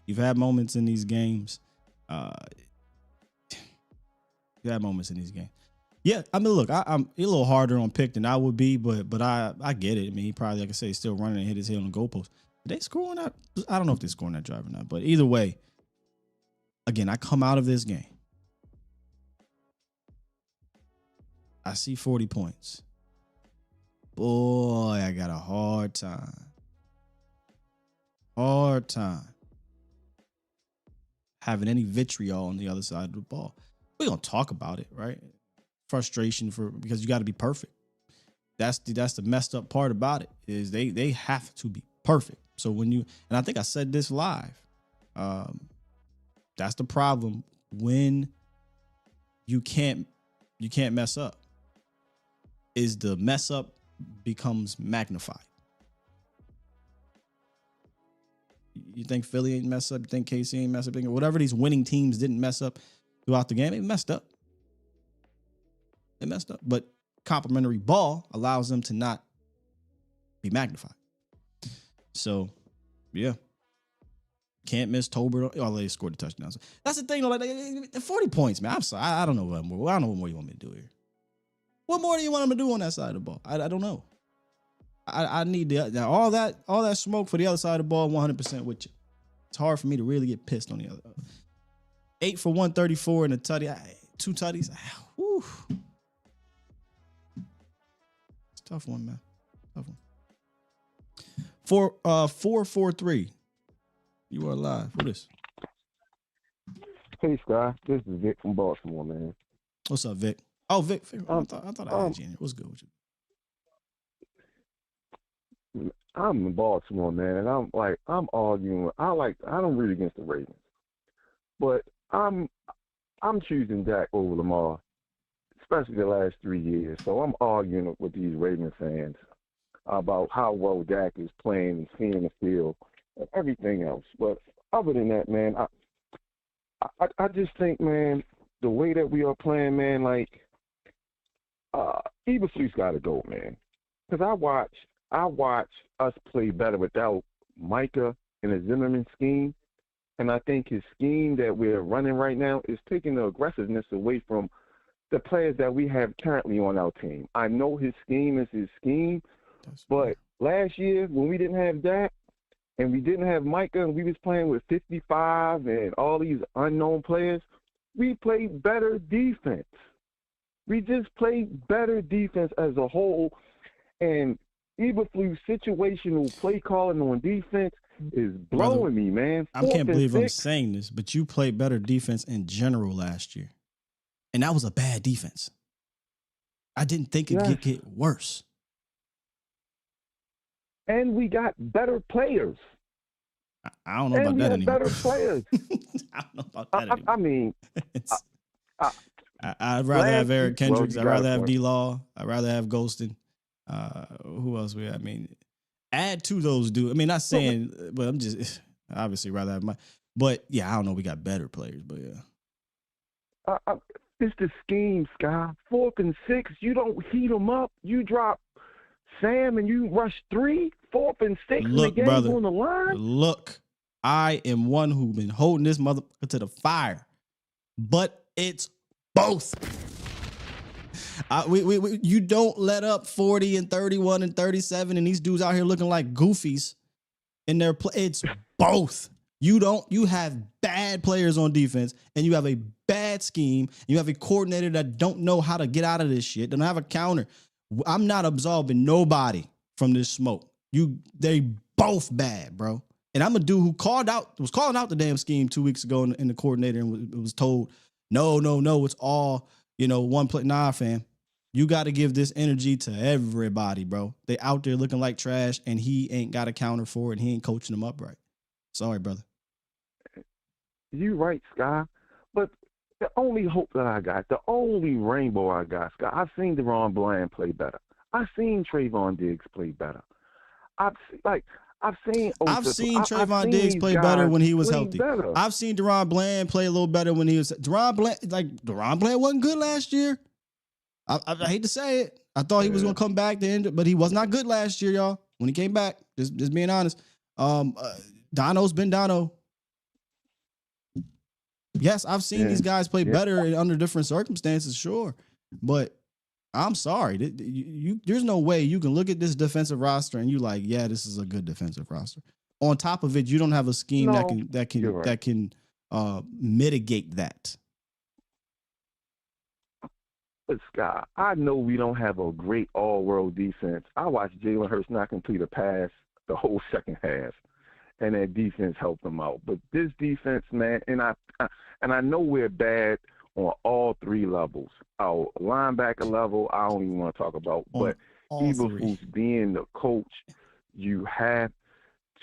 You've had moments in these games. Yeah, I mean, look, I'm a little harder on Pick than I would be, but I get it. I mean, he probably, like I say, still running and hit his head on the goalpost. They scoring that? I don't know if they're scoring that drive or not, but either way, again, I come out of this game. I see 40 points. Boy, I got a hard time. Having any vitriol on the other side of the ball. We're going to talk about it, right? Frustration because you got to be perfect. That's the messed up part about it, is they have to be perfect. So and I think I said this live, that's the problem when you can't mess up, is the mess up becomes magnified. You think Philly ain't messed up? You think KC ain't messed up? Whatever these winning teams didn't mess up throughout the game, they messed up. But complimentary ball allows them to not be magnified. So, yeah. Can't miss Tolbert. Oh, they scored a touchdown. So that's the thing, though. Like, 40 points, man. I'm sorry. I don't know what more. I don't know what more you want me to do here. What more do you want them to do on that side of the ball? I don't know. I need all that smoke for the other side of the ball. 100% with you. It's hard for me to really get pissed on the other. 8 for 134 and a tutty. 2 tutties. Whew. It's a tough one, man. Tough one. 443. You are live. What is? Hey, Sky. This is Vic from Baltimore, man. What's up, Vic? Oh, Vic. I thought I had you in here. What's good with you? I'm in Baltimore, man, and I'm arguing. I don't root against the Ravens, but I'm choosing Dak over Lamar, especially the last 3 years. So I'm arguing with these Ravens fans about how well Dak is playing and seeing the field and everything else. But other than that, man, I just think, man, the way that we are playing, man, like Eberflus got to go, man, because I watch us play better without Micah and the Zimmerman scheme, and I think his scheme that we're running right now is taking the aggressiveness away from the players that we have currently on our team. I know his scheme is his scheme, but last year when we didn't have Dak and we didn't have Micah and we was playing with 55 and all these unknown players, we played better defense. We just played better defense as a whole, and Eberflus' situational play calling on defense is blowing me, man. I can't believe I'm saying this, but you played better defense in general last year. And that was a bad defense. I didn't think it could get worse. And we got better players. I don't know about that anymore. Better players. I don't know about that anymore. I mean, I'd rather have Eric Kendricks. I'd rather have D-Law. I'd rather have Golston. Who else we have? I mean, add to those dudes. I mean, not saying, but I'm just obviously rather have my. But yeah, I don't know. We got better players, but yeah. It's the scheme, Sky. 4th and 6, you don't heat them up. You drop Sam and you rush 3, 4th and 6, and the game's brother, on the line. Look, I am one who's been holding this motherfucker to the fire, but it's both. You don't let up 40 and 31 and 37, and these dudes out here looking like goofies in their play. It's both. You have bad players on defense, and you have a bad scheme. You have a coordinator that don't know how to get out of this shit. Don't have a counter. I'm not absolving nobody from this smoke. They both bad, bro. And I'm a dude who was calling out the damn scheme 2 weeks ago in the coordinator and was told, no, it's all, one play. Nah, fam. You got to give this energy to everybody, bro. They out there looking like trash, and he ain't got a counter for it, and he ain't coaching them up right. Sorry, brother. You right, Sky. But the only hope that I got, the only rainbow I got, Sky, I've seen DeRon Bland play better. I've seen Trayvon Diggs play better. I've seen Trayvon Diggs play better when he was healthy. Better. I've seen DeRon Bland play a little better when he was DeRon Bland wasn't good last year. I hate to say it. I thought he was gonna come back to end, but he was not good last year, y'all. When he came back, just being honest. Dono's been Dono. Yes, I've seen these guys play better under different circumstances, sure. But I'm sorry. There's no way you can look at this defensive roster and you like, yeah, this is a good defensive roster. On top of it, you don't have a scheme that can mitigate that. But Scott, I know we don't have a great all-world defense. I watched Jalen Hurts not complete a pass the whole second half, and that defense helped them out. But this defense, man, and I know we're bad on all 3 levels. Our linebacker level, I don't even want to talk about. But even who's being the coach, you have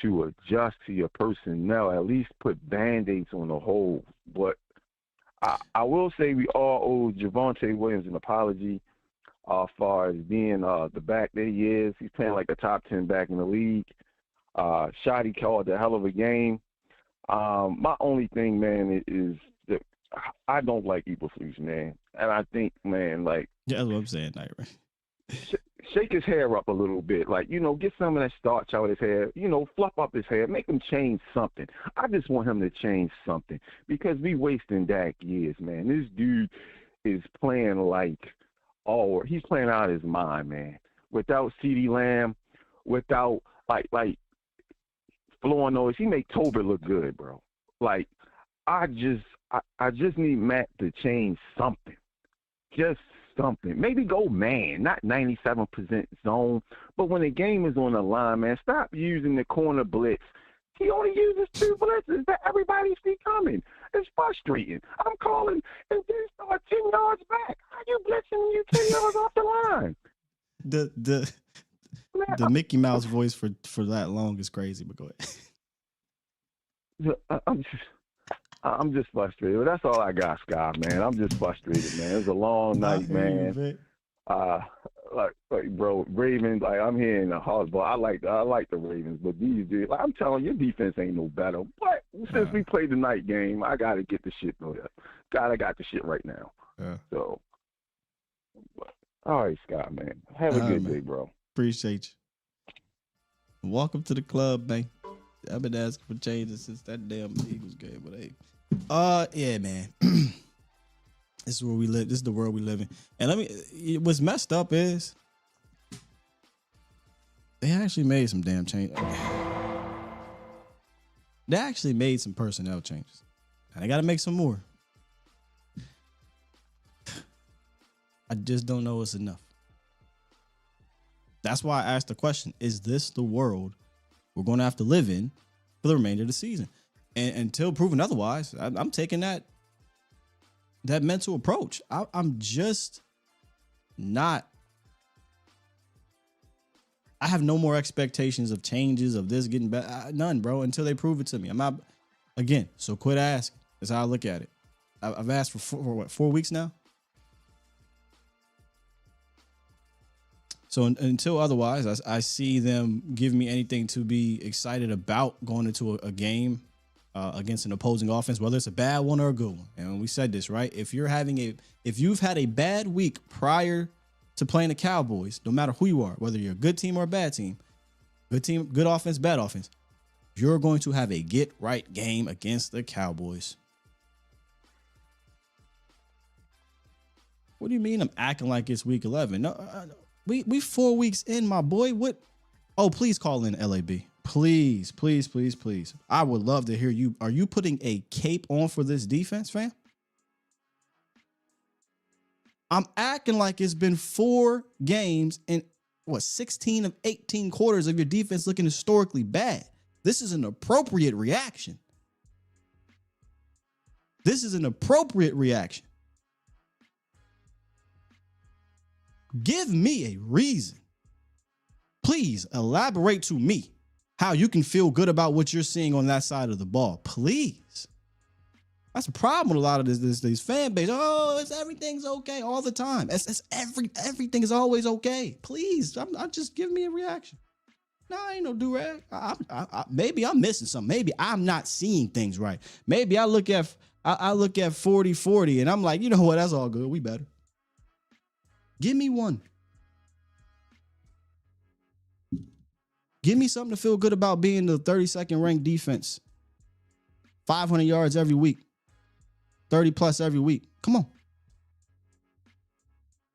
to adjust to your personnel, at least put Band-Aids on the hole. But I will say we all owe Javonte Williams an apology as far as being the back that he is. He's playing like a top 10 back in the league. Shotty called a hell of a game. My only thing, man, is that I don't like Eberflus, man. And I think, man, like... Yeah, that's what I'm saying, right? Shake his hair up a little bit. Like, get some of that starch out of his hair. Fluff up his hair. Make him change something. I just want him to change something because we wasting Dak years, man. This dude is playing he's playing out of his mind, man. Without CeeDee Lamb, without, like floor noise, he make Tobin look good, bro. Like, I just need Matt to change something. Just something. Maybe go man, not 97% zone. But when the game is on the line, man, stop using the corner blitz. He only uses 2 blitzes that everybody see coming. It's frustrating. I'm calling and then start 10 yards back. How you blitzing you 10 yards off the line? The Mickey Mouse voice for that long is crazy, but go ahead. I'm just frustrated. That's all I got, Scott, man. I'm just frustrated, man. It was a long night, man. Bro, Ravens, I'm hearing the hardball. I like the Ravens, but these dudes, I'm telling you, your defense ain't no better. But since we played the night game, I got to get the shit going. God, I got the shit right now. Yeah. So, all right, Scott, man. Have a good day, bro. Appreciate you. Welcome to the club, man. I've been asking for changes since that damn Eagles game, but hey, yeah, man. This is where we live. This is the world we live in. And what's messed up is they actually made some damn changes. They actually made some personnel changes, and they got to make some more. I just don't know it's enough. That's why I asked the question: is this the world we're going to have to live in for the remainder of the season? And until proven otherwise, I'm taking that that mental approach. I'm just not. I have no more expectations of changes of this getting better. None, bro, until they prove it to me. I'm not. Again, so quit asking. That's how I look at it. I've asked for 4 weeks now. So until otherwise, I see them give me anything to be excited about going into a game against an opposing offense, whether it's a bad one or a good one. And we said this, right? If you've had a bad week prior to playing the Cowboys, no matter who you are, whether you're a good team or a bad team, good offense, bad offense, you're going to have a get right game against the Cowboys. What do you mean I'm acting like it's week 11? No, we 4 weeks in, my boy. What? Oh, please call in LAB. Please, please, please, please. I would love to hear you. Are you putting a cape on for this defense, fam? I'm acting like it's been 4 games and 16 of 18 quarters of your defense looking historically bad. This is an appropriate reaction. This is an appropriate reaction. Give me a reason. Please elaborate to me how you can feel good about what you're seeing on that side of the ball. Please. That's a problem with a lot of these fan base. Oh, everything's okay all the time. Everything is always okay. Please, I'm just give me a reaction. No, I ain't no do-rag. Maybe I'm missing something. Maybe I'm not seeing things right. Maybe I look at 40-40 and I'm like, you know what? That's all good. We better. Give me one. Give me something to feel good about being the 32nd ranked defense. 500 yards every week. 30 plus every week. Come on.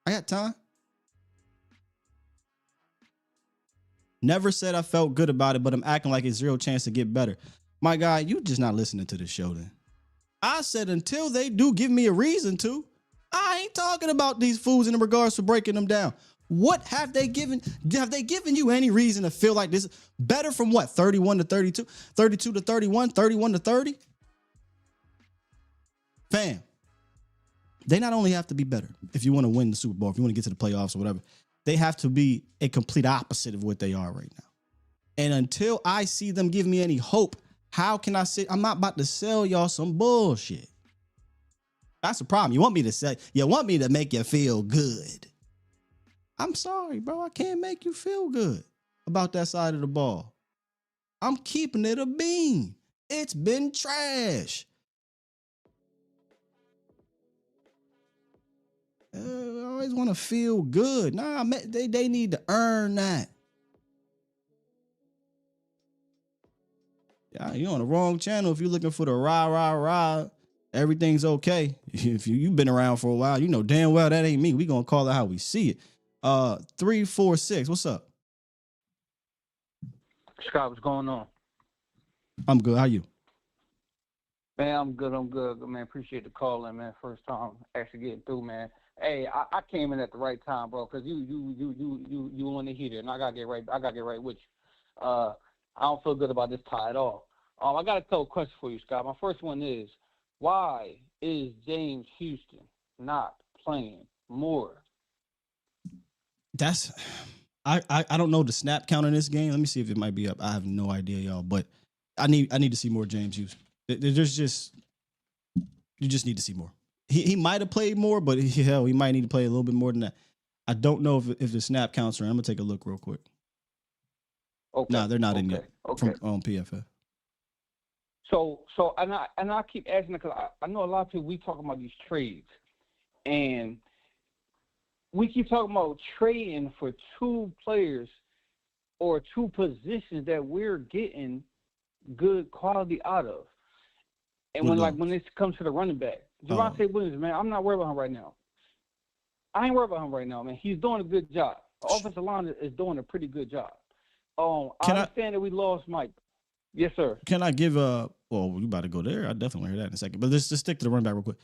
I got time. Never said I felt good about it, but I'm acting like it's zero chance to get better. My guy, you just not listening to the show then. I said until they do give me a reason to. I ain't talking about these fools in regards to breaking them down. What have they given? Have they given you any reason to feel like this better from what? 31 to 32, 32 to 31, 31 to 30? Fam, they not only have to be better if you want to win the Super Bowl, if you want to get to the playoffs or whatever, they have to be a complete opposite of what they are right now. And until I see them give me any hope, how can I say I'm not about to sell y'all some bullshit? That's the problem. You want me to make you feel good. I'm sorry, bro. I can't make you feel good about that side of the ball. I'm keeping it a bean. It's been trash. I always want to feel good. Nah, they need to earn that. Yeah, you're on the wrong channel if you're looking for the rah. Everything's okay. If you've been around for a while, you know damn well that ain't me. We gonna call it how we see it. 346. What's up? Scott, what's going on? I'm good. How you? Man, I'm good, man. Appreciate the call in, man. First time actually getting through, man. Hey, I came in at the right time, bro, because you on the heater, and I gotta get right with you. I don't feel good about this tie at all. I got a couple questions for you, Scott. My first one is, why is James Houston not playing more? I don't know the snap count in this game. Let me see if it might be up. I have no idea, y'all. But I need to see more James Houston. You just need to see more. He might have played more, but he might need to play a little bit more than that. I don't know if the snap counts are. I'm gonna take a look real quick. Okay. No, they're not in yet. Okay. From PFF. So and I keep asking because I know a lot of people, we talking about these trades, and we keep talking about trading for 2 players or 2 positions that we're getting good quality out of. And when it comes to the running back, Javonte Williams, man, I'm not worried about him right now. I ain't worried about him right now, man. He's doing a good job. The offensive line is doing a pretty good job. I understand that we lost Mike. Yes, sir. Can I give well, you about to go there. I definitely hear that in a second. But let's just stick to the running back real quick.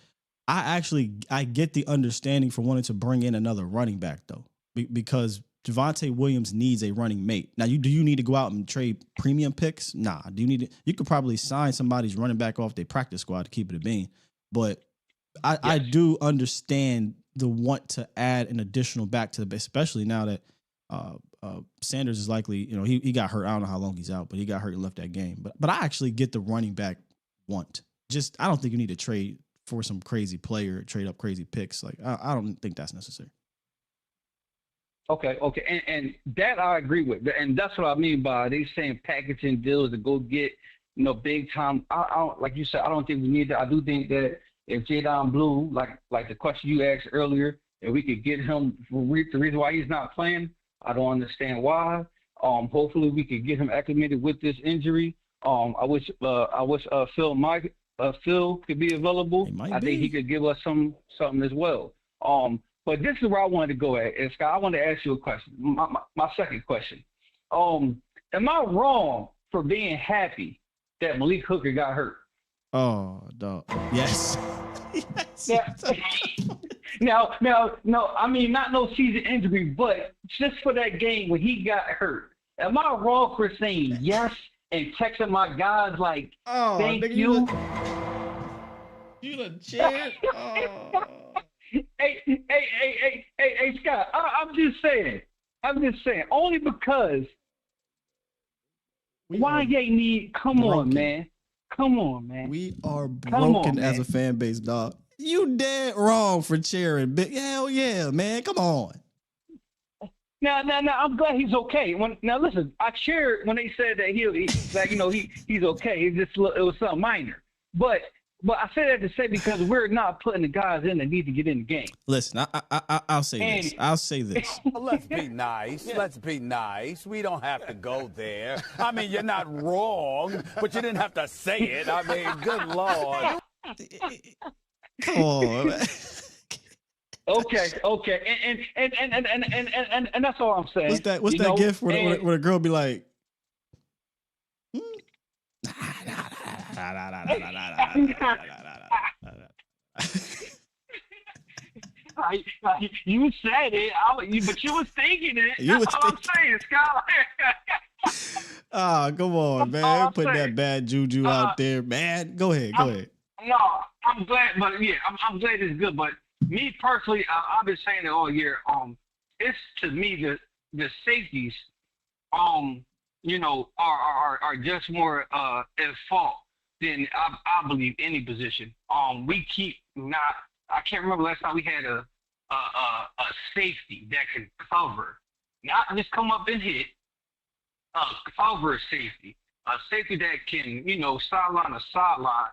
I get the understanding for wanting to bring in another running back, though, because Javonte Williams needs a running mate. Now, do you need to go out and trade premium picks? Nah. Do you need to? You could probably sign somebody's running back off their practice squad to keep it a bean. But I do understand the want to add an additional back to the, especially now that Sanders is likely, he got hurt. I don't know how long he's out, but he got hurt and left that game. But I actually get the running back want. Just I don't think you need to trade for some crazy player, trade up crazy picks. Like I don't think that's necessary. Okay, and that I agree with, and that's what I mean by they saying packaging deals to go get big time. I don't, like you said, I don't think we need that. I do think that if Jadon Blue, like the question you asked earlier, if we could get him for the reason why he's not playing, I don't understand why. Hopefully we could get him acclimated with this injury. I wish Phil could be available. I think he could give us something as well. But this is where I wanted to go at. And Scott, I want to ask you a question. My second question. Am I wrong for being happy that Malik Hooker got hurt? Oh, dog. Yes. Yes. Now, no, I mean, not no season injury, but just for that game when he got hurt. Am I wrong for saying yes and texting my guys like, thank you? You done cheered? Oh. Hey, Scott, I'm just saying. Only because Wanye need, come on, man. We are broken as a fan base, dog. You dead wrong for cheering. Hell yeah, man. Come on. Now, I'm glad he's okay. Now, listen, I cheered when they said that he's okay. It was something minor. But I say that to say because we're not putting the guys in that need to get in the game. Listen, I'll say this. I'll say this. Let's be nice. Let's be nice. We don't have to go there. I mean, you're not wrong, but you didn't have to say it. I mean, good Lord. Come on, man. Okay, and that's all I'm saying. What's that gift where the girl be like, you said it, but you was thinking it. That's all I'm saying, Scott. Oh, come on, man. Put that bad juju out there, man. Go ahead. No, I'm glad, but yeah, I'm glad it's good. But me personally, I've been saying it all year. It's to me the safeties, are just more at fault than I believe any position. We keep not. I can't remember last time we had a safety that can cover, not just come up and hit. Cover safety, a safety that can sideline to sideline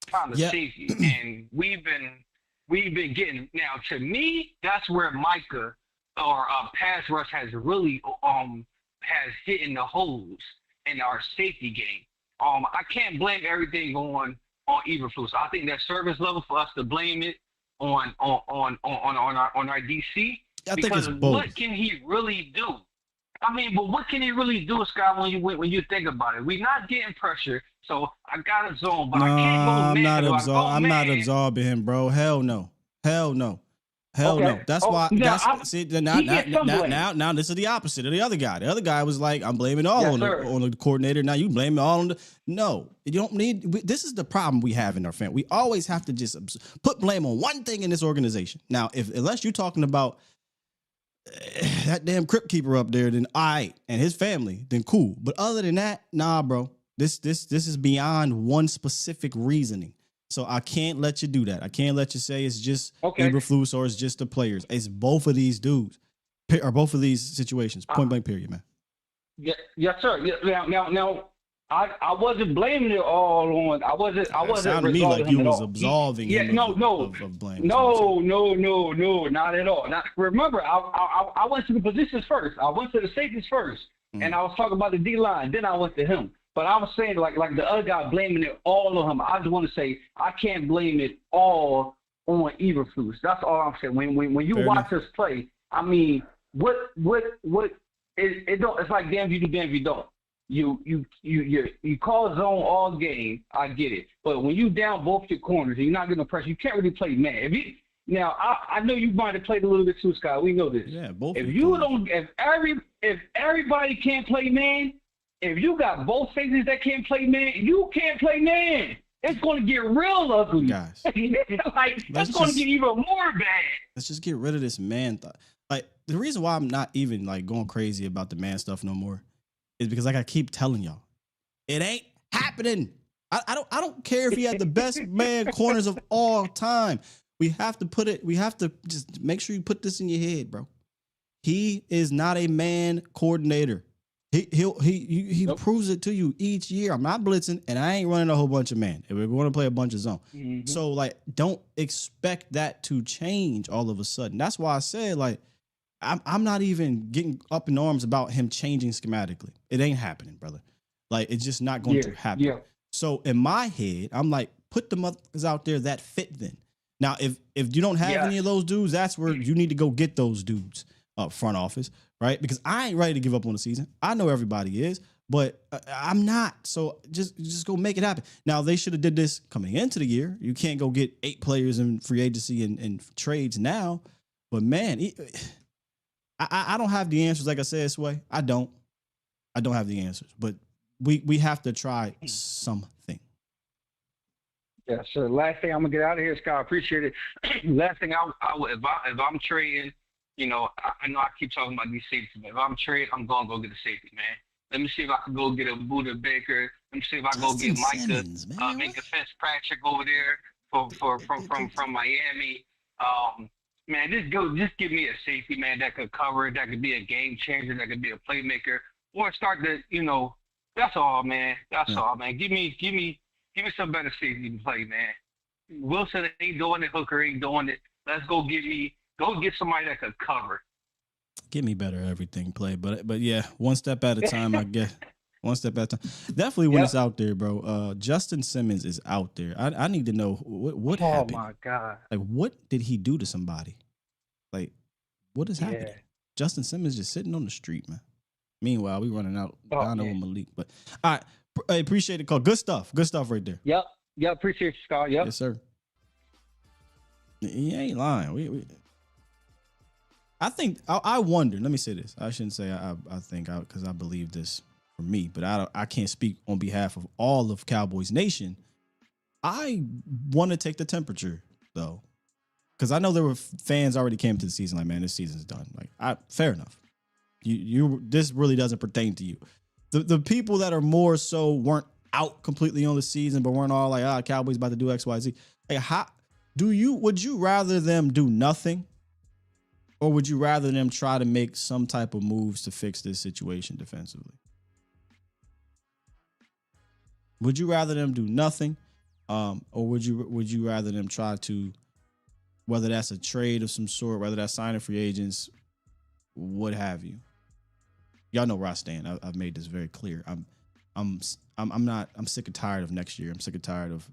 kind of safety, and we've been getting now. To me, that's where Micah or pass rush has really has hit in the holes in our safety game. I can't blame everything on Eberflus. I think that service level for us to blame it on our DC. I think it's both. What can he really do? I mean, but what can he really do, Scott? When you think about it, we're not getting pressure, so I got to zone. But I can't go man. I'm not absorbing him, bro. Hell no. No. That's why. Now this is the opposite of the other guy. The other guy was like, I'm blaming all on the coordinator. Now you blame it all on the. No, you don't need. This is the problem we have in our fan. We always have to just put blame on one thing in this organization. Now, unless you're talking about that damn crypt keeper up there, then all right, and his family, then cool. But other than that, nah, bro. This is beyond one specific reasoning. So I can't let you do that. I can't let you say it's just Eberflus or it's just the players. It's both of these dudes, or both of these situations. Point blank, period, man. Yeah, yes, sir. Yeah, now, I wasn't blaming it all on. I wasn't. Sounded to me like you was absolving him of blame. No, not at all. Remember, I went to the positions first. I went to the safeties first, and I was talking about the D line. Then I went to him. But I was saying, like the other guy blaming it all on him. I just want to say I can't blame it all on Eberflus. That's all I'm saying. When you watch us play, I mean, what it don't. It's like damn if you do, damn if you don't. You call zone all game. I get it. But when you down both your corners and you're not getting no pressure, you can't really play man. Now I know you might have played a little bit too, Scott. We know this. Yeah, both. If everybody can't play man. If you got both safeties that can't play man, you can't play man. it's going to get real ugly. Guys, like that's going to get even more bad. Let's just get rid of this man thought. Like the reason why I'm not even like going crazy about the man stuff no more is because like I keep telling y'all, it ain't happening. I don't care if he had the best man corners of all time. We have to just make sure you put this in your head, bro. He is not a man coordinator. He proves it to you each year. I'm not blitzing, and I ain't running a whole bunch of man. We're going to play a bunch of zone. Mm-hmm. So, like, don't expect that to change all of a sudden. That's why I said, like, I'm not even getting up in arms about him changing schematically. It ain't happening, brother. Like, it's just not going to happen. Yeah. So, in my head, I'm like, put the motherfuckers out there that fit then. Now, if you don't have any of those dudes, that's where you need to go get those dudes up front office. Right? Because I ain't ready to give up on the season. I know everybody is, but I'm not. So just go make it happen. Now, they should have did this coming into the year. You can't go get 8 players in free agency and trades now. But, man, I don't have the answers like I said, Sway. I don't have the answers. But we have to try something. Yeah, so last thing I'm going to get out of here, Scott, I appreciate it. Last thing if I'm trading, you know, I know I keep talking about these safeties, but if I'm trading, I'm going to go get a safety, man. Let me see if I can go get a Buda Baker. Let me see if I can go get Micah Fitzpatrick over there from Miami. Man, just give me a safety, man, that could cover, that could be a game changer, that could be a playmaker, or start to, you know, that's all, man. That's all, man. Give me some better safety to play, man. Wilson ain't doing it. Hooker ain't doing it. Let's go get somebody that could cover. Get me better everything play, but yeah, one step at a time. I guess one step at a time. Definitely when it's out there, bro. Justin Simmons is out there. I need to know what happened. Oh my God! Like, what did he do to somebody? Like, what is happening? Justin Simmons just sitting on the street, man. Meanwhile, we running out. I know Malik, but all right. I appreciate the call. Good stuff right there. Yep. Appreciate you, Scott. Yep. Yes, sir. He ain't lying. I think I wonder. Let me say this. I shouldn't say I think because I believe this for me, but I can't speak on behalf of all of Cowboys Nation. I want to take the temperature though, because I know there were fans already came to the season like, man, this season's done. Like, fair enough. You this really doesn't pertain to you. The people that are more so weren't out completely on the season, but weren't all like, Cowboys about to do X, Y, Z. Like, would you rather them do nothing? Or would you rather them try to make some type of moves to fix this situation defensively? Would you rather them do nothing? Or would you rather them try to, whether that's a trade of some sort, whether that's signing free agents, what have you? Y'all know where I stand. I've made this very clear. I'm sick and tired of next year. I'm sick and tired of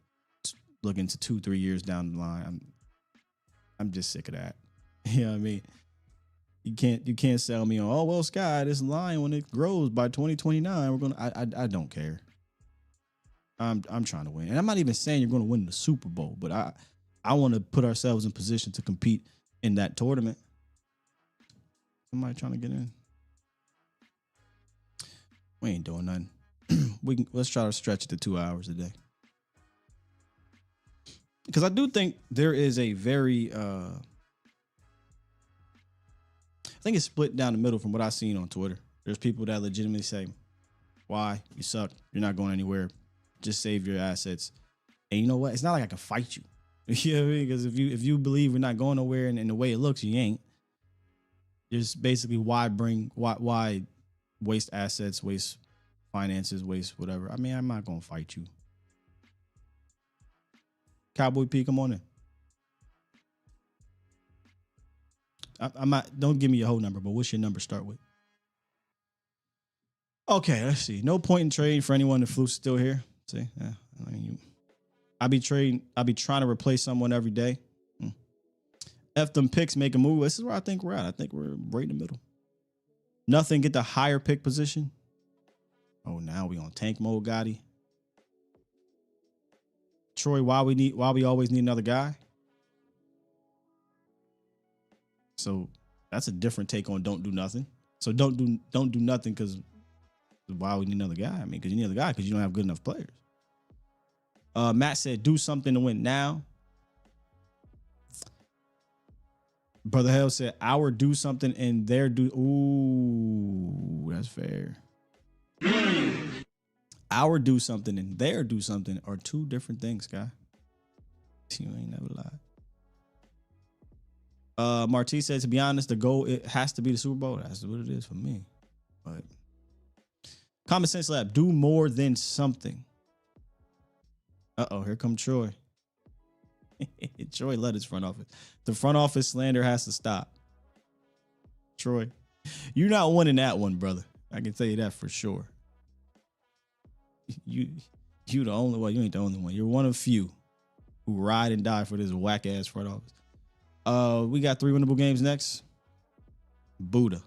looking to 2-3 years down the line. I'm just sick of that. You know what I mean? You can't sell me on, Sky, this line when it grows by 2029, we're gonna. I don't care. I'm trying to win, and I'm not even saying you're gonna win the Super Bowl, but I want to put ourselves in position to compete in that tournament. Somebody trying to get in? We ain't doing nothing. Let's try to stretch it to 2 hours a day, because I do think there is a very I think it's split down the middle from what I've seen on Twitter. There's people that legitimately say, why? You suck. You're not going anywhere. Just save your assets. And you know what? It's not like I can fight you. You know what I mean? Because if you believe we're not going nowhere and the way it looks, you ain't. Just basically why waste assets, waste finances, waste whatever. I mean, I'm not going to fight you. Cowboy P, come on in. I'm not. Don't give me your whole number, but what's your number start with? Okay, let's see. No point in trading for anyone. The Fluke's still here. See, yeah. I mean, I be trying to replace someone every day. F them picks, make a move. This is where I think we're at. I think we're right in the middle. Nothing. Get the higher pick position. Oh, now we on tank mode, Gotti. Troy, why we always need another guy? So that's a different take on don't do nothing. So don't do nothing because why we need another guy? I mean, because you need another guy because you don't have good enough players. Matt said, do something to win now. Brother Hell said, our do something and their do. Ooh, that's fair. Our do something and their do something are two different things, guy. You ain't never lied. Marty said, to be honest, the goal, it has to be the Super Bowl. That's what it is for me. But Common Sense Lab, do more than something. Here come Troy. Troy led his front office. The front office slander has to stop. Troy, you're not winning that one, brother. I can tell you that for sure. You the only one. You ain't the only one. You're one of few who ride and die for this whack ass front office. We got 3 winnable games next. Buddha.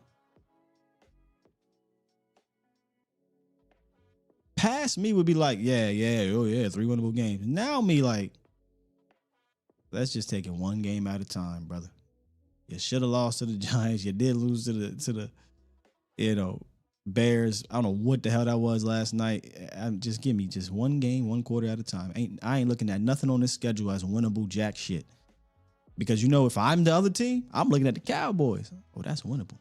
Past me would be like, yeah, 3 winnable games. Now me like, let's just take it one game at a time, brother. You should have lost to the Giants. You did lose to the Bears. I don't know what the hell that was last night. Just give me just one game, one quarter at a time. I ain't looking at nothing on this schedule as winnable jack shit. Because if I'm the other team, I'm looking at the Cowboys. Oh, that's winnable.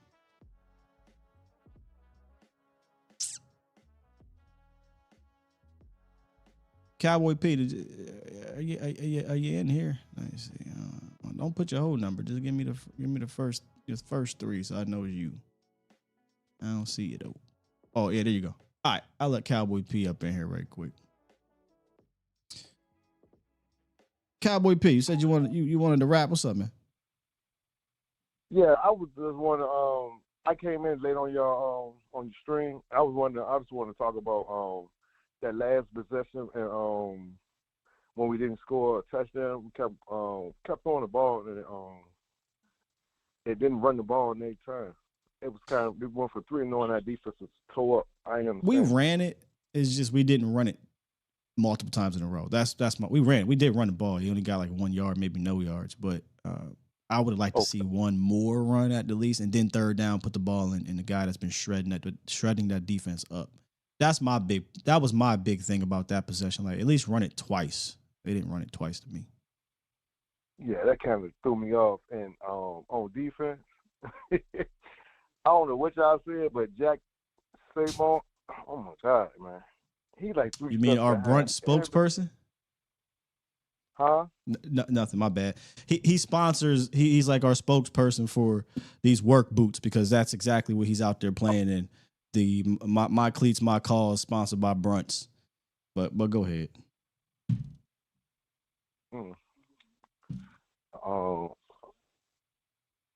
Cowboy Pete, are you in here? Let me see. Don't put your whole number. Just give me the first 3 so I know it's you. I don't see it though. Oh yeah, there you go. All right, I'll let Cowboy P up in here right quick. Cowboy P, you said you wanted to rap. What's up, man? Yeah, I was just wondering. I came in late on your stream. I just want to talk about that last possession and when we didn't score a touchdown, we kept throwing the ball and it didn't run the ball in any time. It was we went for 3 knowing that defense was toe up. I ain't understand. We ran it. It's just we didn't run it multiple times in a row. We did run the ball. He only got like 1 yard, maybe no yards, but I would have liked to see one more run at the least, and then third down, put the ball in the guy that's been shredding that defense up. That was my big thing about that possession. Like, at least run it twice. They didn't run it twice to me. Yeah, that kind of threw me off. And on defense, I don't know what y'all said, but Jack Sabon, oh my God, man. He like 3 You mean our behind. brunch spokesperson? Huh? Nothing, my bad. He sponsors, he's like our spokesperson for these work boots because that's exactly what he's out there playing in. My cleats, my calls, sponsored by Brunts. But go ahead.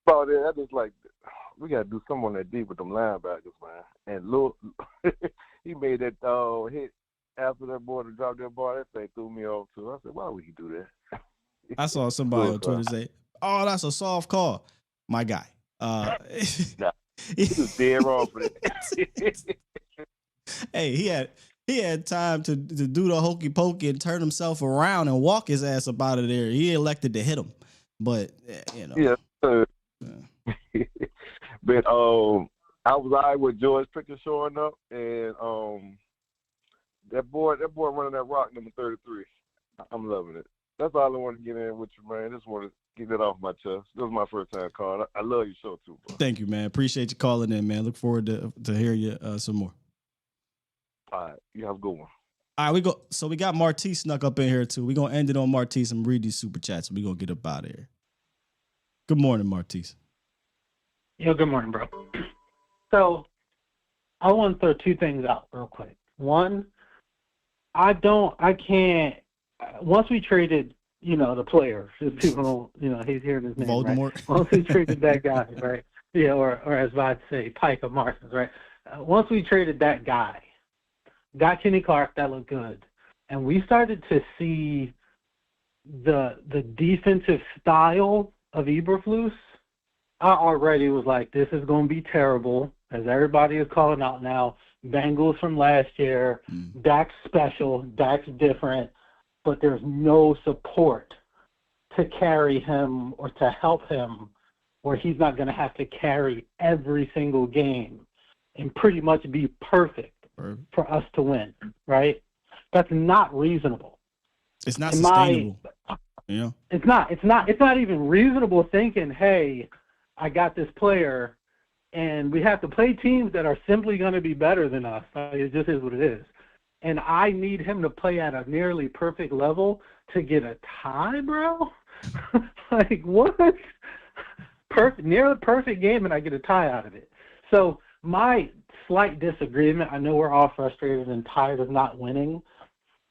But I just like, we got to do something on that deep with them linebackers, man. And look, he made that hit after that boy to drop that ball. That thing threw me off too. I said, why would he do that? I saw somebody on Twitter say, "Oh, that's a soft call." My guy. Nah, he was dead wrong for that. Hey, he had time to do the hokey pokey and turn himself around and walk his ass up out of there. He elected to hit him, but Yeah. But I was all right with George Pickens showing up, and that boy running that rock number 33. I'm loving it. That's all I want to get in with you, man. Just want to get that off my chest. This was my first time calling. I love your show too, bro. Thank you, man. Appreciate you calling in, man. Look forward to hear you some more. All right, you have a good one. All right, so we got Martise snuck up in here too. We're gonna end it on Martise and read these super chats. We're gonna get up out of here. Good morning, Martise. Yo, good morning, bro. So I want to throw 2 things out real quick. One, once we traded, the player, people don't, he's hearing his name, Voldemort. Right? Once we traded that guy, right? Yeah, or as I'd say, Pike of Martians, right? Once we traded that guy, got Kenny Clark, that looked good. And we started to see the defensive style of Eberflus. I already was like, this is going to be terrible, as everybody is calling out now. Bengals from last year, Dak's special, Dak's different, but there's no support to carry him or to help him where he's not going to have to carry every single game and pretty much be perfect for us to win, right? That's not reasonable. It's not sustainable. It's not even reasonable thinking, hey, I got this player and we have to play teams that are simply going to be better than us. It just is what it is. And I need him to play at a nearly perfect level to get a tie, bro? Like, what? Nearly perfect game and I get a tie out of it. So my slight disagreement, I know we're all frustrated and tired of not winning.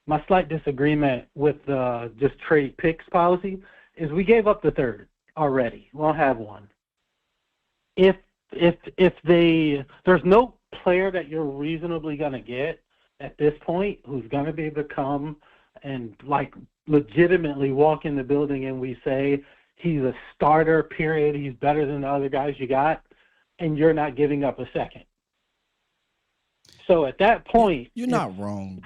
My slight disagreement with the just trade picks policy is we gave up the third already. We won't have one. If there's no player that you're reasonably going to get at this point who's going to be able to come and like legitimately walk in the building and we say he's a starter, period, he's better than the other guys you got, and you're not giving up a second. So at that point, you're not wrong,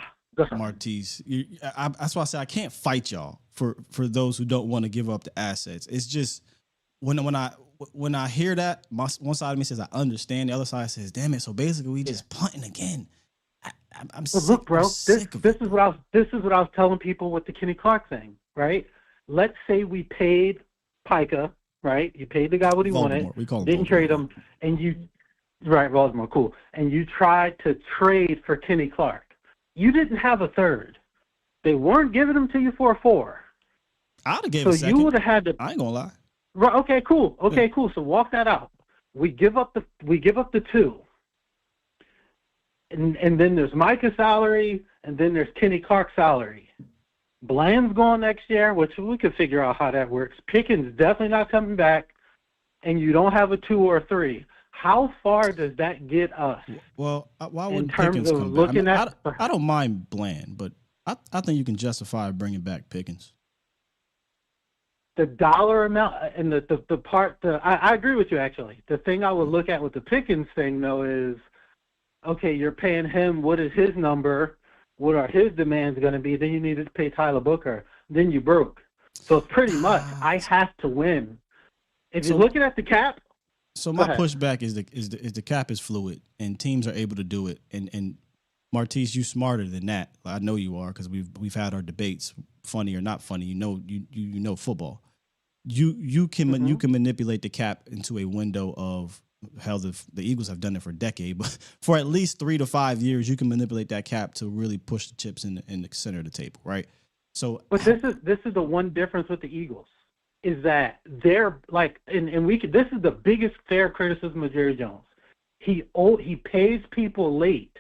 Martise. That's why I say I can't fight y'all for those who don't want to give up the assets. It's just when I hear that, one side of me says I understand, the other side says, damn it. So basically, we just punting again. I'm sick. Look, bro, this is what I was telling people with the Kenny Clark thing, right? Let's say we paid Pica, right? You paid the guy what he wanted, didn't trade him, and you, right, Baltimore, cool, and you tried to trade for Kenny Clark. You didn't have a third. They weren't giving him to you for a 4. I'd have gave a second. So you would have had to. I ain't gonna lie. Right. Okay. Cool. Okay. Cool. So walk that out. We give up the 2, and then there's Micah's salary, and then there's Kenny Clark's salary. Bland's going next year, which we could figure out how that works. Pickens definitely not coming back, and you don't have a 2 or a 3. How far does that get us? Well, why would in terms Pickens of come looking back? at? I don't mind Bland, but I think you can justify bringing back Pickens. The dollar amount and the part, I agree with you, actually. The thing I would look at with the Pickens thing, though, is, okay, you're paying him. What is his number? What are his demands going to be? Then you need to pay Tyler Booker. Then you broke. So it's pretty much, I have to win. If you're looking at the cap. So my pushback is the cap is fluid and teams are able to do it. And Martise, you smarter than that. I know you are because we've had our debates, funny or not funny. You know football. You can manipulate the cap into a window of hell. The Eagles have done it for a decade, but for at least 3 to 5 years, you can manipulate that cap to really push the chips in the center of the table, right? So, but this is the one difference with the Eagles is that they're like, and this is the biggest fair criticism of Jerry Jones. He pays people late.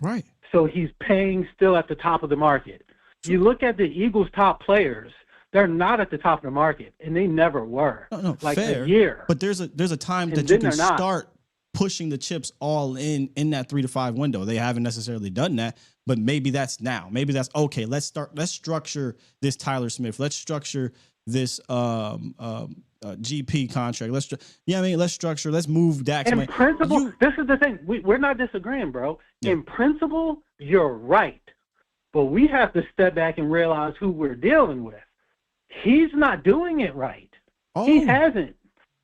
Right. So he's paying still at the top of the market. You look at the Eagles' top players, they're not at the top of the market, and they never were. No, like fair. a year. But there's a time that you can start pushing the chips all in that 3 to 5 window. They haven't necessarily done that, but maybe that's now. Maybe that's okay. Let's structure this Tyler Smith. Let's structure this GP contract. Let's move Dax. In principle, this is the thing. We're not disagreeing, bro. Yeah. In principle, you're right. But we have to step back and realize who we're dealing with. He's not doing it right. Oh, he hasn't.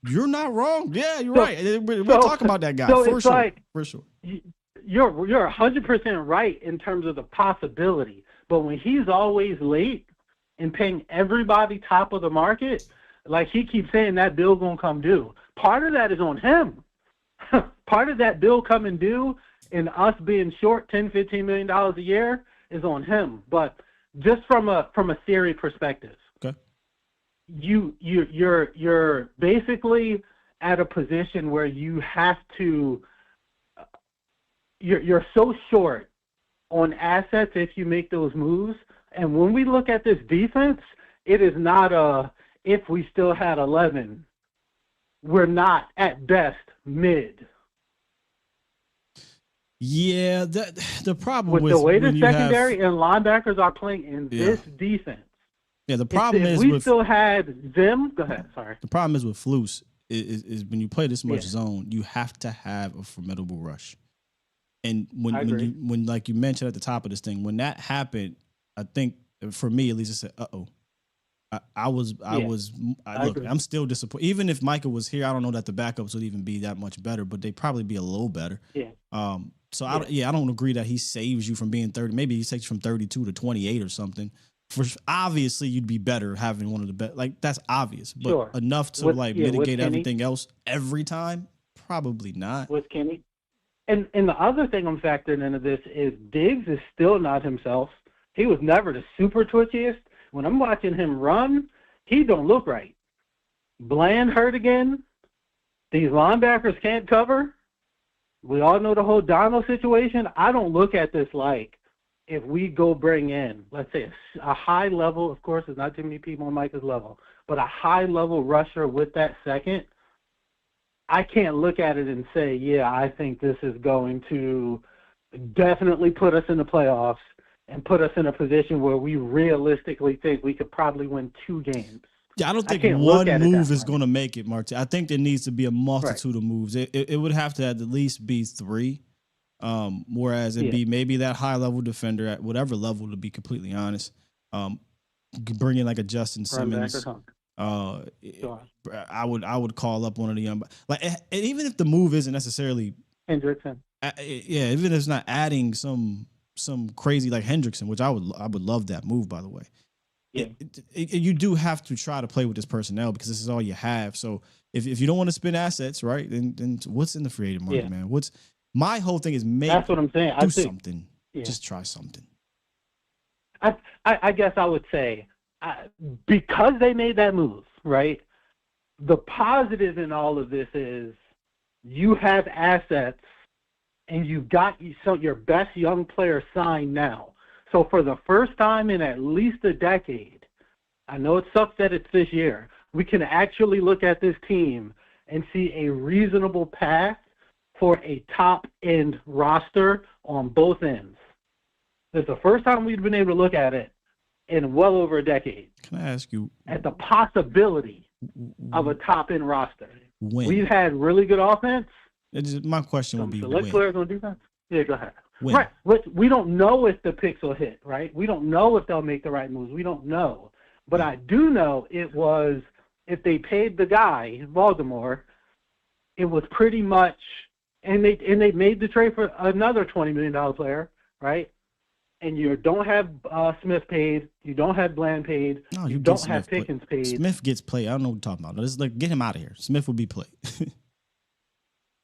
You're not wrong. Yeah, you're right. We're talking about that guy for sure. For sure. You're 100% right in terms of the possibility. But when he's always late and paying everybody top of the market, like he keeps saying that bill gonna come due. Part of that is on him. Part of that bill coming due and us being short $10-15 million a year is on him. But just from a theory perspective, okay, you're basically at a position where you have to. You're so short on assets if you make those moves. And when we look at this defense, it is not if we still had 11. We're not at best mid. Yeah, the problem with the way the secondary and linebackers are playing in this defense. Yeah, the problem is we still had them. Go ahead. Sorry. The problem is with Flus is when you play this much zone, you have to have a formidable rush. And when like you mentioned at the top of this thing, when that happened, I think for me at least, it said, I'm still disappointed. Even if Micah was here, I don't know that the backups would even be that much better, but they'd probably be a little better. Yeah. I don't agree that he saves you from being 30. Maybe he takes you from 32 to 28 or something. obviously you'd be better having one of the best. Like that's obvious, but Sure. enough to mitigate everything else every time, probably not. With Kenny, and the other thing I'm factoring into this is Diggs is still not himself. He was never the super twitchiest. When I'm watching him run, he don't look right. Bland hurt again. These linebackers can't cover. We all know the whole Donald situation. I don't look at this like if we go bring in, let's say, a high level, of course, there's not too many people on Micah's level, but a high-level rusher with that second, I can't look at it and say, yeah, I think this is going to definitely put us in the playoffs and put us in a position where we realistically think we could probably win 2 games. Yeah, I don't think one move is going to make it, Martin. I think there needs to be a multitude of moves. It would have to at least be 3, whereas it'd be maybe that high-level defender at whatever level, to be completely honest. Bring in like a Justin Simmons. I would call up one of the young, like, and even if the move isn't necessarily Hendrickson. Even if it's not adding some crazy like Hendrickson, which I would love that move, by the way. Yeah. You do have to try to play with this personnel because this is all you have. So if you don't want to spend assets, right, then what's in the free agent market, man? What's my whole thing is that's what I'm saying. Do something. Yeah. Just try something. I guess I would say because they made that move, right? The positive in all of this is you have assets and you've got your best young player signed now. So for the first time in at least a decade, I know it sucks that it's this year, we can actually look at this team and see a reasonable path for a top-end roster on both ends. It's the first time we've been able to look at it in well over a decade. Can I ask you? At the possibility of a top-end roster. When? We've had really good offense. My question would be select players on defense. Yeah, go ahead. When? Right. We don't know if the picks will hit, right? We don't know if they'll make the right moves. We don't know. But I do know it was, if they paid the guy in Baltimore, it was pretty much, and they made the trade for another $20 million player, right? And you don't have Smith paid, you don't have Bland paid, you don't have Pickens paid. Smith gets played. I don't know what you're talking about. Let's get him out of here. Smith will be played.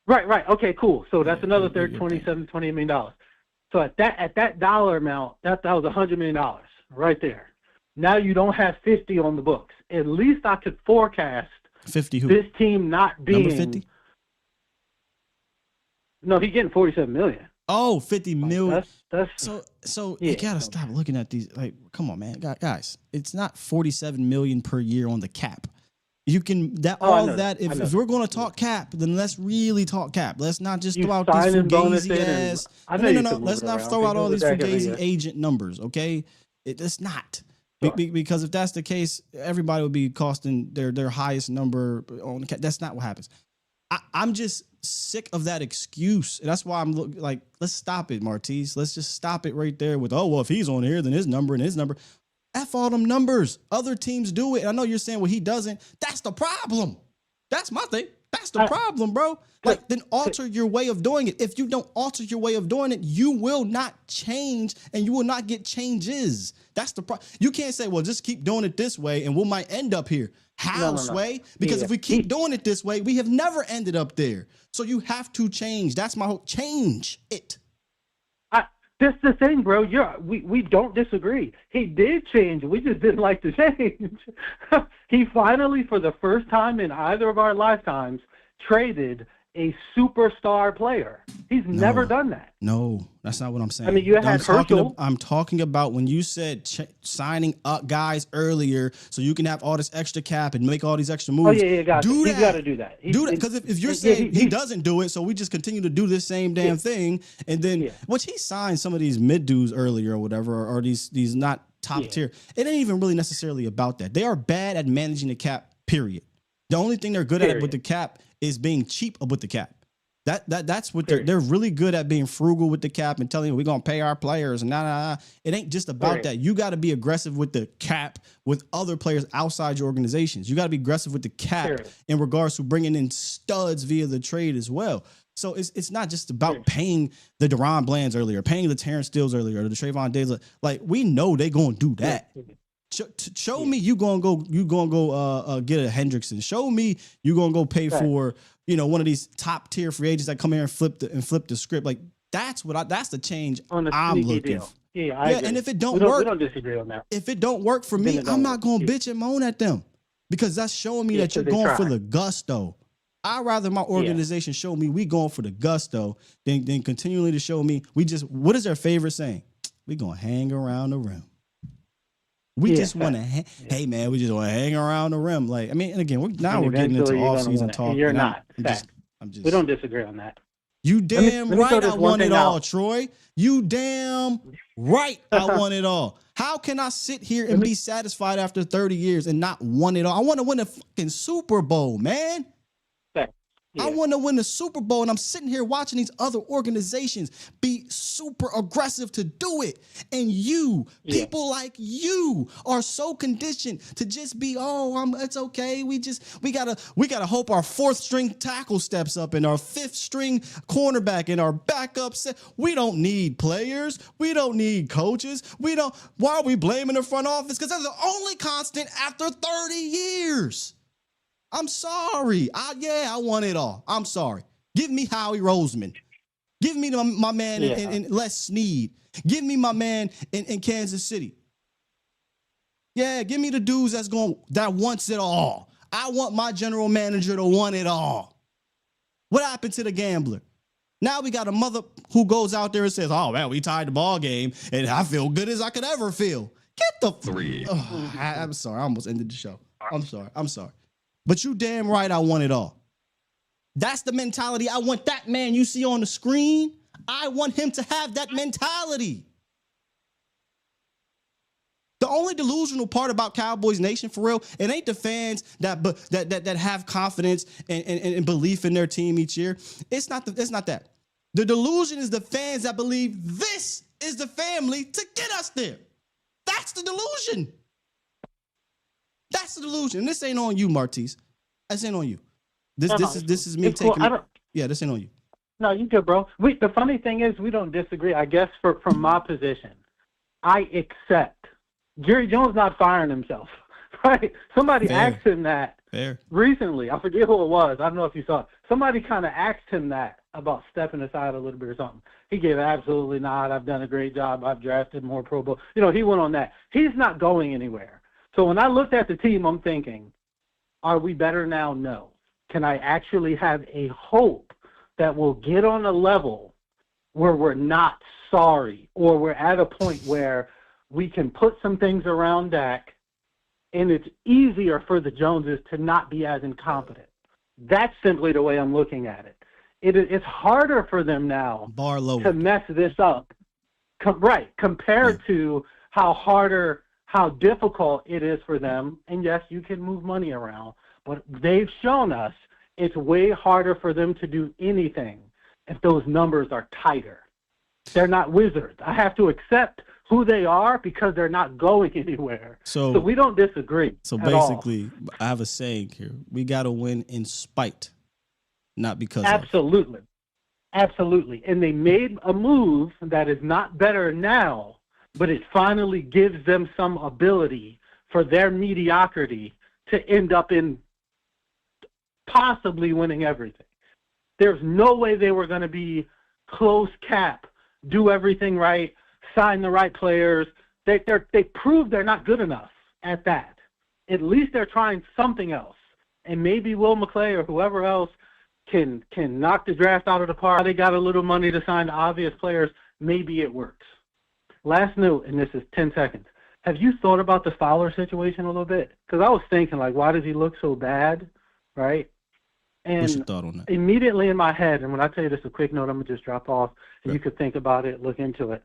Right. Okay, cool. So that's another $28 million. So at that dollar amount, that was $100 million right there. Now you don't have 50 on the books. At least I could forecast 50 who? This team not being number 50. No, he's getting $47 million. Oh, $50 million. That's so you gotta stop looking at these. Like, come on, man, guys. It's not $47 million per year on the cap. You can if we're going to talk cap, then let's really talk cap. Let's not just throw out these fugazi ass. No. Let's not throw out all these fugazi agent numbers, okay? It's not. Because if that's the case, everybody would be costing their highest number on the cap. That's not what happens. I'm just sick of that excuse. And that's why I'm like, let's stop it, Martise. Let's just stop it right there with, if he's on here, then his number and his number. F all them numbers. Other teams do it. I know you're saying, he doesn't. That's the problem. That's my thing. That's the problem, bro. Like, then alter your way of doing it. If you don't alter your way of doing it, you will not change and you will not get changes. That's the problem. You can't say, just keep doing it this way and we might end up here. How, Sway? Because if we keep doing it this way, we have never ended up there. So you have to change. That's my whole change it. That's the thing, bro. We don't disagree. He did change. We just didn't like the change. He finally, for the first time in either of our lifetimes, traded a superstar player. He's never done that. No, that's not what I'm saying. I mean, you had Herschel. I'm talking about when you said signing up guys earlier so you can have all this extra cap and make all these extra moves. Oh, yeah, got do that. That. He's got to do that. Do that. Because if you're saying he doesn't do it, so we just continue to do this same damn thing, and then, which he signed some of these mid dudes earlier or whatever, or these not top tier. It ain't even really necessarily about that. They are bad at managing the cap, period. The only thing they're good at with the cap is being cheap with the cap. That's what they're really good at, being frugal with the cap and telling you we're gonna pay our players and nah. It ain't just about that. You got to be aggressive with the cap with other players outside your organizations. You got to be aggressive with the cap in regards to bringing in studs via the trade as well. So it's not just about paying the Deron Blands earlier, paying the Terrence Stills earlier, or the Trayvon Diggs. Like we know they gonna do that. Show me you gonna go get a Hendrickson. Show me you gonna go pay for one of these top tier free agents that come here and flip the script. Like that's the change I'm looking for. Yeah, I agree. And if it don't work, we don't disagree on that. If it don't work for me, I'm not gonna bitch and moan at them because that's showing me that you're going for the gusto. I'd rather my organization show me we going for the gusto than continually to show me what is their favorite saying? We gonna hang around the rim. We just want to, hey man, we just want to hang around the rim. Like, I mean, and again, we're getting into off-season talk. You're not. We don't disagree on that. You damn right I want it all, Troy. You damn right I want it all. How can I sit here and be satisfied after 30 years and not want it all? I want to win a fucking Super Bowl, man. I want to win the Super Bowl, and I'm sitting here watching these other organizations be super aggressive to do it. And people like you, are so conditioned to just be, it's okay. We gotta hope our fourth string tackle steps up and our fifth string cornerback and our backup set. We don't need players. We don't need coaches. Why are we blaming the front office? Because that's the only constant after 30 years. I'm sorry. I want it all. I'm sorry. Give me Howie Roseman. Give me my man in Les Snead. Give me my man in Kansas City. Yeah, give me the dudes that wants it all. I want my general manager to want it all. What happened to the gambler? Now we got a mother who goes out there and says, "Oh man, we tied the ball game, and I feel good as I could ever feel." Get the 3. I'm sorry. I almost ended the show. I'm sorry. But you damn right I want it all. That's the mentality. I want that man you see on the screen. I want him to have that mentality. The only delusional part about Cowboys Nation, for real, it ain't the fans that have confidence and belief in their team each year. It's not that. The delusion is the fans that believe this is the family to get us there. That's the delusion. That's the delusion. And this ain't on you, Martise. This ain't on you. This is me taking. Cool. This ain't on you. No, you good, bro. The funny thing is, we don't disagree. I guess from my position, I accept. Jerry Jones not firing himself, right? Somebody asked him that recently. I forget who it was. I don't know if you saw it. Somebody kind of asked him that about stepping aside a little bit or something. He gave absolutely not. I've done a great job. I've drafted more Pro Bowl. He went on that. He's not going anywhere. So when I looked at the team, I'm thinking, are we better now? No. Can I actually have a hope that we'll get on a level where we're not sorry, or we're at a point where we can put some things around Dak and it's easier for the Joneses to not be as incompetent? That's simply the way I'm looking at it. It's harder for them now to mess this up. Compared to how difficult it is for them. And yes, you can move money around, but they've shown us it's way harder for them to do anything if those numbers are tighter. They're not wizards. I have to accept who they are because they're not going anywhere. So we don't disagree. So basically, I have a saying here. We got to win in spite, not because Absolutely. And they made a move that is not better now, but it finally gives them some ability for their mediocrity to end up in possibly winning everything. There's no way they were going to be close cap, do everything right, sign the right players. They proved they're not good enough at that. At least they're trying something else. And maybe Will McClay or whoever else can knock the draft out of the park. They got a little money to sign the obvious players. Maybe it works. Last note, and this is 10 seconds. Have you thought about the Fowler situation a little bit? Because I was thinking, why does he look so bad, right? And what's your thought on that? Immediately in my head, and when I tell you this, a quick note, I'm going to just drop off, and you could think about it, look into it.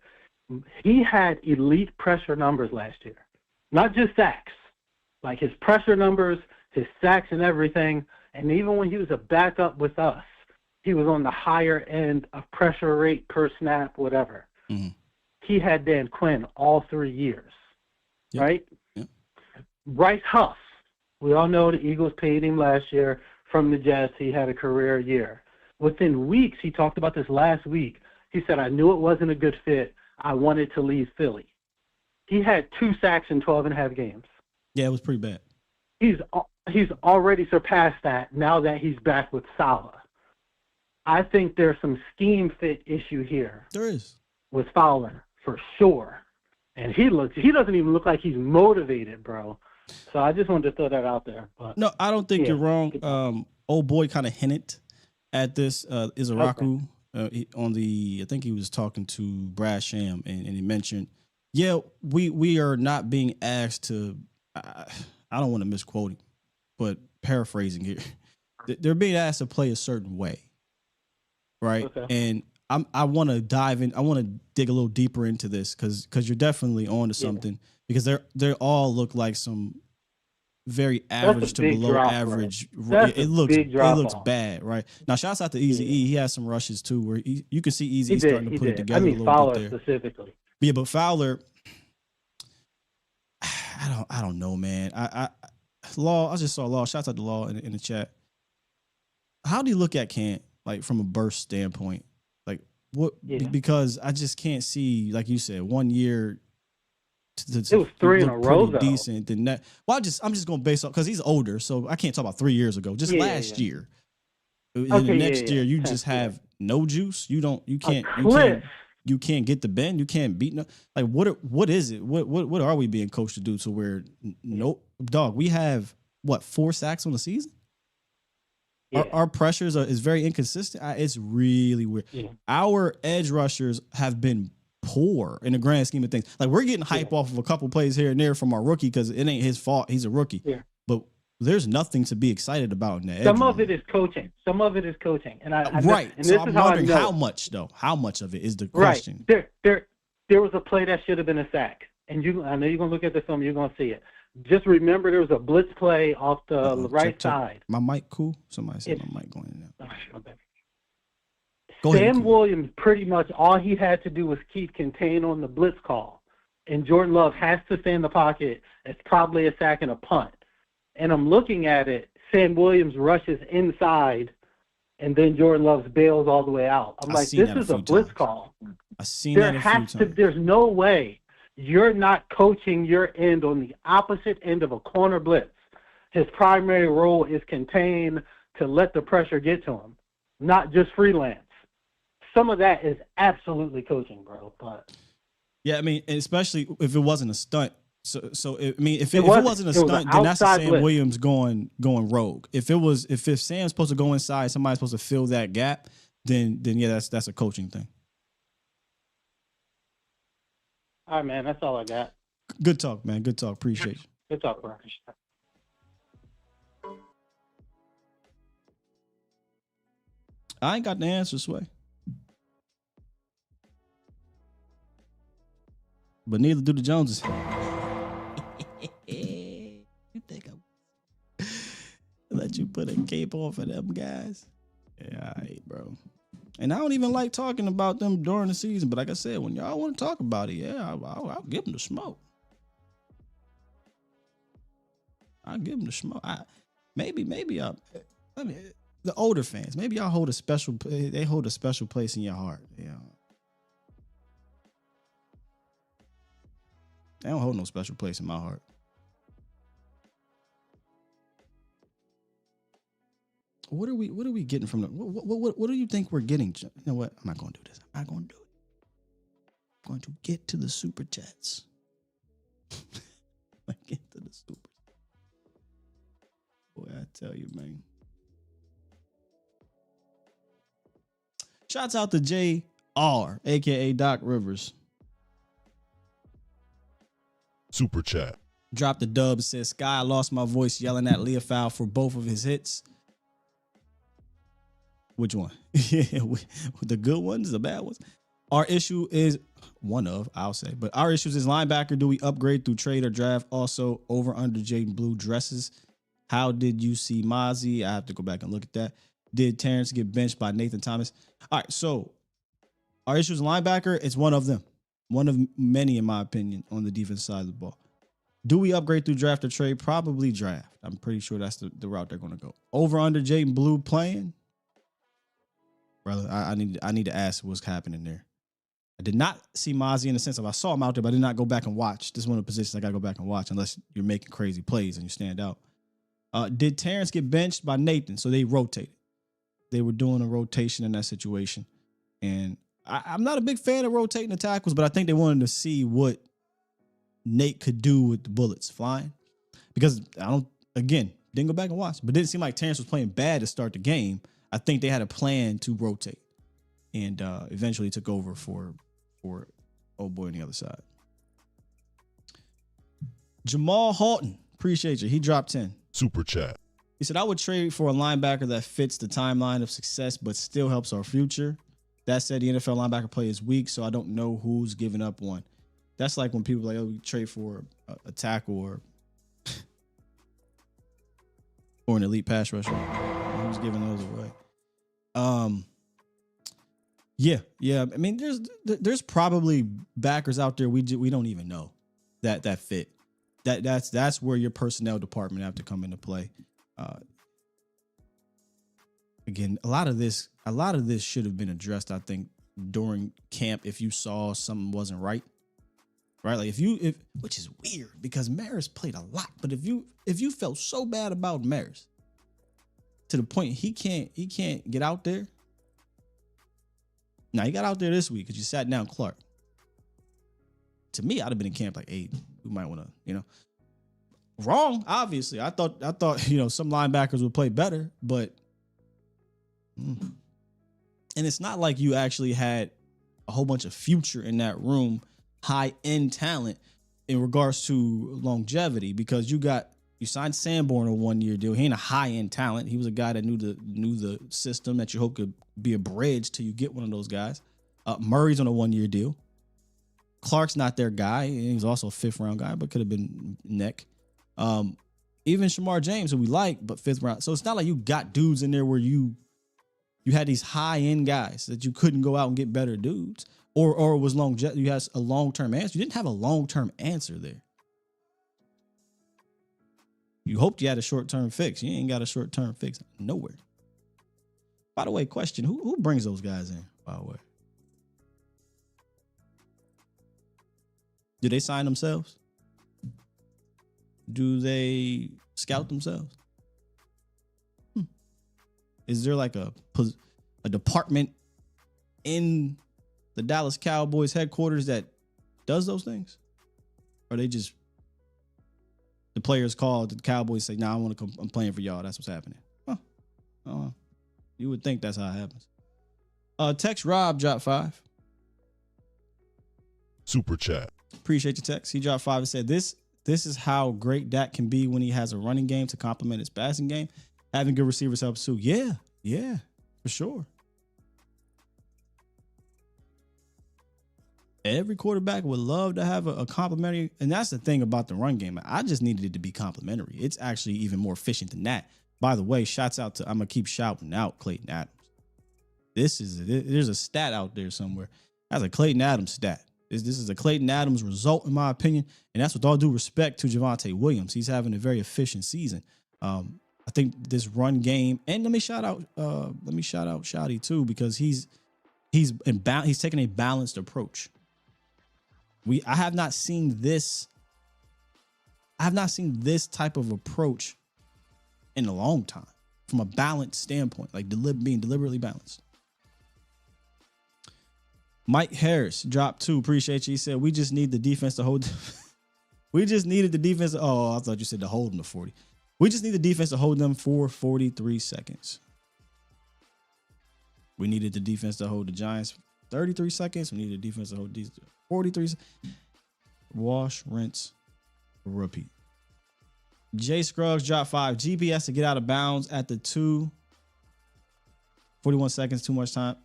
He had elite pressure numbers last year, not just sacks. Like his pressure numbers, his sacks and everything, and even when he was a backup with us, he was on the higher end of pressure rate per snap, whatever. Mm-hmm. He had Dan Quinn all 3 years, right? Yep. Bryce Huff, we all know the Eagles paid him last year from the Jets. He had a career year. within weeks, he talked about this last week. He said, I knew it wasn't a good fit. I wanted to leave Philly. He had 2 sacks in 12 and a half games. Yeah, it was pretty bad. He's already surpassed that now that he's back with Saleh. I think there's some scheme fit issue here. There is. With Fowler, for sure. And he doesn't even look like he's motivated, bro. So I just wanted to throw that out there. But, no, I don't think you're wrong. Old boy kind of hinted at this. Izaraku on I think he was talking to Brad Sham, and he mentioned, we are not being asked to. I don't want to misquote him, but paraphrasing here, they're being asked to play a certain way, right? Okay. And I want to dive in. I want to dig a little deeper into this because you're definitely on to something because they all look like some very average to below average. It looks bad, right? Now, shouts out to Easy E. He has some rushes too, where you can see Easy starting to put it together. a little Fowler bit there. Specifically. Yeah, but Fowler, I don't know, man. I just saw Law. Shouts out to Law in the chat. How do you look at Kent like from a burst standpoint? Like what? Yeah. Because I just can't see, like you said, 1 year. It was 3 in a row, though. Decent than that. Well, I'm just going to base off because he's older, so I can't talk about 3 years ago. Just last year. Next year, you just have no juice. You can't get the bend. You can't beat no. Like what is it? What are we being coached to do? To where we have 4 sacks on the season. Yeah. Our pressures is very inconsistent. It's really weird. Yeah. Our edge rushers have been poor in the grand scheme of things. Like we're getting hype off of a couple plays here and there from our rookie because it ain't his fault. He's a rookie. Yeah. But there's nothing to be excited about in that. Some of it is coaching. And right. And so I'm wondering how much though. How much of it is the question? Right. There was a play that should have been a sack, and I know you're gonna look at the film. You're gonna see it. Just remember, there was a blitz play off the right side. My mic cool. Somebody said my mic going in there. Sam Williams, pretty much all he had to do was keep contained on the blitz call. And Jordan Love has to stay in the pocket. It's probably a sack and a punt. And I'm looking at it. Sam Williams rushes inside, and then Jordan Love bails all the way out. I'm like, this is a blitz call. I've seen that a few times. There's no way you're not coaching your end on the opposite end of a corner blitz. His primary role is contained to let the pressure get to him, not just freelance. Some of that is absolutely coaching, bro. But yeah, I mean, especially if it wasn't a stunt. So if it wasn't a stunt, then that's Sam Williams going rogue. If Sam's supposed to go inside, somebody's supposed to fill that gap, then yeah, that's a coaching thing. All right, man. That's all I got. Good talk, man. Good talk. Appreciate you. Good talk, bro. I ain't got the answer, Sway. But neither do the Joneses. You think I'm let you put a cape on for them guys? Yeah, all right, bro. And I don't even like talking about them during the season. But like I said, when y'all want to talk about it, yeah, I'll give them the smoke. I'll give them the smoke. Maybe the older fans, maybe y'all hold a special place in your heart. Yeah. They don't hold no special place in my heart. What are we getting from the? What do you think we're getting? You know what? I'm not going to do this. I'm not going to do it. I'm going to get to the super chats. Get to the super. Boy, I tell you, man. Shouts out to JR, aka Doc Rivers. Super chat. Dropped the dub. Says Sky, I lost my voice yelling at Leofow for both of his hits. Which one? The good ones, the bad ones. Our issue is one of, I'll say, but our issues is linebacker. Do we upgrade through trade or draft? Also, over under Jaden Blue dresses. How did you see Mozzie? I have to go back and look at that. Did Terrence get benched by Nathan Thomas? All right, so our issues linebacker, it's one of them. One of many, in my opinion, on the defense side of the ball. Do we upgrade through draft or trade? Probably draft. I'm pretty sure that's the route they're going to go. Over under Jaden Blue playing? brother. I need to ask what's happening there. I did not see Mozzie in the sense of I saw him out there, but I did not go back and watch. This is one of the positions I got to go back and watch unless you're making crazy plays and you stand out. Did Terrence get benched by Nathan? So they rotated. They were doing a rotation in that situation. And I'm not a big fan of rotating the tackles, but I think they wanted to see what Nate could do with the bullets flying. Because didn't go back and watch, but it didn't seem like Terrence was playing bad to start the game. I think they had a plan to rotate. And eventually took over for old boy on the other side. Jamal Halton, appreciate you. He dropped 10. Super chat. He said, I would trade for a linebacker that fits the timeline of success, but still helps our future. That said, the NFL linebacker play is weak, so I don't know who's giving up one. That's like when people are like, oh, we trade for a tackle or an elite pass rusher. Who's giving those away? Yeah. I mean, there's probably backers out there we don't even know that fit. That's where your personnel department have to come into play. Again, a lot of this should have been addressed, I think, during camp if you saw something wasn't right. Right? Like if which is weird because Maris played a lot, but if you felt so bad about Maris to the point he can't get out there. Now he got out there this week because you sat down Clark. To me, I'd have been in camp like 8. We might want to, wrong. Obviously, I thought some linebackers would play better, but and it's not like you actually had a whole bunch of future in that room, high end talent in regards to longevity because you signed Sanborn a 1-year deal. He ain't a high end talent. He was a guy that knew the system that you hope could be a bridge till you get one of those guys. Murray's on a 1-year deal. Clark's not their guy. He's also a 5th round guy, but could have been neck. Even Shamar James, who we like, but 5th round. So it's not like you got dudes in there where you had these high end guys that you couldn't go out and get better dudes, or it was you had a long term answer. You didn't have a long term answer there. You hoped you had a short term fix. You ain't got a short term fix nowhere. By the way, question: Who brings those guys in? By the way, do they sign themselves? Do they scout themselves? Is there like a department in the Dallas Cowboys headquarters that does those things? Or are they just the players call the Cowboys say, "Nah, I want to come. I'm playing for y'all." That's what's happening. Huh. You would think that's how it happens. Text Rob dropped 5. Super chat. Appreciate your text. He dropped 5 and said, This is how great Dak can be when he has a running game to complement his passing game. Having good receivers helps too. Yeah, for sure. Every quarterback would love to have a complimentary, and that's the thing about the run game. I just needed it to be complimentary. It's actually even more efficient than that. By the way, shouts out to, I'm going to keep shouting out Clayton Adams. There's a stat out there somewhere. That's a Clayton Adams stat. This is a Clayton Adams result, in my opinion, and that's with all due respect to Javonte Williams. He's having a very efficient season. I think this run game, and let me shout out Shotty too, because he's taking a balanced approach. I have not seen this type of approach in a long time from a balanced standpoint, like being deliberately balanced. Mike Harris dropped 2. Appreciate you. He said, we just need the defense to hold. We just needed the defense. Oh, I thought you said to hold them to 40. We just need the defense to hold them for 43 seconds. We needed the defense to hold the Giants 33 seconds. We needed the defense to hold these 43. Wash, rinse, repeat. Jay Scruggs dropped 5. GPS to get out of bounds at the 2. 41 seconds, too much time.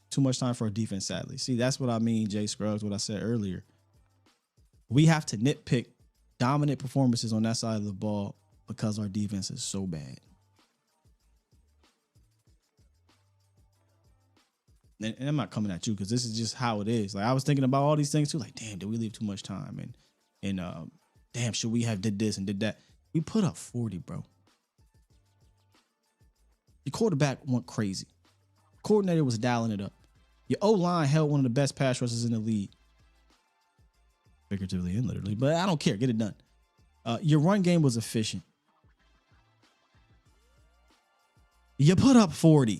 Too much time for a defense, sadly. See, that's what I mean, Jay Scruggs, what I said earlier. We have to nitpick dominant performances on that side of the ball because our defense is so bad. And I'm not coming at you because this is just how it is. Like, I was thinking about all these things too. Like, damn, did we leave too much time? And damn, should we have did this and did that? We put up 40, bro. Your quarterback went crazy. Coordinator was dialing it up. Your O-line held one of the best pass rushers in the league. Figuratively and literally, but I don't care. Get it done. Your run game was efficient. You put up 40.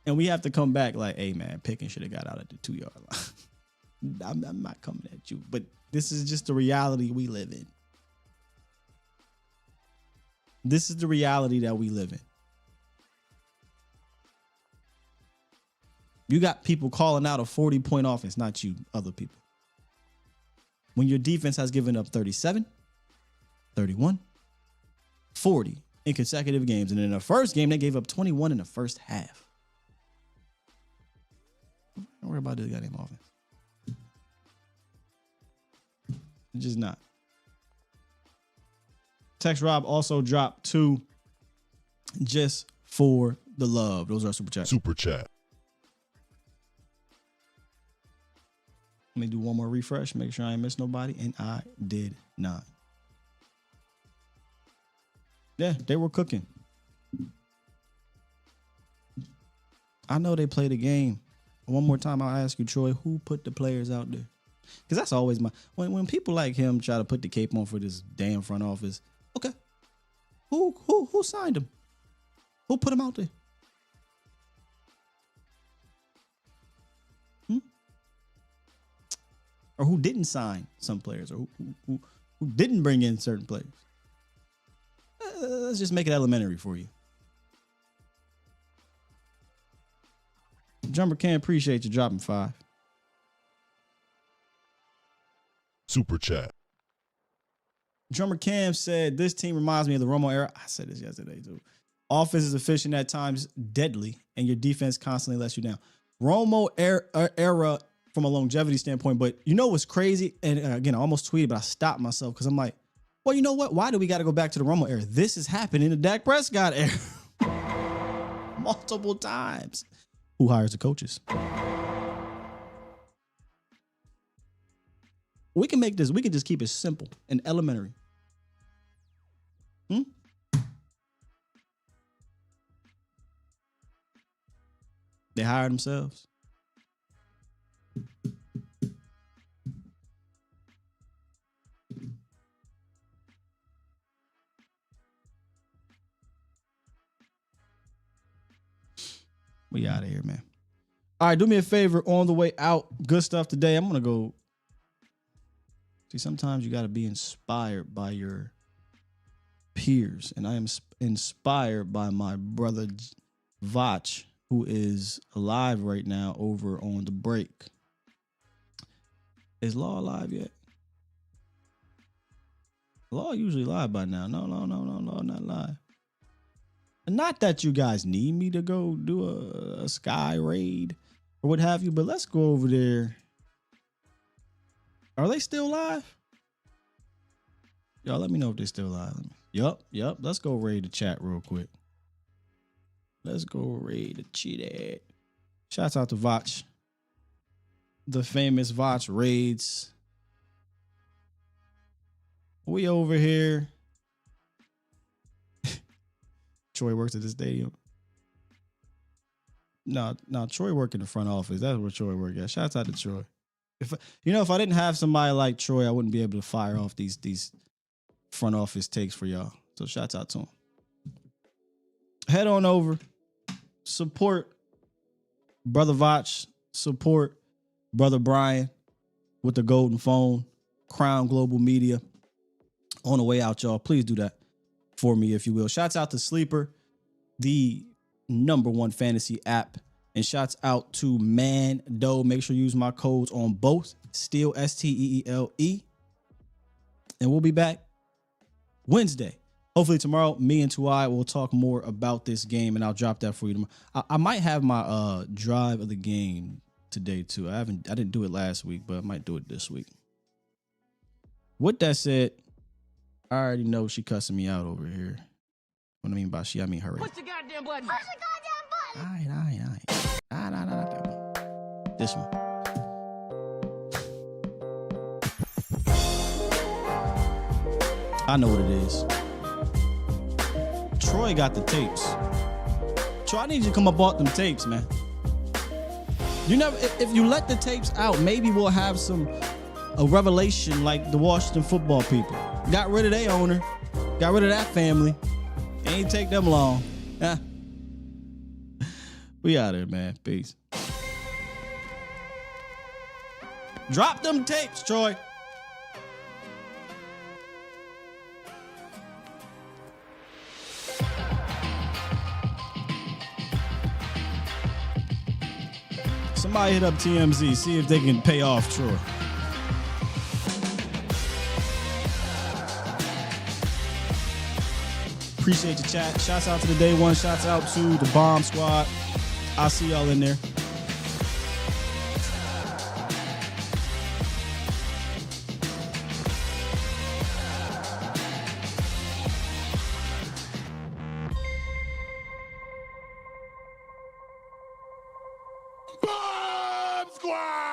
And we have to come back like, hey, man, Pickens should have got out at the 2-yard line. I'm not coming at you, but this is just the reality we live in. This is the reality that we live in. You got people calling out a 40-point offense, not you, other people. When your defense has given up 37, 31, 40 in consecutive games. And in the first game, they gave up 21 in the first half. Don't worry about this goddamn offense. It's just not. Tex Rob also dropped 2 just for the love. Those are super chat. Super chat. Let me do one more refresh, make sure I ain't miss nobody, and I did not. Yeah, they were cooking. I know they played a game. One more time, I'll ask you, Troy, who put the players out there? Because that's always my... When people like him try to put the cape on for this damn front office, okay. Who signed him? Who put him out there? Or who didn't sign some players, or who didn't bring in certain players? Let's just make it elementary for you. Jumper Cam, appreciate you dropping 5. Super chat. Drummer Cam said, this team reminds me of the Romo era. I said this yesterday, too. Offense is efficient at times, deadly, and your defense constantly lets you down. Romo era from a longevity standpoint, but you know what's crazy? And again, I almost tweeted, but I stopped myself because I'm like, well, you know what? Why do we got to go back to the Romo era? This has happened in the Dak Prescott era multiple times. Who hires the coaches? We can make this, we can just keep it simple and elementary. They hire themselves. We out of here, man. All right, do me a favor on the way out. Good stuff today. I'm going to go. See, sometimes you got to be inspired by your peers. And I am inspired by my brother Vach, who is alive right now over on the break. Is Law alive yet? Law usually live by now. No, not live. Not that you guys need me to go do a sky raid or what have you, but let's go over there. Are they still live? Y'all let me know if they're still live. Yup. Let's go raid the chat real quick. Let's go raid the chat. Shouts out to Vach. The famous Vach raids. We over here. Troy works at the stadium. No, Troy work in the front office. That's where Troy work at. Shouts out to Troy. If I didn't have somebody like Troy, I wouldn't be able to fire off these front office takes for y'all. So shouts out to him. Head on over. Support Brother Vach. Support Brother Brian with the golden phone. Crown Global Media. On the way out, y'all. Please do that for me, if you will. Shouts out to Sleeper, the #1 fantasy app. And shouts out to Mando. Make sure you use my codes on both. Steele, STEELE. And we'll be back Wednesday. Hopefully tomorrow, me and Tuai will talk more about this game, and I'll drop that for you tomorrow. I might have my drive of the game today too. I didn't do it last week, but I might do it this week. With that said, I already know she cussing me out over here. What I mean by she, I mean her. Push the goddamn button. Push the goddamn button. All right. Nah, not that one. This one. I know what it is. Troy got the tapes. Troy, I need you to come up off them tapes, man. You never. If you let the tapes out, maybe we'll have a revelation like the Washington football people. Got rid of their owner. Got rid of that family. Ain't take them long. Yeah. We out here, man. Peace. Drop them tapes, Troy. Somebody hit up TMZ, see if they can pay off Troy. Appreciate your chat. Shouts out to the Day One. Shouts out to the Bomb Squad. I'll see y'all in there. Bomb Squad!